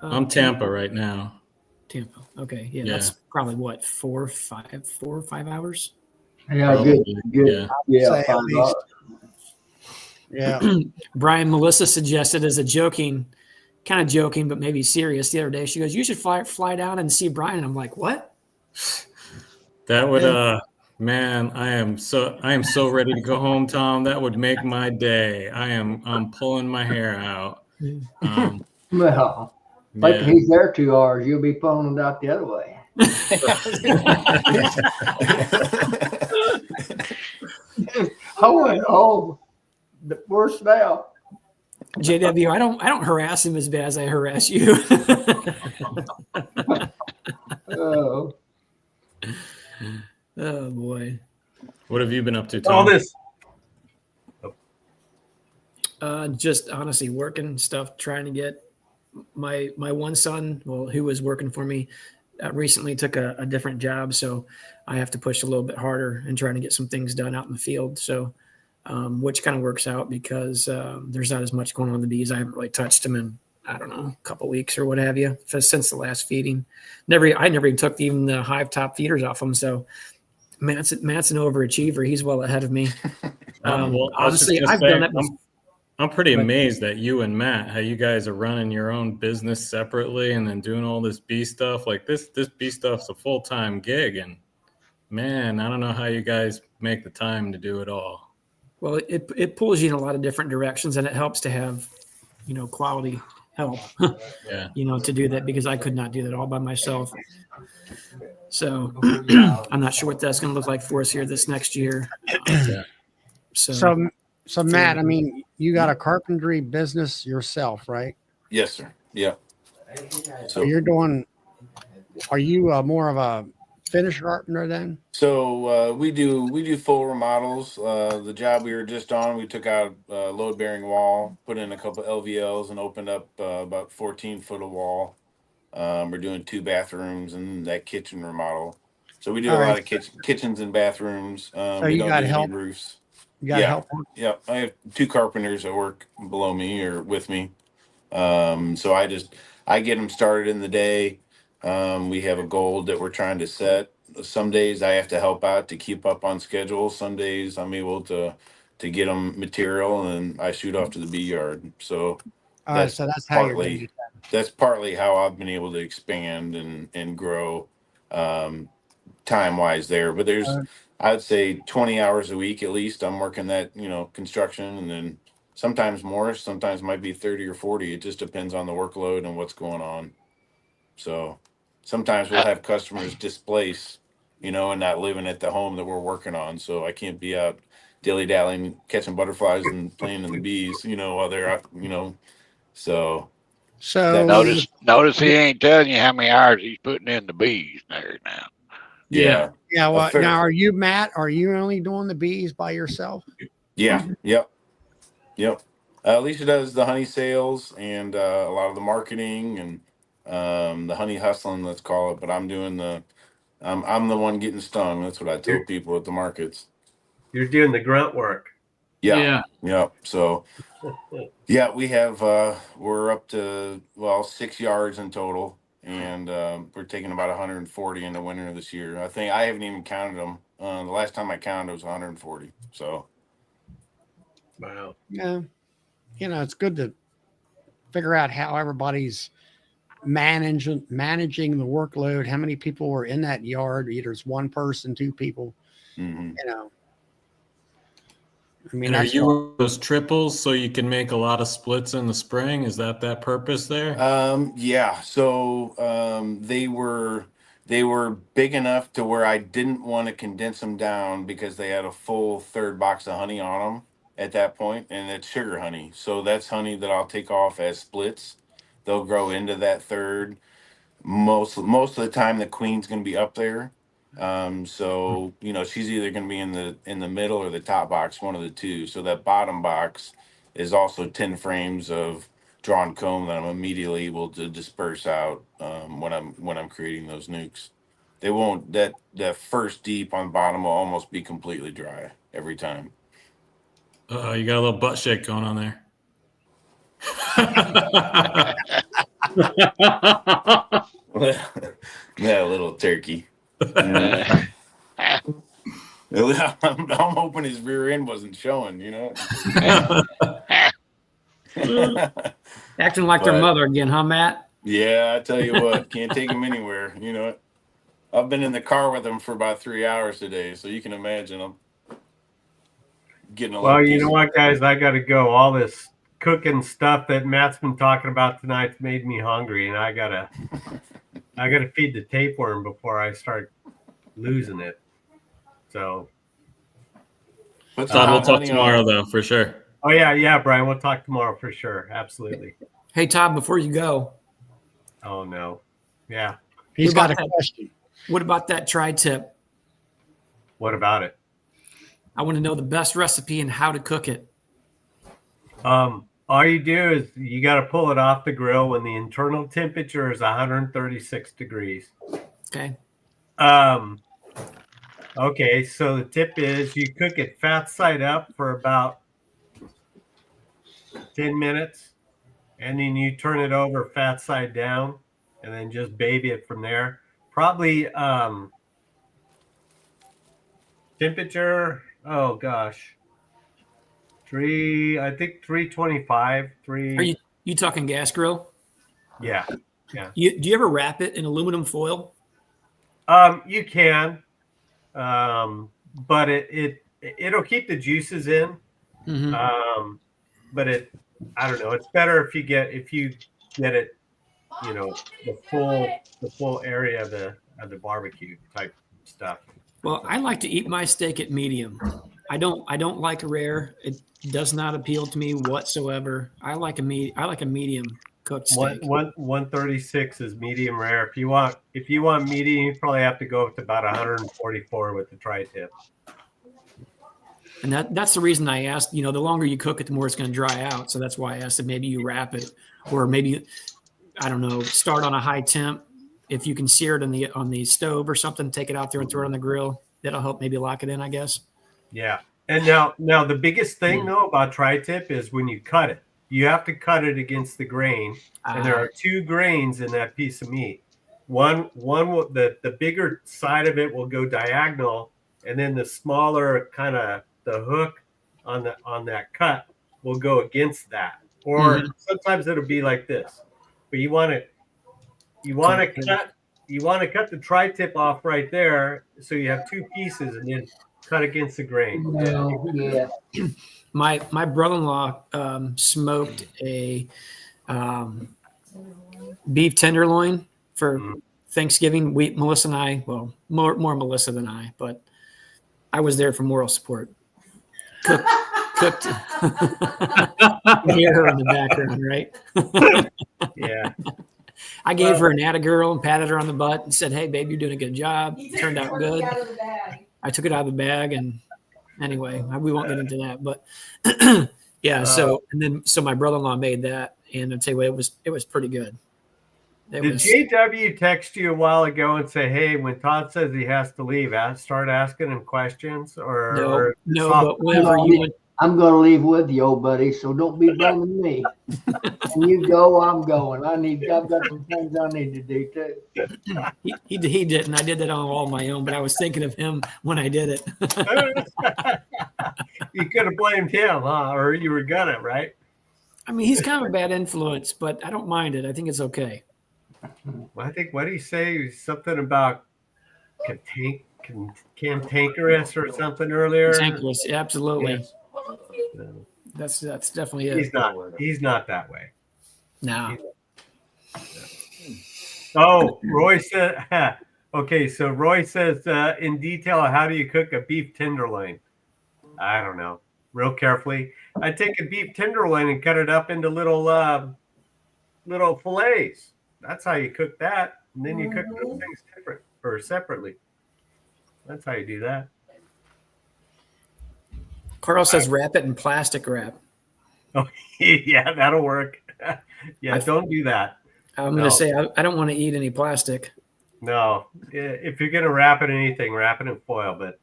I'm Tampa right now. Tampa. Okay. Yeah, Yeah. that's probably what 4 or 5 hours. Yeah, Probably, good. yeah. Say at least. Yeah. Brian, Melissa suggested as a kind of joking, but maybe serious the other day. She goes, "You should fly down and see Brian." And I'm like, "What?" That would man, I am so ready to go home, Tom. That would make my day. I'm pulling my hair out. Well, Yeah. he's there 2 hours. You'll be pulling it out the other way. I went home. The worst now. JW, I don't harass him as bad as I harass you. Oh, Oh boy. What have you been up to, Tom? All this. Just honestly working stuff, trying to get my one son, well, who was working for me, recently took a different job, so I have to push a little bit harder and trying to get some things done out in the field. So, which kind of works out because there's not as much going on in the bees. I haven't really touched them in, I don't know, a couple weeks or what have you, since the last feeding. I never even took even the hive top feeders off them. So Matt's an overachiever. He's well ahead of me. Well, Honestly, I've done that. I'm pretty amazed at you and Matt, how you guys are running your own business separately and then doing all this bee stuff. Like this bee stuff's a full-time gig, and man, I don't know how you guys make the time to do it all. Well, it pulls you in a lot of different directions, and it helps to have, quality help, Yeah. To do that, because I could not do that all by myself. So I'm not sure what that's going to look like for us here this next year. So Matt, I mean, you got a carpentry business yourself, right? Yes, sir. Yeah. So are you more of a finish carpenter then? So we do full remodels. The job we were just on, we took out a load bearing wall, put in a couple LVLs, and opened up about 14 foot of wall. We're doing 2 bathrooms and that kitchen remodel. So we do a lot of kitchens and bathrooms. So we you don't got do help? any roofs. You got help? Yeah, I have 2 carpenters that work below me or with me. So I get them started in the day. We have a goal that we're trying to set. Some days I have to help out to keep up on schedule. Some days I'm able to get them material, and I shoot off to the bee yard. So All right, so that's how that's partly how I've been able to expand and grow time wise there. But there's I'd say 20 hours a week at least. I'm working that, construction, and then sometimes more, sometimes might be 30 or 40. It just depends on the workload and what's going on. So sometimes we'll have customers displace, and not living at the home that we're working on. So I can't be out dilly-dallying, catching butterflies and playing in the bees, while they're out, So Notice he ain't telling you how many hours he's putting in the bees there now. Yeah. Yeah. Well, now are you, Matt? Are you only doing the bees by yourself? Yeah. Yep. Alicia does the honey sales and a lot of the marketing and the honey hustling, let's call it. But I'm doing I'm the one getting stung. That's what I tell people at the markets. You're doing the grunt work. Yeah. So yeah, we have we're up to 6 yards in total, and we're taking about 140 in the winter this year. I think I haven't even counted them. The last time I counted it was 140. So wow. Yeah. It's good to figure out how everybody's managing the workload, how many people are in that yard. Either it's one person, 2 people, I mean, and are you those triples so you can make a lot of splits in the spring? Is that purpose there? Yeah. So they were big enough to where I didn't want to condense them down because they had a full 3rd box of honey on them at that point, and it's sugar honey. So that's honey that I'll take off as splits. They'll grow into that 3rd. Most of the time, the queen's going to be up there. So she's either going to be in the middle or the top box, one of the two. So that bottom box is also 10 frames of drawn comb that I'm immediately able to disperse out when I'm creating those nukes. They won't that first deep on bottom will almost be completely dry every time. You got a little butt shake going on there. Yeah, a little turkey. I'm hoping his rear end wasn't showing, Acting like their mother again, huh, Matt? Yeah, I tell you what, can't take him anywhere. I've been in the car with him for about 3 hours today, so you can imagine I'm getting a little. Well, you know what, guys, I got to go. All this cooking stuff that Matt's been talking about tonight's made me hungry, and I gotta feed the tapeworm before I start losing it. So, Todd, we'll talk tomorrow, though, for sure. Oh yeah, Brian, we'll talk tomorrow for sure. Absolutely. Hey, Todd, before you go. Oh no. Yeah. He's got a question. What about that tri-tip? What about it? I want to know the best recipe and how to cook it. All you do is you got to pull it off the grill when the internal temperature is 136 degrees. Okay. Okay, so the tip is you cook it fat side up for about 10 minutes, and then you turn it over fat side down, and then just baby it from there. Probably temperature, oh gosh, I think 325, Are you talking gas grill? yeah. Do you ever wrap it in aluminum foil? You can, but it'll keep the juices in. Mm-hmm. But I don't know. It's better if you get it, the full area of the barbecue type stuff. Well, I like to eat my steak at medium. I don't like rare. It does not appeal to me whatsoever. I like a medium cooked steak. 136 is medium rare. If you want medium, you probably have to go up to about 144 with the tri-tip. And that's the reason I asked, the longer you cook it, the more it's going to dry out. So that's why I asked if maybe you wrap it, or maybe, I don't know, start on a high temp. If you can sear it on the stove or something, take it out there and throw it on the grill. That'll help maybe lock it in, I guess. Yeah. And now the biggest thing though about tri-tip is when you cut it, you have to cut it against the grain. And there are two grains in that piece of meat. One will, the bigger side of it will go diagonal, and then the smaller kind of the hook on that cut will go against that. Or sometimes it'll be like this. But you want to cut the tri-tip off right there, so you have two pieces, and then cut against the grain. Yeah. My brother-in-law smoked a beef tenderloin for Thanksgiving. Melissa and I, well, more Melissa than I, but I was there for moral support. Cooked. You hear her in the background, right? Yeah. I gave her an atta girl and patted her on the butt and said, "Hey, babe, you're doing a good job. Turned out good." I took it out of the bag, and anyway, we won't get into that. But yeah, so my brother-in-law made that, and I'll tell you what, it was pretty good. Did JW text you a while ago and say, "Hey, when Todd says he has to leave, start asking him questions"? Or no, but whenever you went. I'm going to leave with you, old buddy, so don't be blaming me. When you go, I'm going. I've got some things I need to do too. He didn't. I did that on all my own, but I was thinking of him when I did it. You could have blamed him, huh? Or you were gonna, right? I mean, he's kind of a bad influence, but I don't mind it. I think it's okay. Well, I think, what did he say? Something about cantankerous or something earlier. Cantankerous, absolutely. Yes. That's definitely it. He's not that way. No. Oh, Roy said. Okay, so Roy says, in detail, how do you cook a beef tenderloin? I don't know. Real carefully. I take a beef tenderloin and cut it up into little fillets. That's how you cook that. And then you cook those things different or separately. That's how you do that. Carl says wrap it in plastic wrap. Oh, yeah, that'll work. Yeah, don't do that. I'm going to say I don't want to eat any plastic. No, if you're going to wrap it in anything, wrap it in foil. But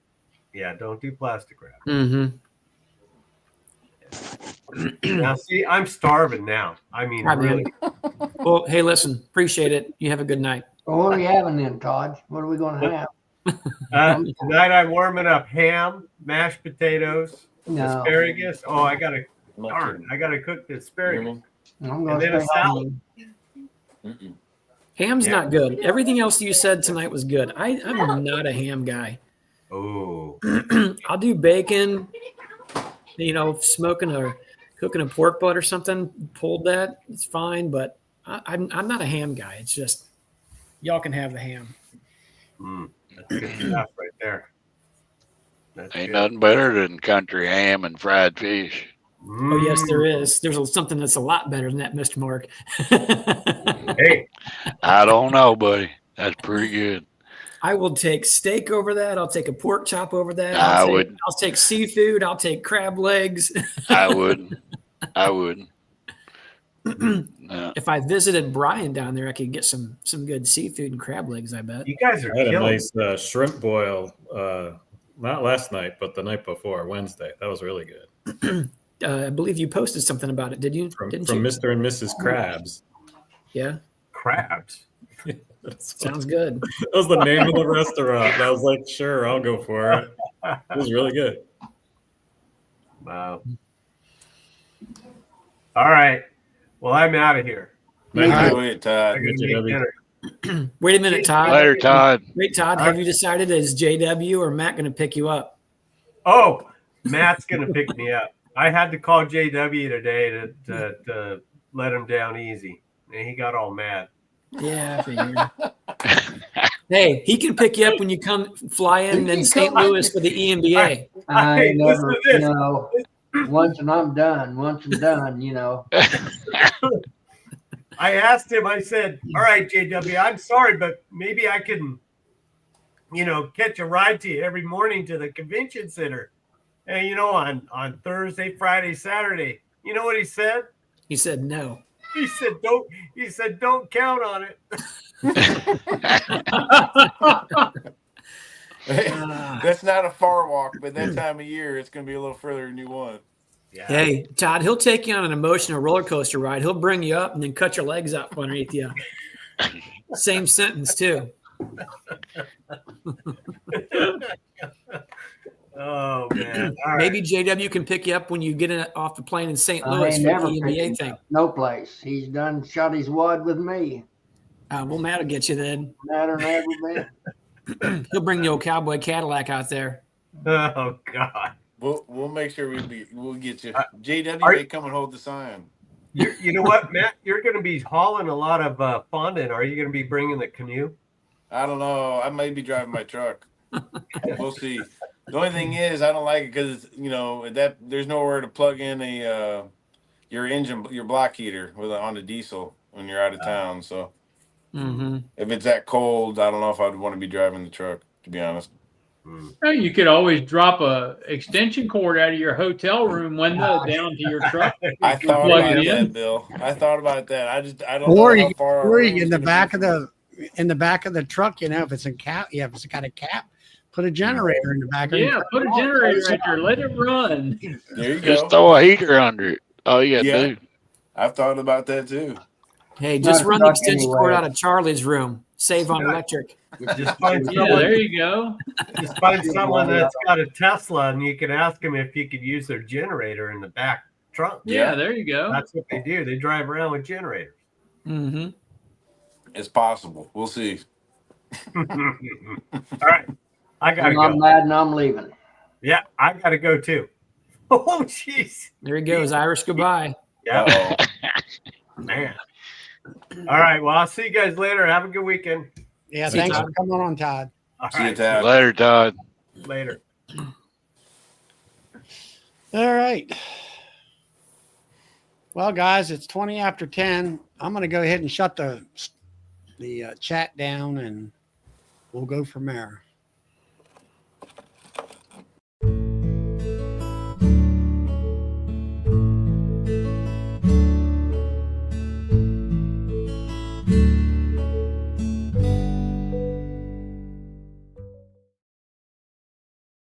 yeah, don't do plastic wrap. Mm-hmm. Now, see, I'm starving now. I mean, really. Well, hey, listen, appreciate it. You have a good night. Well, what are we having then, Todd? What are we going to have? Tonight I'm warming up ham, mashed potatoes, asparagus. Oh, I gotta cook the asparagus. I'm and then a salad. Ham's not good. Everything else you said tonight was good. I'm not a ham guy. Oh. I'll do bacon, smoking or cooking a pork butt or something, pulled that, it's fine, but I'm not a ham guy. It's just, y'all can have the ham. That's good stuff right there. Ain't nothing better than country ham and fried fish. Oh, yes, there is. There's something that's a lot better than that, Mr. Mark. Hey. I don't know, buddy. That's pretty good. I will take steak over that. I'll take a pork chop over that. I'll take seafood. I'll take crab legs. I wouldn't. No. If I visited Brian down there, I could get some good seafood and crab legs, I bet. You guys are I had a killing. nice shrimp boil, not last night, but the night before, Wednesday. That was really good. I believe you posted something about it. Didn't From you? Mr. and Mrs. Krabs. Yeah. Crabs. Sounds good. That was the name of the restaurant. And I was like, sure, I'll go for it. It was really good. Wow. All right. Well, I'm out of here. Enjoy it, I Todd. gotta make dinner. Wait a minute, Todd. Later, Todd. Wait, Todd, have you decided is JW or Matt going to pick you up? Oh, Matt's gonna pick me up. I had to call JW today to let him down easy, and he got all mad. Yeah, I figured. Hey, he can pick you up when you come fly in St. Louis for the EMBA. I Hey, listen never, to this. you know, once and I'm done, once I'm done, you know. I asked him, I said, all right, JW, I'm sorry, but maybe I can, catch a ride to you every morning to the convention center. And, on Thursday, Friday, Saturday. You know what he said? He said no. He said, don't count on it. That's not a far walk, but that time of year, it's going to be a little further than you want. Yeah. Hey, Todd, he'll take you on an emotional roller coaster ride. He'll bring you up and then cut your legs up underneath you. Same sentence, too. Oh, man. All right. Maybe JW can pick you up when you get off the plane in St. I Louis ain't for never the picked EMBA him thing. up. No place. He's done shot his wad with me. Well, Matt will get you then. Matter never been. He'll bring the old cowboy Cadillac out there. Oh, God. We'll make sure we'll get you. JW Are- may come and hold the sign. You know what, Matt? You're going to be hauling a lot of fondant. Are you going to be bringing the canoe? I don't know. I may be driving my truck. We'll see. The only thing is, I don't like it because that there's nowhere to plug in your block heater on the diesel when you're out of town. So if it's that cold, I don't know if I'd want to be driving the truck, to be honest. Well, you could always drop a extension cord out of your hotel room window down to your truck. I thought plug about it in. that, Bill. I thought about that. I don't Or know you, how far. our or you room's in the gonna back be of the truck, if it's if it's got a cap, put a generator in the back. Yeah, put a generator right there. Let it run. There you go. Just throw a heater under it. Oh, you got Yeah. to do. I've thought about that too. Hey, just Not run the truck extension cord anyway. out of Charlie's room. Save on electric. Just find Yeah, someone, there you go. just find someone that's got a Tesla, and you can ask them if you could use their generator in the back trunk. Yeah, there you go. That's what they do. They drive around with generators. Mm-hmm. It's possible. We'll see. All right. I got to I'm go. mad and I'm leaving. Yeah, I got to go too. Oh, jeez. There he goes. Irish goodbye. Yeah, Uh-oh. man. All right. Well, I'll see you guys later. Have a good weekend. Yeah, See you, thanks Todd. for coming on, Todd. All See you, right. Todd. Later, Todd. Later. All right. Well, guys, it's 20 after 10. I'm going to go ahead and shut the chat down, and we'll go from there.